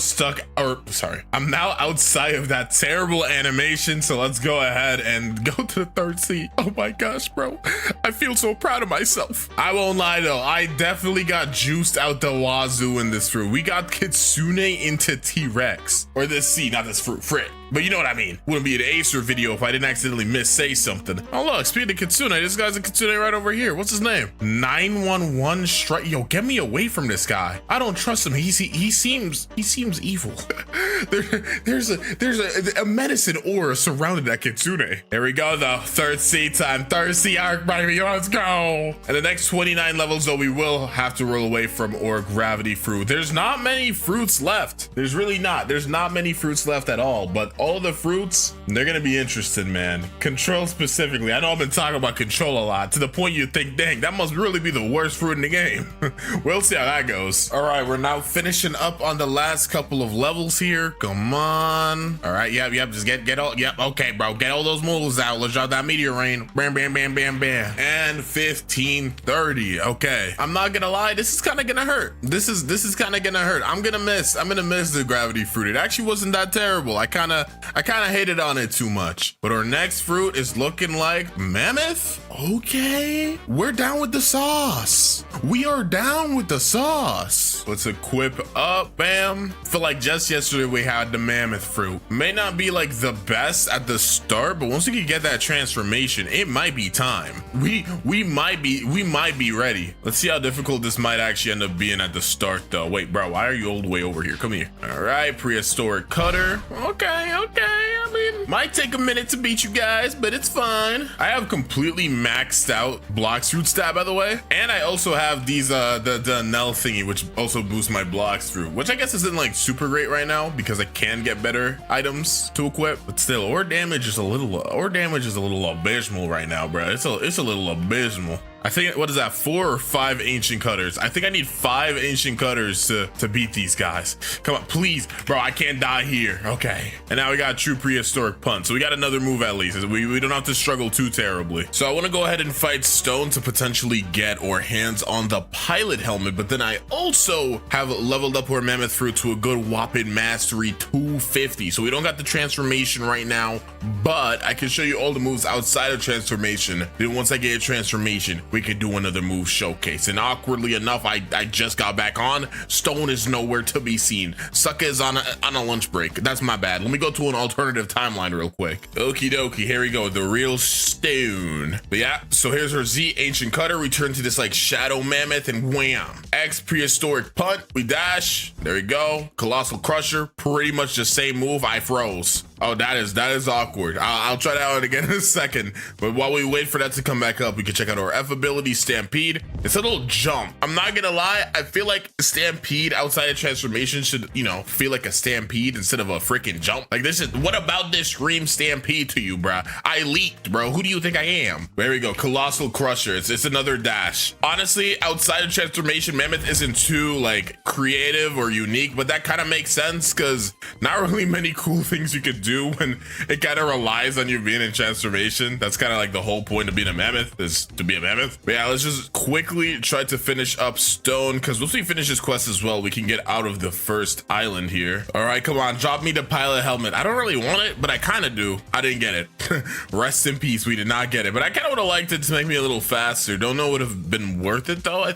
I'm now outside of that terrible animation. So let's go ahead and go to the third seat. Oh my gosh, bro. I feel so proud of myself. I won't lie though. I definitely got juiced out the wazoo in this fruit. We got Kitsune into T-Rex. Or this C, not this fruit. Frick. But you know what I mean. Wouldn't be an Acer video if I didn't accidentally say something. Oh look, speaking of Kitsune, this guy's a Kitsune right over here. What's his name? 911 strike. Yo, get me away from this guy. I don't trust him. He seems evil. there's a menacing aura surrounding that Kitsune. There we go though. Third C time. Third C arc, baby. Let's go. And the next 29 levels though, we will have to roll away from or gravity fruit. There's not many fruits left. There's really not. There's not many fruits left at all. But all the fruits, they're gonna be interesting, man. Control specifically. I know I've been talking about control a lot to the point you think, dang, that must really be the worst fruit in the game. We'll see how that goes. All right, we're now finishing up on the last couple of levels here. Come on. All right, yep, just get all, yep, okay, bro, get all those moves out. Let's drop that meteor rain. Bam, bam, bam, bam, bam. And 1530. Okay, I'm not gonna lie, this is kind of gonna hurt. This is kind of gonna hurt. I'm gonna miss the gravity fruit. It actually wasn't that terrible. I kind of hated on it too much. But our next fruit is looking like mammoth. Okay, we're down with the sauce. We are down with the sauce. Let's equip up. Bam. Feel like just yesterday we had the mammoth fruit. May not be like the best at the start, but once we can get that transformation, it might be time. We might be ready. Let's see how difficult this might actually end up being at the start though. Wait, bro, why are you all the way over here? Come here. All right, prehistoric cutter. Okay. I mean, might take a minute to beat you guys, but it's fine. I have completely maxed out Blox fruit stat, by the way, and I also have these the Nell thingy, which also boosts my Blox fruit, which I guess isn't like super great right now because I can get better items to equip, but still, ore damage is a little abysmal right now, bro. It's a little abysmal. I think, what is that, 4 or 5 ancient cutters? I think I need 5 ancient cutters to beat these guys. Come on, please, bro, I can't die here. Okay, and now we got true prehistoric punt, so we got another move at least. We don't have to struggle too terribly. So I want to go ahead and fight Stone to potentially get our hands on the pilot helmet, but then I also have leveled up our mammoth fruit to a good whopping mastery 250. So we don't got the transformation right now, but I can show you all the moves outside of transformation. Then once I get a transformation, we could do another move showcase. And awkwardly enough, I just got back on. Stone is nowhere to be seen. Sucker is on a lunch break. That's my bad. Let me go to an alternative timeline real quick. Okie dokie, here we go. The real Stone. But yeah, so here's our Z ancient cutter. Return to this like shadow mammoth and wham. X prehistoric punt. We dash. There we go. Colossal crusher. Pretty much the same move. I froze. Oh, that is awkward. I'll try that out again in a second. But while we wait for that to come back up, we can check out our F ability, Stampede. It's a little jump. I'm not gonna lie, I feel like Stampede outside of transformation should, you know, feel like a stampede instead of a freaking jump. Like this is, what about this scream stampede to you, bruh? I leaked, bro. Who do you think I am? There we go. Colossal crusher. It's another dash. Honestly, outside of transformation, Mammoth isn't too like creative or unique, but that kind of makes sense because not really many cool things you could do when it kind of relies on you being in transformation. That's kind of like the whole point of being a mammoth, is to be a mammoth. But yeah, let's just quickly try to finish up Stone, because once we finish this quest as well, we can get out of the first island here. All right, come on, drop me the pilot helmet. I don't really want it, but I kind of do. I didn't get it. Rest in peace, we did not get it, but I kind of would have liked it to make me a little faster. Don't know, would have been worth it though. I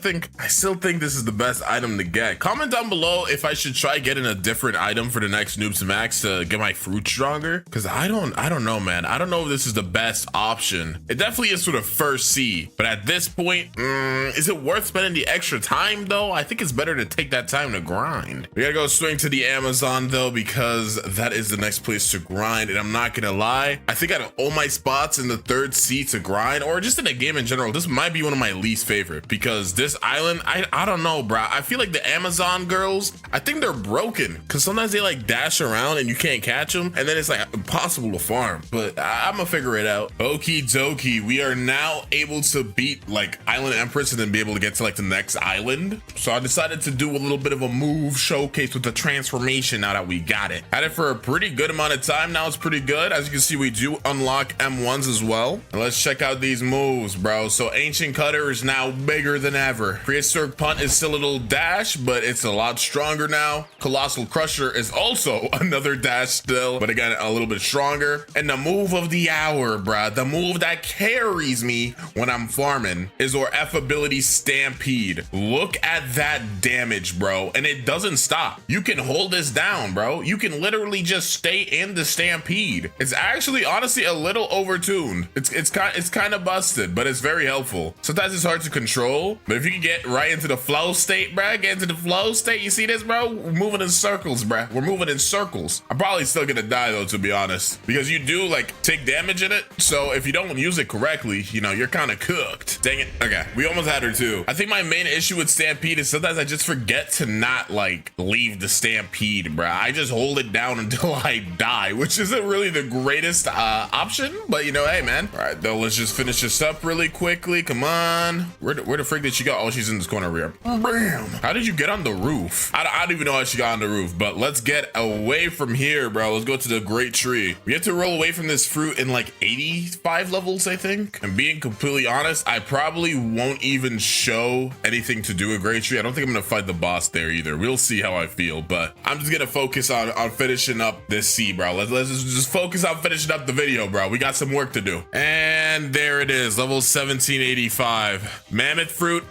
still think this is the best item to get. Comment down below if I should try getting a different item for the next Noobs to Max to get my fruit stronger, because I don't know, man. I don't know if this is the best option. It definitely is for the first C, but at this point, is it worth spending the extra time though? I think it's better to take that time to grind. We gotta go swing to the Amazon though, because that is the next place to grind, and I'm not gonna lie, I think out of all my spots in the third C to grind, or just in the game in general, this might be one of my least favorite, because this island, I don't know, bro. I feel like the Amazon girls, I think they're broken, because sometimes they like dash around and you can't catch them, and then it's like impossible to farm, but I'm gonna figure it out. Okie dokie, we are now able to beat like Island Empress and then be able to get to like the next island. So I decided to do a little bit of a move showcase with the transformation now that we got it. Had it for a pretty good amount of time. Now it's pretty good. As you can see, we do unlock M1s as well. And let's check out these moves, bro. So Ancient Cutter is now bigger than ever. Prehistoric Punt is still a little dash, but it's a lot stronger now. Colossal Crusher is also another dash still, but again, a little bit stronger. And the move of the hour, bro, the move that carries me when I'm farming, is our F ability, Stampede. Look at that damage, bro, and it doesn't stop. You can hold this down, bro. You can literally just stay in the Stampede. It's actually, honestly, actually a little overtuned. It's kind of busted, but it's very helpful. Sometimes it's hard to control, but if you can get right into the flow state, bruh, get into the flow state. You see this, bro? We're moving in circles, bruh. We're moving in circles. I'm probably still gonna die though, to be honest, because you do like take damage in it. So if you don't use it correctly, you know, you're kind of cooked. Dang it. Okay, we almost had her too. I think my main issue with Stampede is sometimes I just forget to not like leave the Stampede, bruh. I just hold it down until I die, which isn't really the greatest option, but you know, hey man. All right, though, let's just finish this up really quickly. Come on. Where the frick did she go? Oh, she's in this corner over here. Bam. How did you get on the roof? I don't even know how she got on the roof, but let's get away from here, bro. Let's go to the great tree. We have to roll away from this fruit in like 85 levels, I think. And being completely honest, I probably won't even show anything to do with great tree. I don't think I'm gonna fight the boss there either. We'll see how I feel, but I'm just gonna focus on finishing up this sea, bro. Let's just focus on finishing up the video, bro. We got some work to do. And there it is, level 1785. Mammoth fruit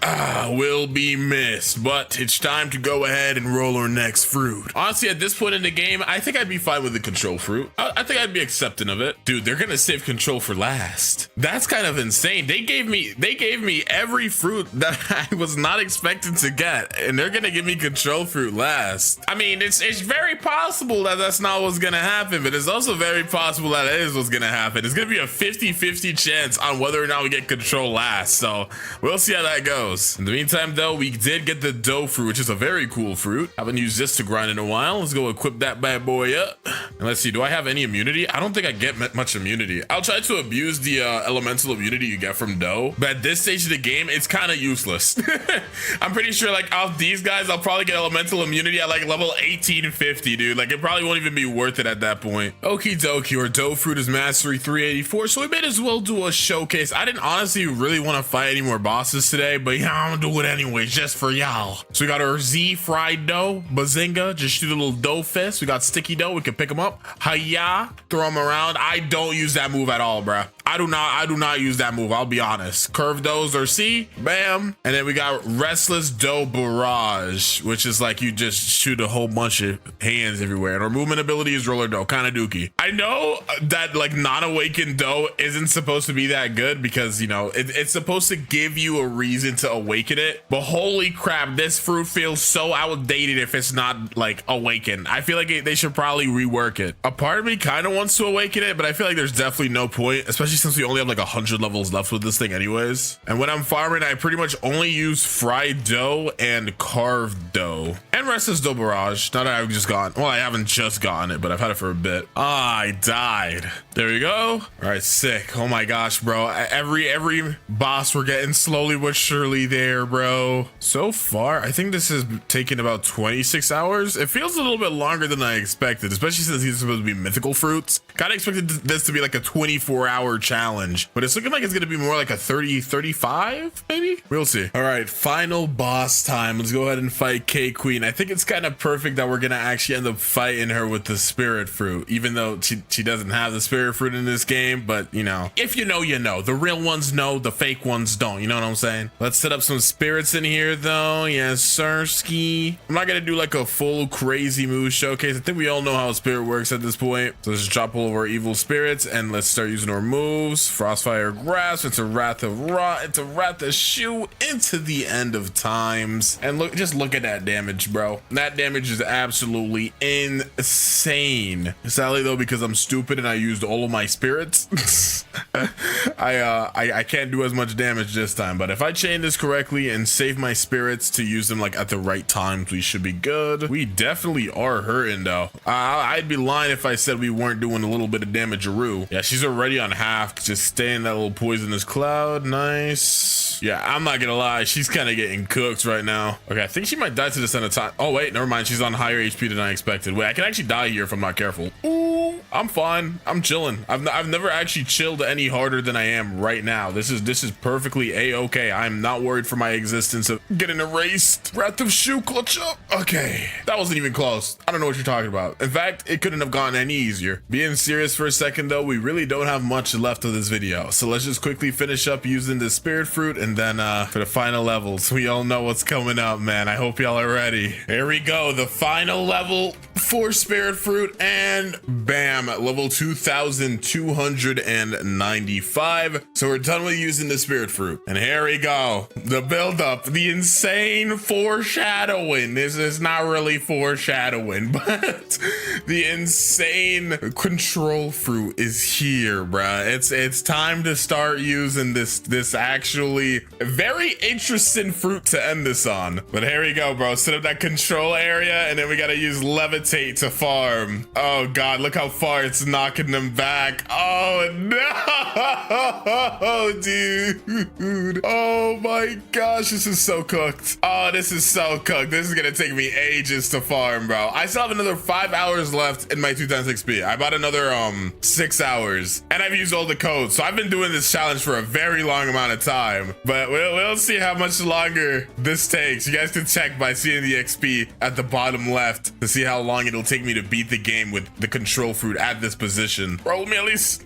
will be missed, but it's time to go ahead and roll our next fruit. Honestly, at this point in the game, I think I'd be fine with the control fruit. I think I'd be accepting of it. Dude, they're gonna save control for last. That's kind of insane. They gave me every fruit that I was not expecting to get, and they're gonna give me control fruit last. I mean, it's very possible that that's not what's gonna happen, but it's also very possible that it is what's gonna happen. It's gonna be a 50-50 chance on whether or not we get control last, so we'll see how that goes. In the meantime though, we did get the dough fruit, which is a very cool fruit. Haven't used this to grind in a while. Let's go equip that bad boy up. And let's see, do I have any immunity? I don't think I get much immunity. I'll try to abuse the elemental immunity you get from dough, but at this stage of the game, it's kind of useless. I'm pretty sure like off these guys, I'll probably get elemental immunity at like level 1850, dude. Like it probably won't even be worth it at that point. Okie dokie, our dough fruit is mastery 384, so we may as well do a showcase. I didn't honestly really want to fight any more bosses today, but yeah, I'm gonna do it anyway, just for y'all. So we got our Z fried dough, bazinga, just shoot a little dough fist. We got sticky dough, we can pick them up. Hiya, throw them around. I don't use that move at all, bruh. I do not use that move, I'll be honest. Curved doughs or C, bam. And then we got restless dough barrage, which is like you just shoot a whole bunch of hands everywhere. And our movement ability is roller dough, kind of dookie. I know that like non-awakened dough isn't supposed to be that good because, you know, it's supposed to give you a reason to awaken it. But holy crap, this fruit feels so outdated if it's not like awakened. I feel like they should probably rework it. A part of me kind of wants to awaken it, but I feel like there's definitely no point, especially since we only have like 100 levels left with this thing anyways. And when I'm farming, I pretty much only use fried dough and carved dough and restless dough barrage. Not that I've just gotten, well, I haven't just gotten it, but I've had it for a bit. I died. There we go. All right, sick. Oh my gosh, bro. Every boss we're getting slowly but surely there, bro. So far, I think this has taken about 26 hours. It feels a little bit longer than I expected, especially since these are supposed to be mythical fruits. Kind of expected this to be like a 24-hour challenge, but it's looking like it's gonna be more like a 35 maybe. We'll see. All right, final boss time. Let's go ahead and fight K Queen. I think it's kind of perfect that we're gonna actually end up fighting her with the spirit fruit, even though she doesn't have the spirit fruit in this game. But you know, if you know, you know. The real ones know, the fake ones don't. You know what I'm saying? Let's set up some spirits in here though. Yes, sirski. I'm not gonna do like a full crazy move showcase. I think we all know how a spirit works at this point. So let's just drop all of our evil spirits and let's start using our moves. Frostfire grasp into Wrath of Ra, into Wrath of Shoe, into the end of times. And look, just look at that damage, bro. That damage is absolutely insane. Sadly though, because I'm stupid and I used all of my spirits, I can't do as much damage this time. But if I chain this correctly and save my spirits to use them like at the right times, we should be good. We definitely are hurting though. I'd be lying if I said we weren't doing a little bit of damage-a-roo. Yeah, she's already on half. Just stay in that little poisonous cloud. Nice. Yeah, I'm not gonna lie, she's kind of getting cooked right now. Okay, I think she might die to this end of time. Oh wait, never mind, she's on higher HP than I expected. Wait, I can actually die here if I'm not careful. Ooh, I'm fine. I'm chilling. I've never actually chilled any harder than I am right now. This is perfectly a-okay. I'm not worried for my existence of getting erased. Wrath of Shoe, clutch up. Okay, that wasn't even close. I don't know what you're talking about. In fact, it couldn't have gone any easier. Being serious for a second though, we really don't have much left of this video, so let's just quickly finish up using the spirit fruit, and then for the final levels, we all know what's coming up, man. I hope y'all are ready. Here we go, the final level for spirit fruit, and bam, I'm at level 2295. So we're done with using the spirit fruit. And here we go. The build up, the insane foreshadowing. This is not really foreshadowing, but the insane control fruit is here, bruh. It's time to start using this actually very interesting fruit to end this on. But here we go, bro. Set up that control area, and then we gotta use levitate to farm. Oh god, look how far it's knocking them back. Oh no, dude. Oh my gosh, this is so cooked. Oh, this is so cooked. This is gonna take me ages to farm, bro. I still have another 5 hours left in my 2 times XP. I bought another 6 hours, and I've used all the codes. So I've been doing this challenge for a very long amount of time, but we'll see how much longer this takes. You guys can check by seeing the XP at the bottom left to see how long it'll take me to beat the game with the control fruit at this position. Bro, let me at least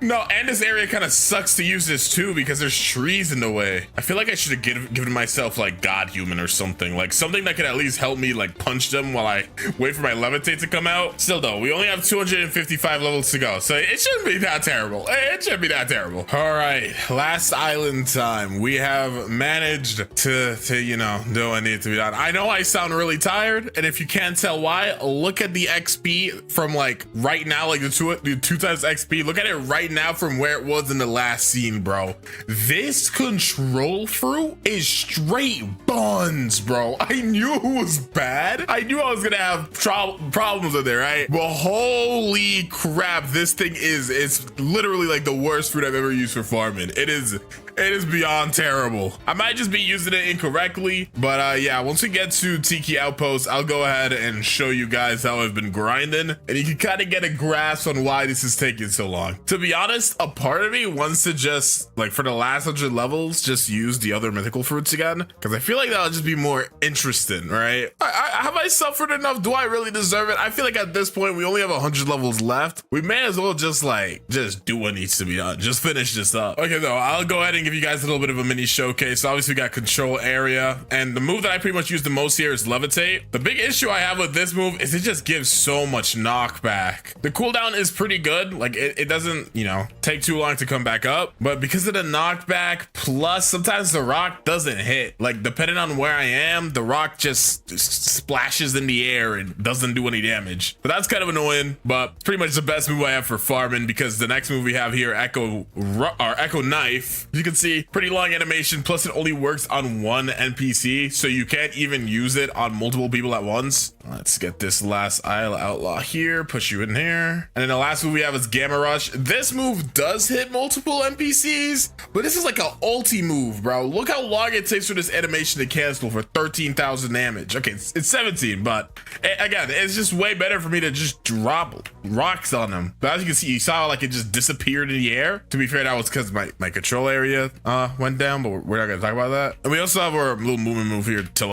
no. And this area kind of sucks to use this too because there's trees in the way. I feel like I should have given myself like godhuman or something, like something that could at least help me like punch them while I wait for my levitate to come out. Still though, we only have 255 levels to go, so it shouldn't be that terrible. It shouldn't be that terrible. All right, last island time. We have managed to you know, do what needs to be done. I know I sound really tired, and if you can't tell why, look at the XP from like right now, like the two times XP. Look at it right now from where it was in the last scene, bro. This control fruit is straight buns, bro. I knew it was bad. I knew I was gonna have problems with it, right? But holy crap, this thing it's literally like the worst fruit I've ever used for farming. It is beyond terrible. I might just be using it incorrectly, but yeah, once we get to Tiki Outpost, I'll go ahead and show you guys how I've been grinding, and you can kind of get a grasp on why this is taking so long. To be honest, a part of me wants to just, like, for the last 100 levels, just use the other mythical fruits again, because I feel like that'll just be more interesting, right? Have I suffered enough? Do I really deserve it? I feel like at this point, we only have 100 levels left. We may as well just do what needs to be done. Just finish this up. Okay, though, I'll go ahead and give you guys a little bit of a mini showcase. So obviously we got control area, and the move that I pretty much use the most here is levitate. The big issue I have with this move is it just gives so much knockback. The cooldown is pretty good, like it doesn't, you know, take too long to come back up, but because of the knockback, plus sometimes the rock doesn't hit, like depending on where I am, the rock just splashes in the air and doesn't do any damage. But that's kind of annoying, but it's pretty much the best move I have for farming, because the next move we have here, Echo Knife, you can see pretty long animation, plus it only works on one NPC, so you can't even use it on multiple people at once. Let's get this last Isle Outlaw here, push you in here, and then the last move we have is Gamma Rush. This move does hit multiple NPCs, but this is like an ulti move, bro. Look how long it takes for this animation to cancel for 13,000 damage. Okay, it's 17, but again, it's just way better for me to just drop rocks on them. But as you can see, you saw like it just disappeared in the air. To be fair, that was because my control area went down, but we're not gonna talk about that. And we also have our little movement move here,